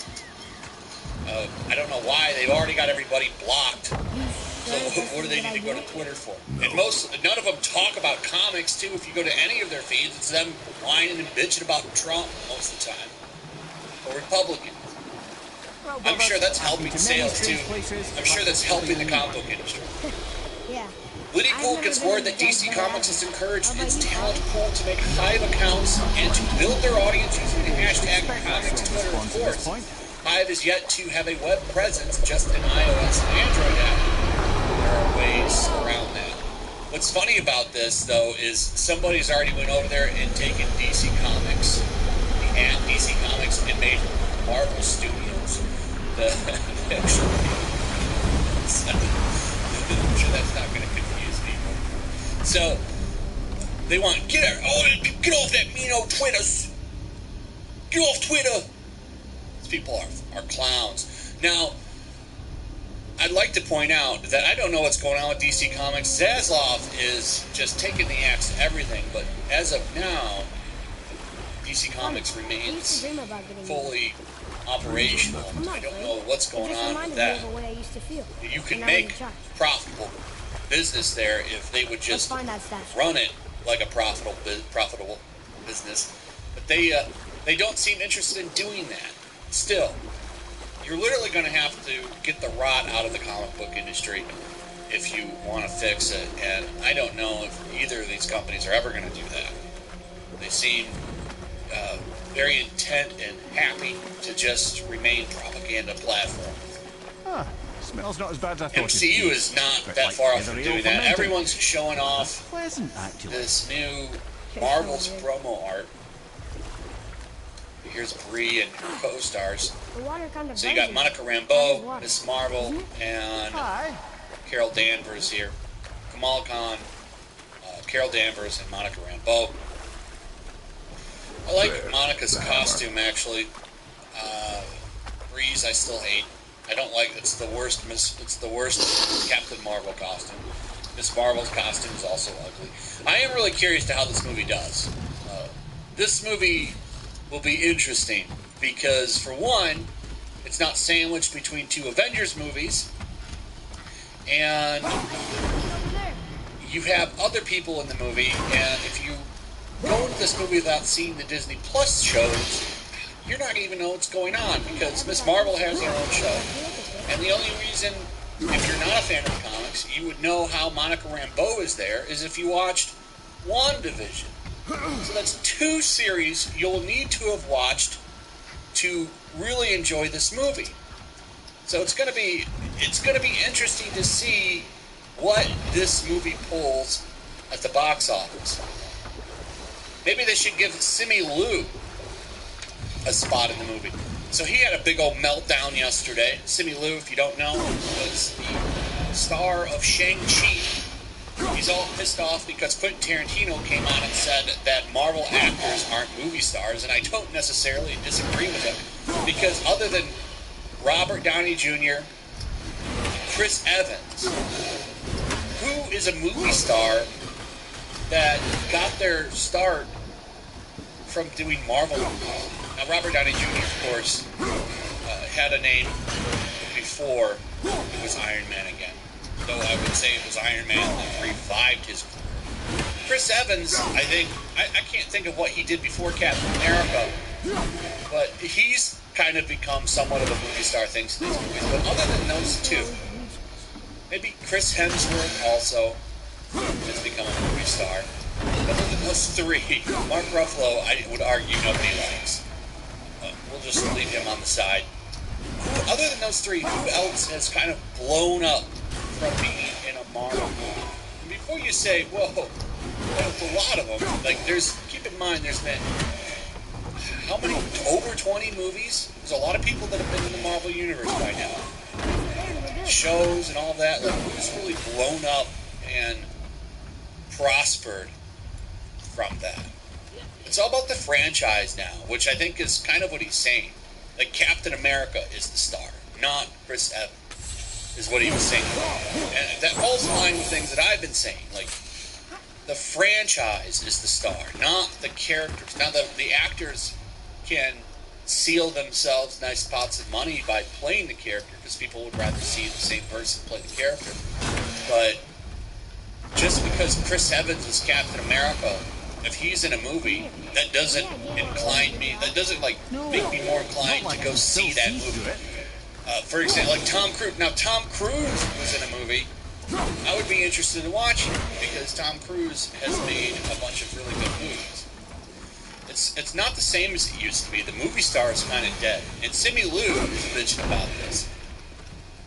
I don't know why. They've already got everybody blocked. So what do they need to go to Twitter for? And none of them talk about comics, too. If you go to any of their feeds, it's them whining and bitching about Trump most of the time. Or Republicans. I'm sure that's helping sales, too. I'm sure that's helping the comic book industry. Yeah. Liddy Pool gets word that DC Comics has encouraged its talent pool to make Hive accounts and to build their audience using the hashtag Comics Twitter, of course. Hive is yet to have a web presence, just an iOS and Android app. There are ways around that. What's funny about this, though, is somebody's already went over there and taken DC Comics and made Marvel Studios the actual. I'm sure that's not going to confuse people. So they want get off that mean old Twitter. Get off Twitter. These people are clowns. Now, I'd like to point out that I don't know what's going on with DC Comics. Zaslav is just taking the axe to everything, but as of now, DC Comics remains fully operational. I don't know what's going on with that. You can make profitable business there if they would just run it like a profitable business. But they don't seem interested in doing that. Still, you're literally going to have to get the rot out of the comic book industry if you want to fix it. And I don't know if either of these companies are ever going to do that. They seem very intent and happy to just remain propaganda platforms. Smells not as bad as I thought. MCU is not that far off from doing that. Everyone's showing off this new Marvel's promo art. Here's Brie and her co-stars. So you got Monica Rambeau, Miss Marvel, and Carol Danvers here. Kamala Khan, Carol Danvers, and Monica Rambeau. I like Monica's costume, actually. Bree's I still hate. I don't like. It's the worst Captain Marvel costume. Miss Marvel's costume is also ugly. I am really curious to how this movie does. This movie will be interesting because, for one, it's not sandwiched between two Avengers movies, and you have other people in the movie, and if you go into this movie without seeing the Disney Plus shows, you're not going to even know what's going on, because Miss Marvel has her own show, and the only reason, if you're not a fan of the comics, you would know how Monica Rambeau is there is if you watched WandaVision. So that's two series you'll need to have watched to really enjoy this movie. So it's going to be interesting to see what this movie pulls at the box office. Maybe they should give Simu Liu a spot in the movie. So he had a big old meltdown yesterday. Simu Liu, if you don't know, was the star of Shang-Chi. He's all pissed off because Quentin Tarantino came out and said that Marvel actors aren't movie stars, and I don't necessarily disagree with him, because other than Robert Downey Jr., Chris Evans, who is a movie star that got their start from doing Marvel movies? Now, Robert Downey Jr., of course, had a name before it was Iron Man again. Though I would say it was Iron Man that revived his career. Chris Evans, I think, I can't think of what he did before Captain America, but he's kind of become somewhat of a movie star thanks to these movies. But other than those two, maybe Chris Hemsworth also has become a movie star. Other than those three, Mark Ruffalo, I would argue nobody likes. We'll just leave him on the side. Other than those three, who else has kind of blown up from being in a Marvel movie? And before you say, whoa, there's a lot of them. Like, keep in mind, there's been how many? Over 20 movies? There's a lot of people that have been in the Marvel Universe by now. Shows and all that. Like, who's really blown up and prospered from that? It's all about the franchise now, which I think is kind of what he's saying. Like, Captain America is the star, not Chris Evans, is what he was saying. And that falls in line with things that I've been saying. Like, the franchise is the star, not the characters. Now, the actors can seal themselves nice pots of money by playing the character, because people would rather see the same person play the character. But just because Chris Evans is Captain America, if he's in a movie, that doesn't incline me, that doesn't like make me more inclined to go see that movie. For example, like Tom Cruise. Now, Tom Cruise was in a movie. I would be interested in watching it because Tom Cruise has made a bunch of really good movies. It's not the same as it used to be. The movie star is kind of dead. And Simu Liu was bitching about this.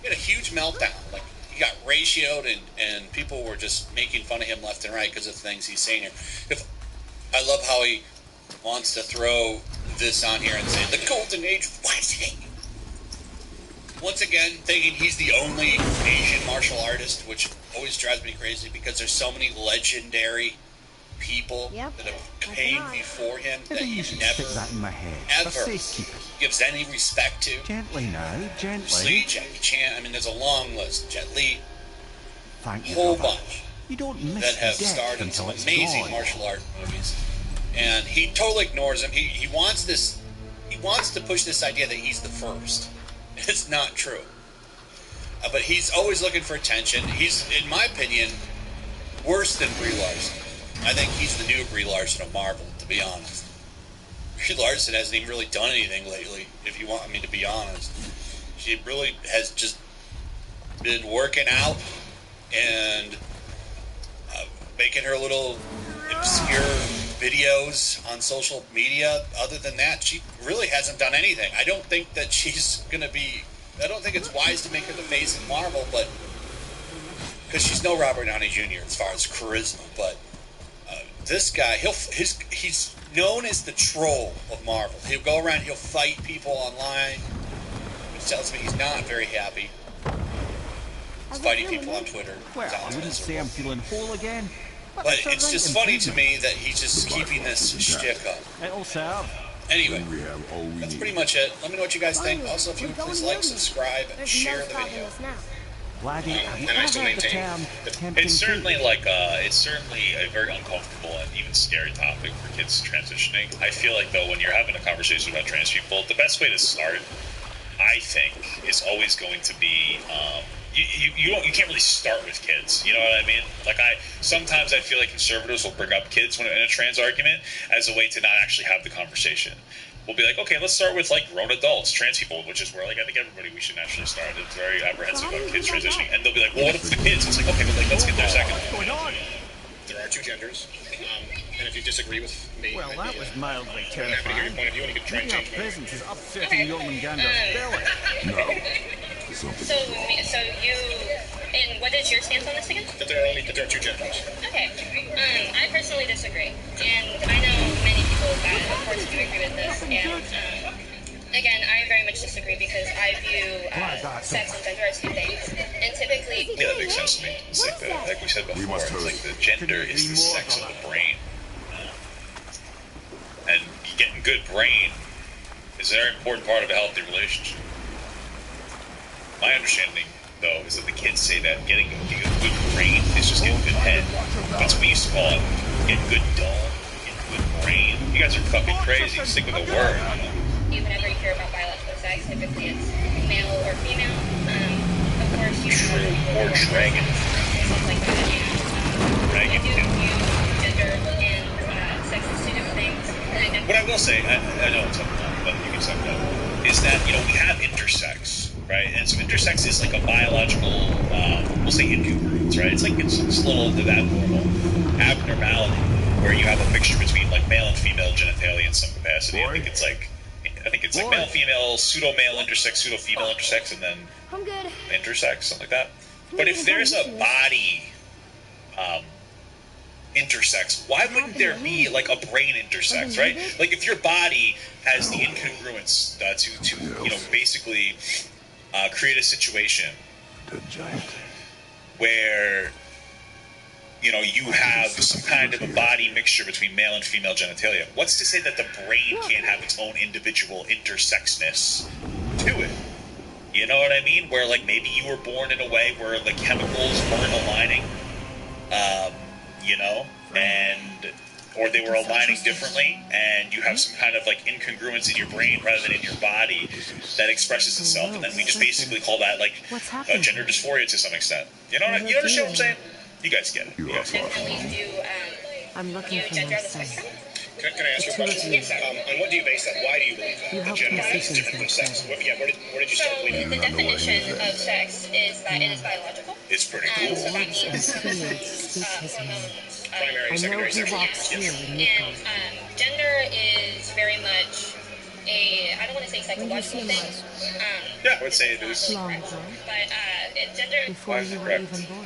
He had a huge meltdown. Like, he got ratioed, and people were just making fun of him left and right because of things he's saying here. I love how he wants to throw this on here and say, the golden age of fighting. Once again, thinking he's the only Asian martial artist, which always drives me crazy because there's so many legendary people that have came before him that he never, ever gives any respect to. Gently now, gently. Bruce Lee, Jackie Chan, I mean, there's a long list. Jet Li, a Thank you, whole brother. bunch You don't miss that have the death starred in until some it's amazing gone. martial art movies. And he totally ignores him. He wants this, he wants to push this idea that he's the first. It's not true. But he's always looking for attention. He's, in my opinion, worse than Brie Larson. I think he's the new Brie Larson of Marvel, to be honest. Brie Larson hasn't even really done anything lately, if you want me to be honest. She really has just been working out and making her little obscure videos on social media. Other than that, she really hasn't done anything. I don't think that she's going to be... I don't think it's wise to make her the face of Marvel, but... Because she's no Robert Downey Jr. as far as charisma, but... this guy, he's known as the troll of Marvel. He'll go around, he'll fight people online, which tells me he's not very happy. He's fighting people on Twitter. Well, I wouldn't say I'm feeling whole again. But it's just funny to me that he's just keeping this shtick up. It'll serve. Anyway, that's pretty much it. Let me know what you guys think. Also, if you would please like, subscribe, and share the video. And I still maintain it's certainly a very uncomfortable and even scary topic for kids transitioning. I feel like though when you're having a conversation about trans people, the best way to start, I think, is always going to be you can't really start with kids. You know what I mean? Like sometimes I feel like conservatives will bring up kids when in a trans argument as a way to not actually have the conversation. We'll be like, okay, let's start with like grown adults, trans people, which is where like I think everybody we should naturally start. It's very apprehensive about kids transitioning, and they'll be like, well, what if it's the kids? It's like, okay, but like let's get there second. There are two genders, and if you disagree with me, well, that was mildly I'm happy to hear your point of view, and you can try and Maybe our change it. presence is upsetting Jormungandr's belly. So you, and what is your stance on this again? That there are two genders. Okay. I personally disagree, and I know many people that, of course, do agree with this. And again, I very much disagree because I view sex and gender as two things, and typically. Yeah, that makes sense to me. It's like we said before, it's like the gender is the sex of the brain, and getting good brain is a very important part of a healthy relationship. My understanding, though, is that the kids say that getting a good brain is just getting good head. That's what we used to call it. Get good dog, get good brain. You guys are fucking crazy. Stick with the word. Whenever you hear about biological sex, typically it's male or female. Of course, you True. Or dragon. Stuff like that. Dragon. I do view gender I know it's something wrong, but you can suck it up, is that, you know, we have intersex, right? And so intersex is like a biological, we'll say incongruence, right? It's like, it's a little abnormality, where you have a mixture between like male and female genitalia in some capacity. I think it's like male, female, pseudo-male intersex, pseudo-female intersex, and then intersex, something like that. But if there's a body intersex, why wouldn't there be like a brain intersex, right? Like if your body has the incongruence to you know, basically create a situation where, you know, you have some kind of a body mixture between male and female genitalia. What's to say that the brain can't have its own individual intersexness to it? You know what I mean? Where, like, maybe you were born in a way where the chemicals weren't aligning, you know, or they were aligning differently, and you have some kind of, like, incongruence in your brain rather than in your body that expresses itself, and then we just basically call that, like, gender dysphoria to some extent. You know what you understand what I'm saying? You guys get it. You guys get it. I'm looking for myself. Can I ask you a question? On what do you base that? Why do you believe that? You Gender is different from sex. Where did you start believing The definition of sex is that it is biological. It's pretty cool. So that means primary, secondary, sexual. And gender is very much I don't want to say psychological thing. Yeah, I would say it is. But gender. Correct.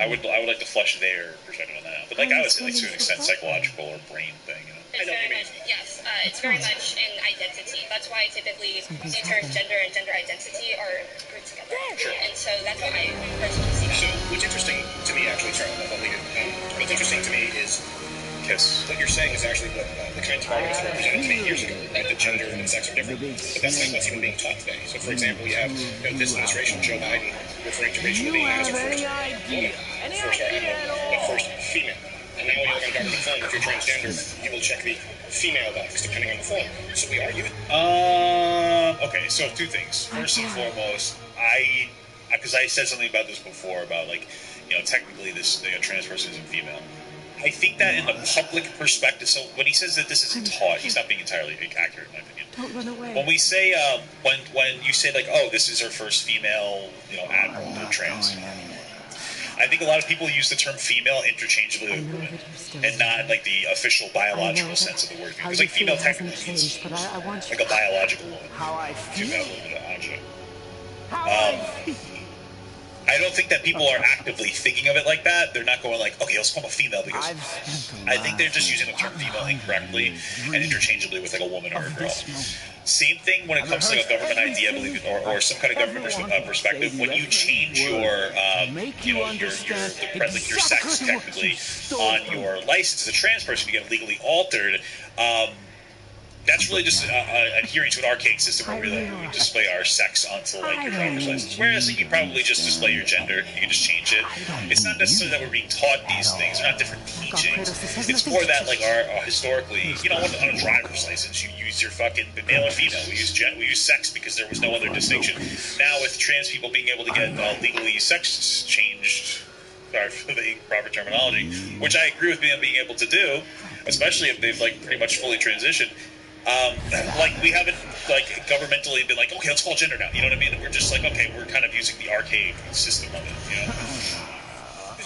I would like to flesh their perspective on that. But like I would say, like to an extent, psychological or brain thing. You know? It's very much, yes. It's very much an identity. That's why typically the terms gender and gender identity are grouped together. And so that's how I personally see that. So what's interesting to me, actually, Charlie, what's interesting to me is what you're saying is actually what the kinds of arguments were presented to me years ago, right? That gender and sex are different. But that's not what's even being taught today. So, for example, you have this administration, Joe Biden, referring to Rachel Levine as her first woman, first female. And now when you look on government form, if you're transgender, you will check the female box depending on the form. So we argue it. Okay, so two things. First and foremost, because I said something about this before, about like, you know, technically this trans person isn't female. I think that in the public perspective, so when he says that this isn't taught, he's not being entirely accurate, in my opinion. Don't run away. When we say, when you say like, oh, this is her first female, you know, admiral or trans, I think a lot of people use the term female interchangeably with women, and not like the official biological sense of the word. Because like female technically means like a biological woman. Female woman, I don't think that people are actively thinking of it like that. They're not going like, okay, let's call him a female, because I think they're just using the term female incorrectly and interchangeably with like a woman or a girl. Same thing when it comes to a government idea, I believe, or some kind of government perspective. When you change your, you know, your sex technically on your license as a trans person, you get legally altered. That's really just adhering to an archaic system where we display our sex onto like your driver's license. Whereas you can probably just display your gender. You can just change it. It's not necessarily that we're being taught these things. They're not different teachings. It's more that like our historically, you know, on a driver's license, you use your fucking male and female. We use sex because there was no other distinction. Now with trans people being able to get legally sex changed, sorry for the proper terminology, which I agree with them being able to do, especially if they've like pretty much fully transitioned. Like we haven't like governmentally been like, okay, let's call gender now. You know what I mean? We're just like, okay, we're kind of using the archaic system of it. You know.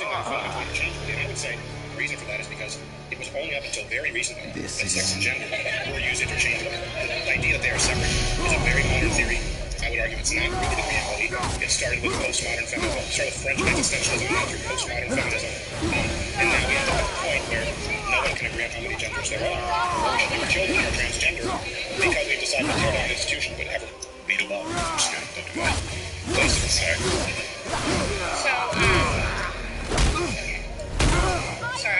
And I would say the reason for that is because it was only up until very recently that sex and gender were used interchangeably. The idea that they are separate is a very modern theory. I would argue it's not rooted in reality. It started with postmodern feminism. It started with French existentialism and through postmodern feminism. And now we end up at the point where no one can agree on how many genders there are. Your children are transgender because we've decided to tear down an institution, but ever beat them up. Sorry,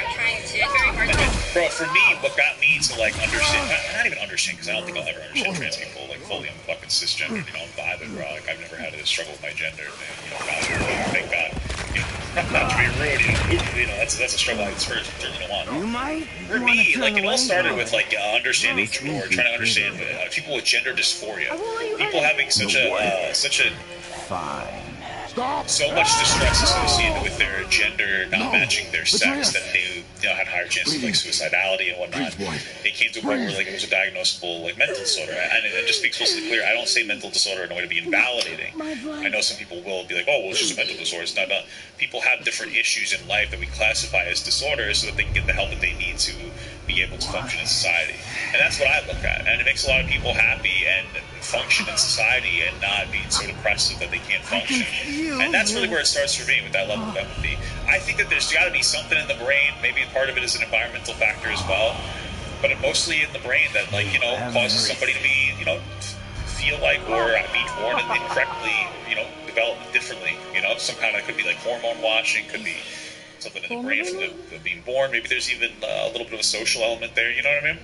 I'm trying to. It's very hard to. Bro, for me, what got me to like understand, not even understand, because I don't think I'll ever understand trans people like fully. I'm fucking cisgender, you know, I'm vibing, bro. Like I've never had to struggle with my gender, man. You know, thank God. You know, not to be rude, you know, that's a struggle I certainly don't want. For me, like it all started with like understanding or trying to understand people with gender dysphoria, people having so much distress associated with their gender not matching their sex that had higher chances of like suicidality and whatnot. It came to a point where like it was a diagnosable like mental disorder, and just to be explicitly clear, I don't say mental disorder in a way to be invalidating. I know some people will be like, oh, well, it's just a mental disorder. It's not. People have different issues in life that we classify as disorders so that they can get the help that they need to be able to function in society, and that's what I look at. And it makes a lot of people happy and function in society and not be so depressive that they can't function. And that's really where it starts for me with that level of empathy. I think that there's got to be something in the brain. Maybe part of it is an environmental factor as well, but mostly in the brain that, like, causes somebody to be, feel like or be born incorrectly, develop differently. Some kind of, could be like hormone washing, could be something in the brain from the being born. Maybe there's even a little bit of a social element there. You know what I mean?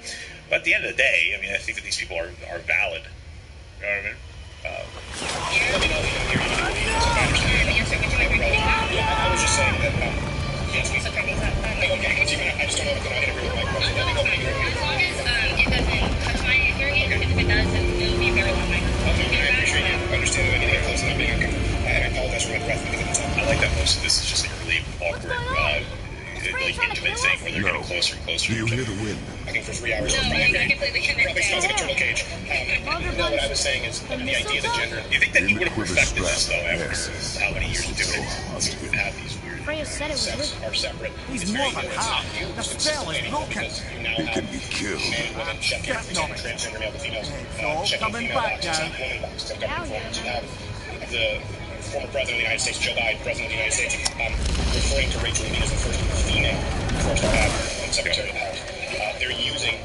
But at the end of the day, I mean, I think that these people are valid. You know what I mean? Let me know your I was just saying that. Yes. Okay. I just don't know if I agree with my question. Let me know when you agree. As long as it doesn't touch my hearing aid, because if it does, then it'll be very loud. Okay, I appreciate you understanding that I need to get close and not being uncomfortable. I apologize for my breath because it's I like that most of this is just like a really awkward, like intimate thing where they're getting closer and closer. Do you hear the wind? I think for 3 hours. No, I completely Probably sounds like a turtle cage. No, what I was saying is the idea that gender. You think that he would have perfected this though after how many years of doing it to have these weird Freya said it was sex are separate? He's more than half. The spell is broken. It can be killed. Men, women, check transgender male to females. It's all coming back now. Woman box. You have the former president of the United States, Joe Biden, president of the United States, referring to Rachel Levine as the first female first Secretary of Health. They're using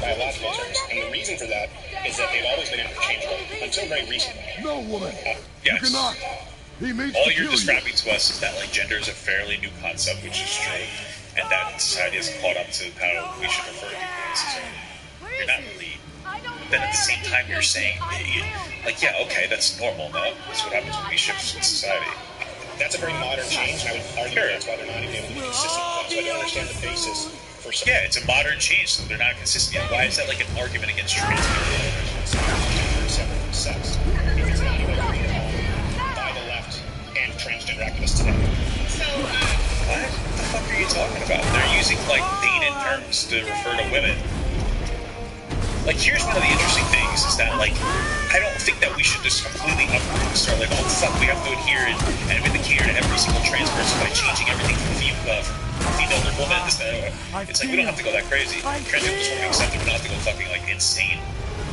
biological terms, and the reason for that is that they've always been interchangeable until very recently. No, woman. Yes. You cannot. He means All to you're kill describing to us is that like gender is a fairly new concept, which is true, and that society hasn't caught up to how we should refer to people in society. You're not really. Then at the same time, you're saying, like, yeah, okay, that's normal. No, that's what happens when we shift in society. That's a very modern change, and I would argue that's why they're not even able to be consistent with that. So I don't understand the basis for some. Yeah, it's a modern change, so they're not consistent yet. Why is that like an argument against trans people? Separate from sex. If it's not even agreed upon by the left and transgender activists today. So, what the fuck are you talking about? They're using like dated terms to refer to women. Like, here's one of the interesting things is that, like, I don't think that we should just completely uproot and start like, oh fuck, we have to adhere and cater to every single trans person by changing everything from female to woman. It's like, we don't have to go that crazy. Trans people just want to be accepted. We don't have to go fucking like insane.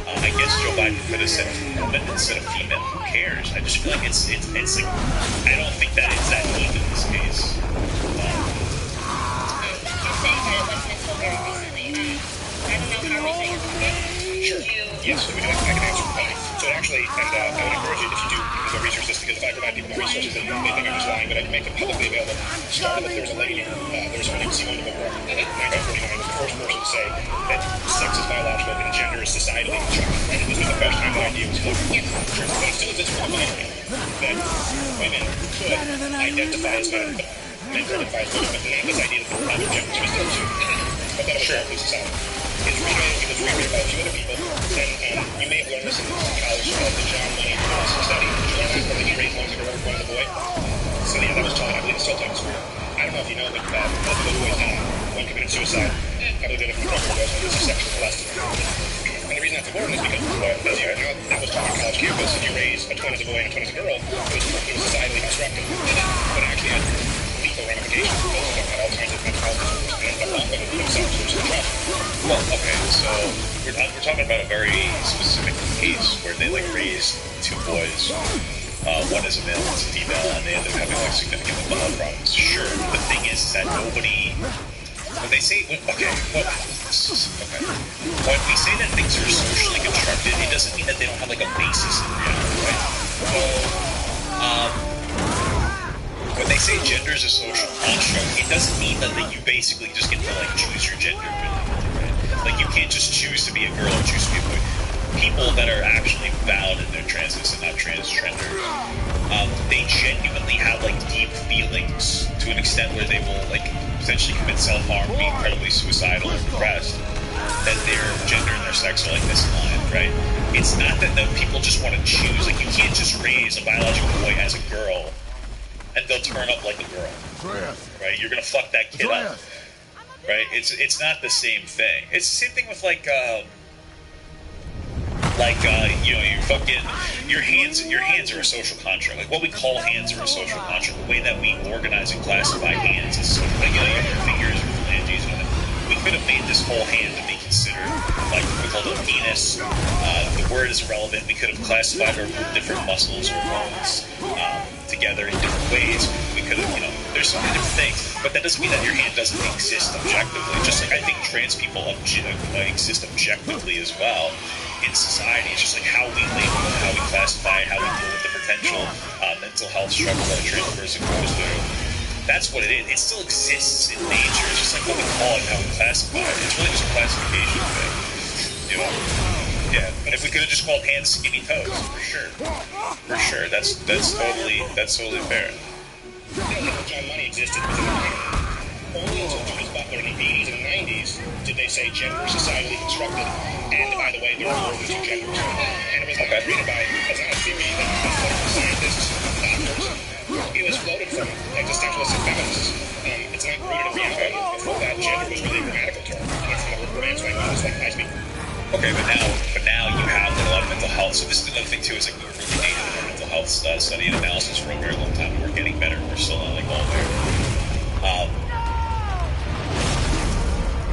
I guess Joe Biden could have said woman instead of female. Who cares? I just feel like it's like, I don't think that it's that deep in this case. you're saying that it wasn't until very recently. I don't know how recent you're talking. Sure. Yes, I can answer. So actually, and I would encourage you if you do go research this, because if I provide people the resources, they think I'm just lying, but I can make them publicly available. Started with there was a lady, there was Simone de Beauvoir, in 1949, was the first person to say that sex is biological and gender is societally constructed. And this was the first time that idea was floated. But it still exists for the binary, that women could identify as men, but men could identify as women, but not this idea that they're other genders. We still do. But that was healthy society. It's reiterated by a few other people, and you may have learned this in college called the John Money study. Did you learn that? Whether you raise one as a girl or one as a boy? So yeah, that was taught, I believe it's still taught in school. I don't know if you know, but both of those boys died. One committed suicide. I believe the other one was sexually molested. And the reason that's important is because, as you know, that was taught on college campus. If you raise a twin as a boy and a twin as a girl, it was societally constructed. But it actually had lethal ramifications because it had all kinds of mental health disorders and ended up locking themselves into trouble. Well, okay, so we're talking about a very specific case where they like raised two boys. One is a male, one's a female, and they end up having like significant mental health problems. Sure, the thing is that nobody. When they say when we say that things are socially constructed, it doesn't mean that they don't have like a basis in reality, right? So, when they say gender is a social construct, it doesn't mean that you basically just get to like choose your gender. Like, you can't just choose to be a girl or choose to be a boy. People that are actually valid in their transes and not transgender, they genuinely have like deep feelings to an extent where they will like potentially commit self-harm, be incredibly suicidal or depressed, that their gender and their sex are like misaligned, right? It's not that the people just want to choose. Like, you can't just raise a biological boy as a girl and they'll turn up like a girl, right? You're gonna fuck that kid up. right? It's not the same thing. It's the same thing with like you know, your hands are a social construct. Like what we call hands are a social construct. The way that we organize and classify hands is sort of like, you know, your fingers or phalanges. You know, we could have made this whole hand to be considered like we call it a penis. The word is irrelevant. We could have classified or grouped different muscles or bones together in different ways. We could have, you know, there's so many different things, but that doesn't mean that your hand doesn't exist objectively. Just like I think trans people exist objectively as well in society. It's just like how we label them, how we classify, how we deal with the potential mental health struggle that a trans person goes through. That's what it is. It still exists in nature. It's just like what we call it, how we classify it. It's really just a classification thing. You know? Yeah. And if we could have just called hands skinny toes, for sure. For sure. That's totally fair. John Money existed within the mind. Only until Judith Butler in the 80s and 90s did they say gender is societally constructed, and by the way, there are more than two genders. And it was not created by, it's not a theory that was floated from scientists, doctors. It was floated from existentialists and feminists. It's not rooted in reality. Before that, gender was really a grammatical term. It's from the romance language, like I speak. Okay, but now you have like, a lot of mental health. So this is another thing too. Is like we were really dated in our mental health study and analysis for a very long time. We're getting better. We're still not like all there.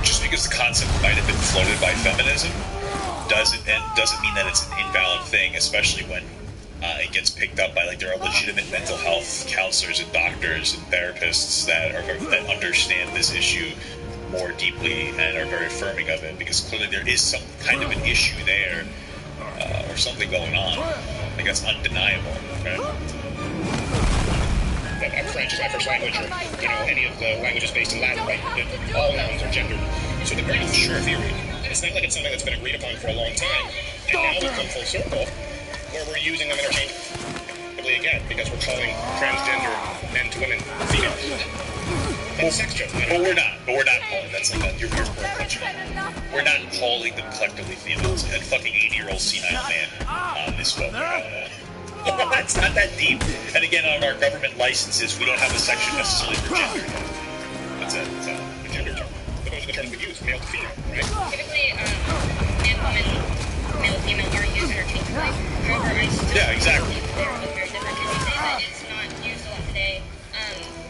Just because the concept might have been floated by feminism doesn't mean that it's an invalid thing, especially when it gets picked up by like there are legitimate mental health counselors and doctors and therapists that understand this issue more deeply and are very affirming of it, because clearly there is some kind of an issue there or something going on. Like that's undeniable, right? French is my first language, or you know, any of the languages based in Latin, right? All nouns are gendered. So the very sure theory. It's not like it's something that's been agreed upon for a long time, and now we've come full circle where we're using them interchangeably again because we're calling transgender men to women females. That's sex joke. But we're not calling. That's like your approach. We're not calling them collectively females. And fucking 80-year-old senile man misspoke. It's not that deep. And again, on our government licenses, we don't have a section necessarily for gender. That's it. That's the gender term. But those are the terms we use, male to female, right? Typically, man, woman, male, female are used interchangeably. However, I still exactly. Very different. Can you say that it's not used a lot today?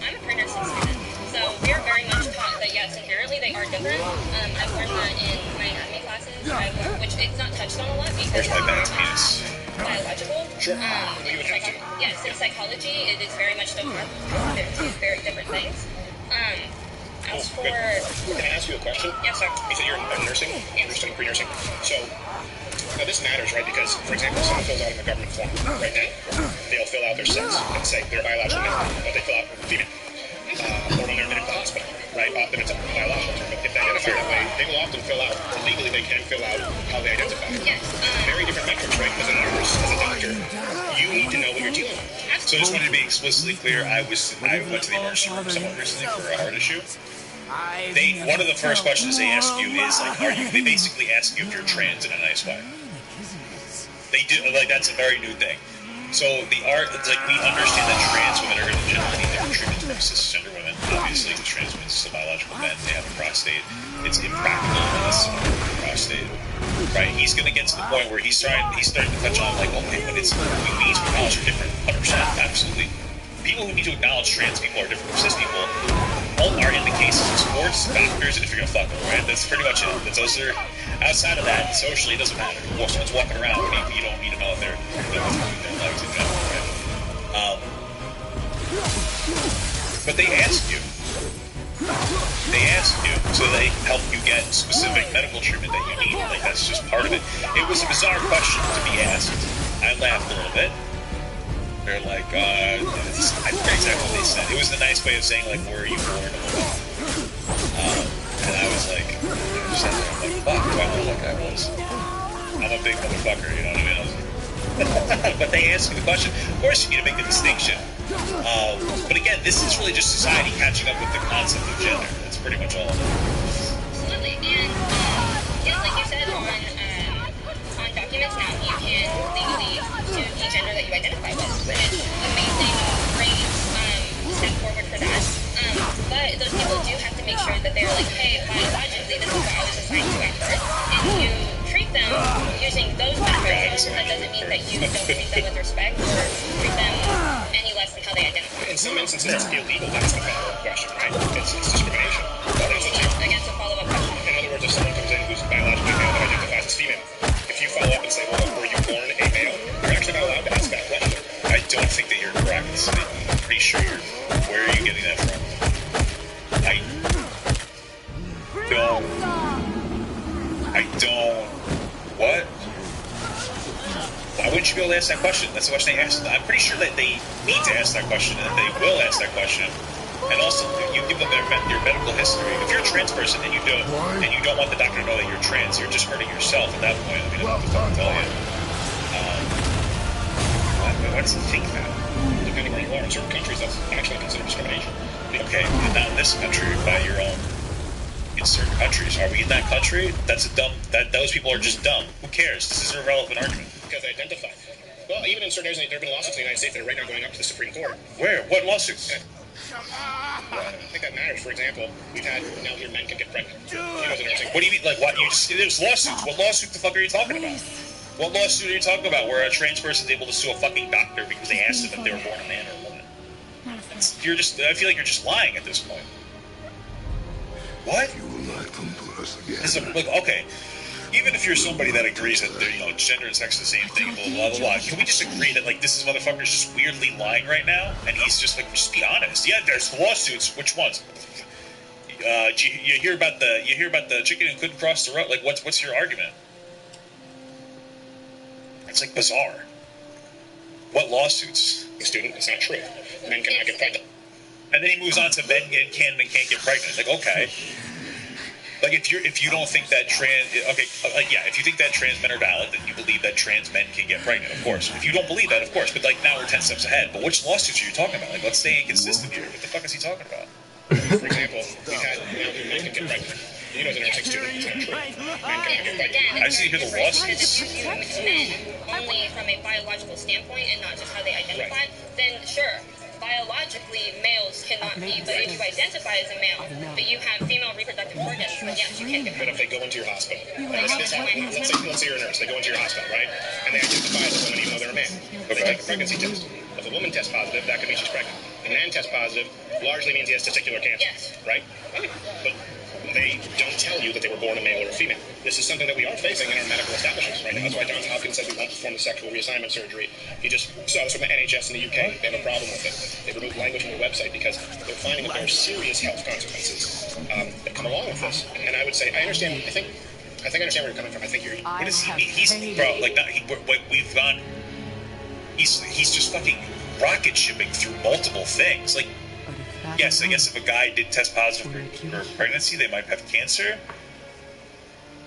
I'm a pre-nursing student, so we're very much taught that yes, inherently they are different. I've learned that in my anatomy classes, which it's not touched on a lot because it's biological. Sure. You would have to. Yes, in psychology, it is very much still they're two very different things. As for... Can I ask you a question? Yes, sir. You said you're in nursing? Yes. You're studying pre-nursing. So, now this matters, right? Because, for example, someone fills out a government form right now. They'll fill out their sex and say they're biological male, but they fill out female. Or when they're admitted to the hospital, right? Often it's a biological term, but if they identify that way, they will often fill out, or legally they can fill out how they identify. Yes. Very different metrics, right? As a nurse, as a doctor, you need to know what you're dealing with. So I just wanted to be explicitly clear, I went to the emergency room somewhat recently for a heart issue. One of the first questions they ask you is like, they basically ask you if you're trans in a nice way. They do, like that's a very new thing. So it's like we understand that trans women are going to generally need different treatment from cisgender women. Obviously, the trans women are biological men. They have a prostate. It's impractical unless someone has a prostate. Right? He's going to get to the point where he's starting to touch on like, okay, but we need to acknowledge are different. 100%, absolutely. People who need to acknowledge trans people are different from cis people. All are in the cases of sports, doctors, and if you're going to fuck them, right? That's pretty much it. Those are, outside of that, socially, it doesn't matter. Well, someone's walking around, you don't need to know if they're their legs in general, right? But they ask you. They ask you, so they help you get specific medical treatment that you need. Like, that's just part of it. It was a bizarre question to be asked. I laughed a little bit. They're like, I forget exactly what they said. It was a nice way of saying, like, where are you born? And I was like, fuck, do I look like I was? I'm a big motherfucker, you know what I mean? But they ask you the question. Of course, you need to make the distinction. But again, this is really just society catching up with the concept of gender. That's pretty much all of it. Absolutely. And, yes, like you said, on documents now, you can legally do the gender that you identify with. Which is amazing, great step forward for that. But those people do have to make sure that they're like, hey, you don't treat them with respect or treat them any less than how they identify. In some instances, it's illegal. That's the follow-up question, right? It's discrimination. Again, it's a follow-up question. In other words, if someone comes in who's biologically male but identifies as female, if you follow up and say, well, were you born a male? You're actually not allowed to ask that question. I don't think that you're correct. I'm pretty sure where are you getting that from? What? Why wouldn't you be able to ask that question? That's the question they asked. I'm pretty sure that they need to ask that question, and they will ask that question. And also, you give them your medical history. If you're a trans person and you don't want the doctor to know that you're trans, you're just hurting yourself at that point. I mean, I don't know what to tell you. Why does it think that? Depending where you are, in certain countries, that's actually considered discrimination. Okay, but not in this country, by your own. In certain countries, are we in that country? That's a dumb. Those people are just dumb. Who cares? This is an irrelevant argument. Because they identify. Well, even in certain areas, there have been lawsuits in the United States that are right now going up to the Supreme Court. Where? What lawsuits? Well, I think that matters. For example, we've had now here men can get pregnant. What do you mean? Like what? You just there's lawsuits. What lawsuit the fuck are you talking about? What lawsuit are you talking about? Where a trans person is able to sue a fucking doctor because they asked them if they were born a man or a woman? You're just. I feel like you're just lying at this point. What? You will not come to us again. Look, okay. Even if you're somebody that agrees that gender and sex are the same thing, blah blah blah blah, can we just agree that like this motherfucker's just weirdly lying right now, and he's just like, just be honest. Yeah, there's lawsuits. Which ones? You hear about the chicken who couldn't cross the road. Like, what's your argument? It's like bizarre. What lawsuits? Student, it's not true. Men cannot get pregnant. And then he moves on to men can't get pregnant. Like, okay. Like if you don't think that if you think that trans men are valid, then you believe that trans men can get pregnant, of course. If you don't believe that, of course. But like now we're 10 steps ahead. But which lawsuits are you talking about? Like, let's stay inconsistent here. What the fuck is he talking about? For example, we've had now here men can get pregnant. You know, as a nursing student, it's not true. Men cannot get pregnant. I see here the lawsuits. If you view men only from a biological standpoint and not just how they identify, then sure. Biologically, males cannot be, but if you identify as a male, but you have female reproductive organs, then yes, you can get pregnant. But if they go into your hospital, let's say you're a nurse, they go into your hospital, right? And they identify as a woman even though they're a man. They take a pregnancy test. If a woman tests positive, that could mean she's pregnant. If a man tests positive, largely means he has testicular cancer, right? But they don't tell you that they were born a male or a female. This is something that we are facing in our medical establishments right now. That's why Johns Hopkins said we won't perform the sexual reassignment surgery. He just saw this from the NHS in the UK. They have a problem with it. They removed language from their website because they're finding that there are serious health consequences that come along with this. And I would say, I understand. I think I understand where you're coming from. I think you're. What is he? He's bro. Like we've gone. He's just fucking rocket shipping through multiple things. Like. Yes, I guess if a guy did test positive for pregnancy, they might have cancer.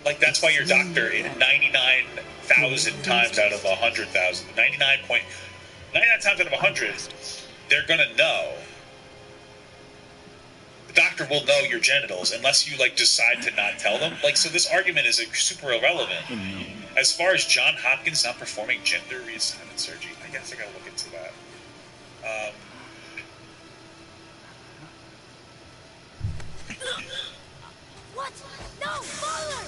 Like, that's why your doctor, 99,000 times out of 100,000, 99 times out of 100, they're gonna know. The doctor will know your genitals unless you, like, decide to not tell them. Like, so this argument is super irrelevant. As far as John Hopkins not performing gender reassignment surgery, I guess I gotta look into that. What? No, father!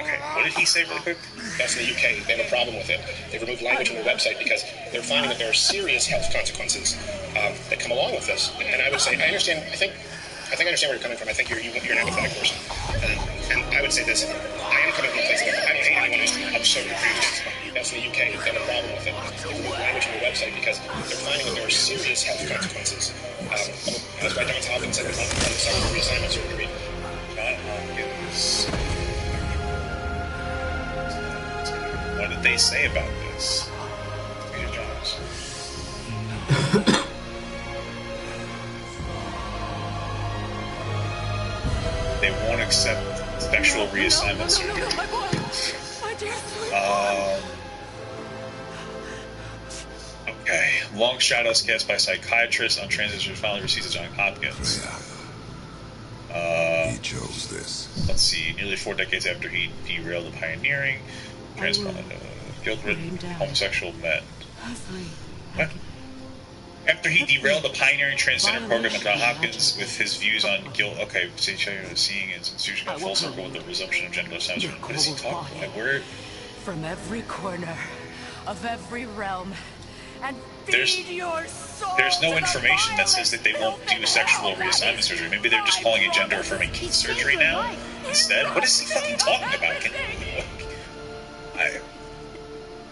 Okay, what did he say really quick? That's in the UK. They have a problem with it. They removed language from their website because they're finding that there are serious health consequences that come along with this. And I would say, I understand. I think I understand where you're coming from. I think you're an empathetic person. And I would say this: I am coming from a place that I don't hate anyone who's absurd and prejudice. That's in the UK. They have a problem with it. They removed language from their website because they're finding that there are serious health consequences. That's why Johns Hopkins said we won't perform the sexual reassignment surgery. John Hopkins. What did they say about this? Peter Johns. They won't accept sexual reassignment surgery. Okay. Long shadows cast by psychiatrists on transgender finally receives a Johns Hopkins. He chose this. Let's see. Nearly 4 decades after he derailed the pioneering guilt-ridden homosexual men. What? After he derailed the pioneering transgender program at Johns Hopkins with his views on guilt, seeing his institution go full circle with the resumption of gender assignments. What is he talking about? Like, where? from every corner of every realm, and there's no information that says that they won't do sexual reassignment surgery. Maybe they're just calling it gender-affirming surgery now instead. What is he fucking talking about?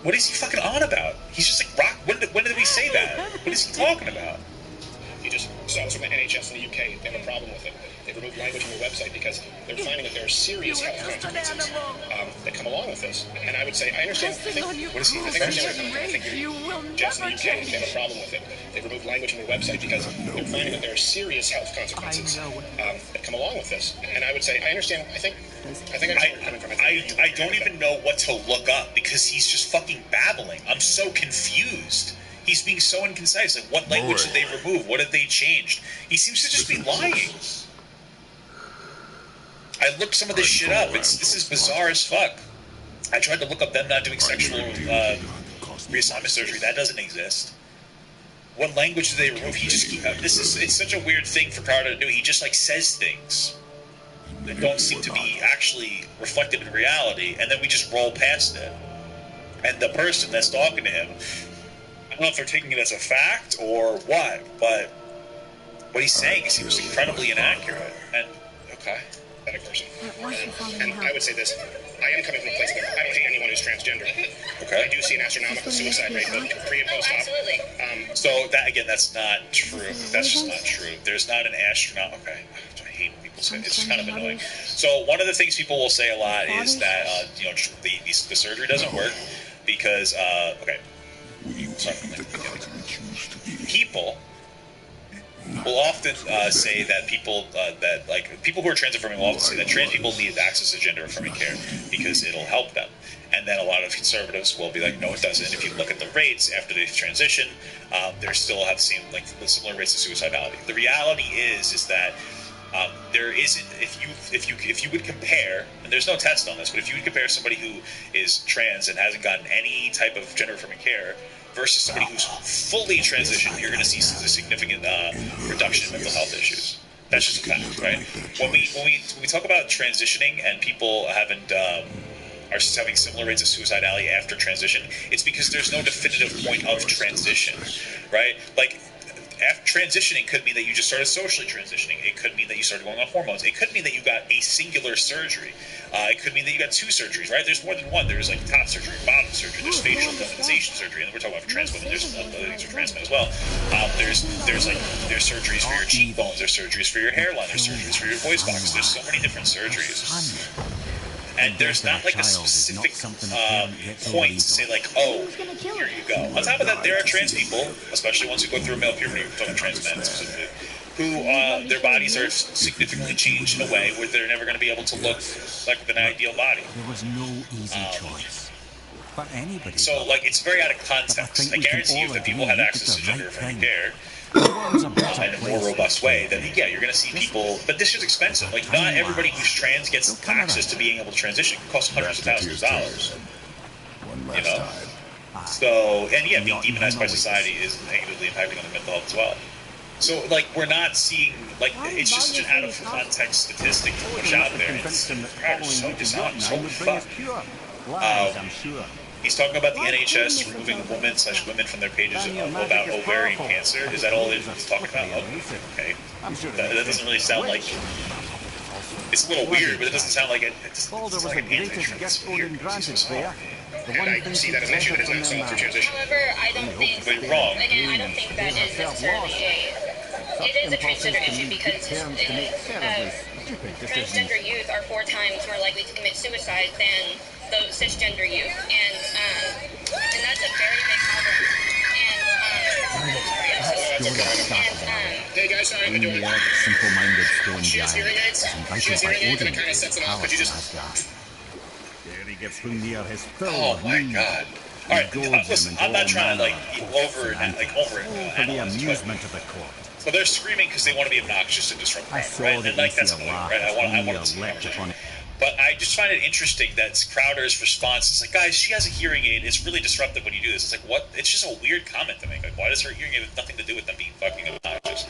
What is he fucking on about? He's just like, rock. When did we say that? What is he talking about? You just saw this from the NHS in the UK. They have a problem with it. They've removed language from their website because they're finding that there are serious health consequences that come along with this. And I would say, I understand. I think, what is he? I think I think Jess in the UK, they have a problem with it. They've removed language from their website because they're finding that there are serious health consequences that come along with this. And I would say, I understand. I think I know where you're coming from. I don't even know what to look up because he's just fucking babbling. I'm so confused. He's being so inconcise. Like, what language did they remove? What have they changed? He seems to just be lying. I looked some of this shit up. This is bizarre as fuck. I tried to look up them not doing sexual reassignment surgery. That doesn't exist. What language do they remove? He just it's such a weird thing for Crowder to do. He just like says things that don't seem to be actually reflected in reality, and then we just roll past it. And the person that's talking to him, I don't know if they're taking it as a fact or what, but what he's saying seems incredibly inaccurate. And okay. Person. And I would say this, I am coming from a place that I don't hate anyone who's transgender. Okay. I do see an astronomical suicide rate both pre and post-op. Absolutely. So that again, that's not true. That's just not true. There's not an astronaut. Okay. I hate when people say it. It's just kind of annoying. So one of the things people will say a lot is that the surgery doesn't work because people will often say that people who are trans affirming will often say that trans people need access to gender affirming care because it'll help them. And then a lot of conservatives will be like, no, it doesn't. If you look at the rates after they transition, they still have the similar rates of suicidality. The reality is that there isn't. If you would compare, and there's no test on this, but if you would compare somebody who is trans and hasn't gotten any type of gender affirming care versus somebody who's fully transitioned, you're going to see a significant reduction in mental health issues. That's just a fact, right? When we talk about transitioning and people are having similar rates of suicidality after transition, it's because there's no definitive point of transition, right? Like, after transitioning could mean that you just started socially transitioning. It could mean that you started going on hormones. It could mean that you got a singular surgery. It could mean that you got 2 surgeries, right? There's more than one. There's like top surgery, bottom surgery. There's facial feminization surgery, and we're talking about for trans women. There's other things for trans men as well. There's surgeries for your cheekbones. There's surgeries for your hairline. There's surgeries for your voice box. There's so many different surgeries. And there's not like a specific point to say like, oh, here you go. On top of that, there are trans people, especially ones who go through a male puberty, we're talking trans men specifically, who their bodies are significantly changed in a way where they're never going to be able to look like an ideal body. There was no easy choice for anybody. So like, it's very out of context. I guarantee you, if people had access to gender affirming care in a more robust way, then yeah, you're going to see people. But this is expensive. Like, not everybody who's trans gets access to being able to transition. It costs hundreds of thousands of dollars. You know. So, and yeah, being demonized by society is negatively impacting on the mental health as well. So, like, we're not seeing, like, it's just such an out of context statistic to push out there. It's so dishonest, so fucked. He's talking about the NHS removing women from their pages about ovarian cancer. Is that all he's talking about? Okay. That doesn't really sound like... It's a little weird, but it doesn't sound like it. It doesn't sound like an anti-trans. It's weird. I see that as an issue that is not solved through transition. However, I don't think... But you're wrong. Again, I don't think that is necessarily it is a transgender issue because transgender youth are 4 times more likely to commit suicide than the cisgender youth, and that's a very big problem. Hey guys, sorry, I'm doing it. Simple-minded stone She has hearing aids. She has hearing aids, and it kind of sets them off. Could you just... Oh my god. Alright, listen, I'm not trying to amusement of the court. So they're screaming because they want to be obnoxious and disrupt crowd, right? And like, that's annoying, right? I want to see. But I just find it interesting that Crowder's response is like, guys, she has a hearing aid. It's really disruptive when you do this. It's like, what? It's just a weird comment to make. Like, why does her hearing aid have nothing to do with them being fucking obnoxious?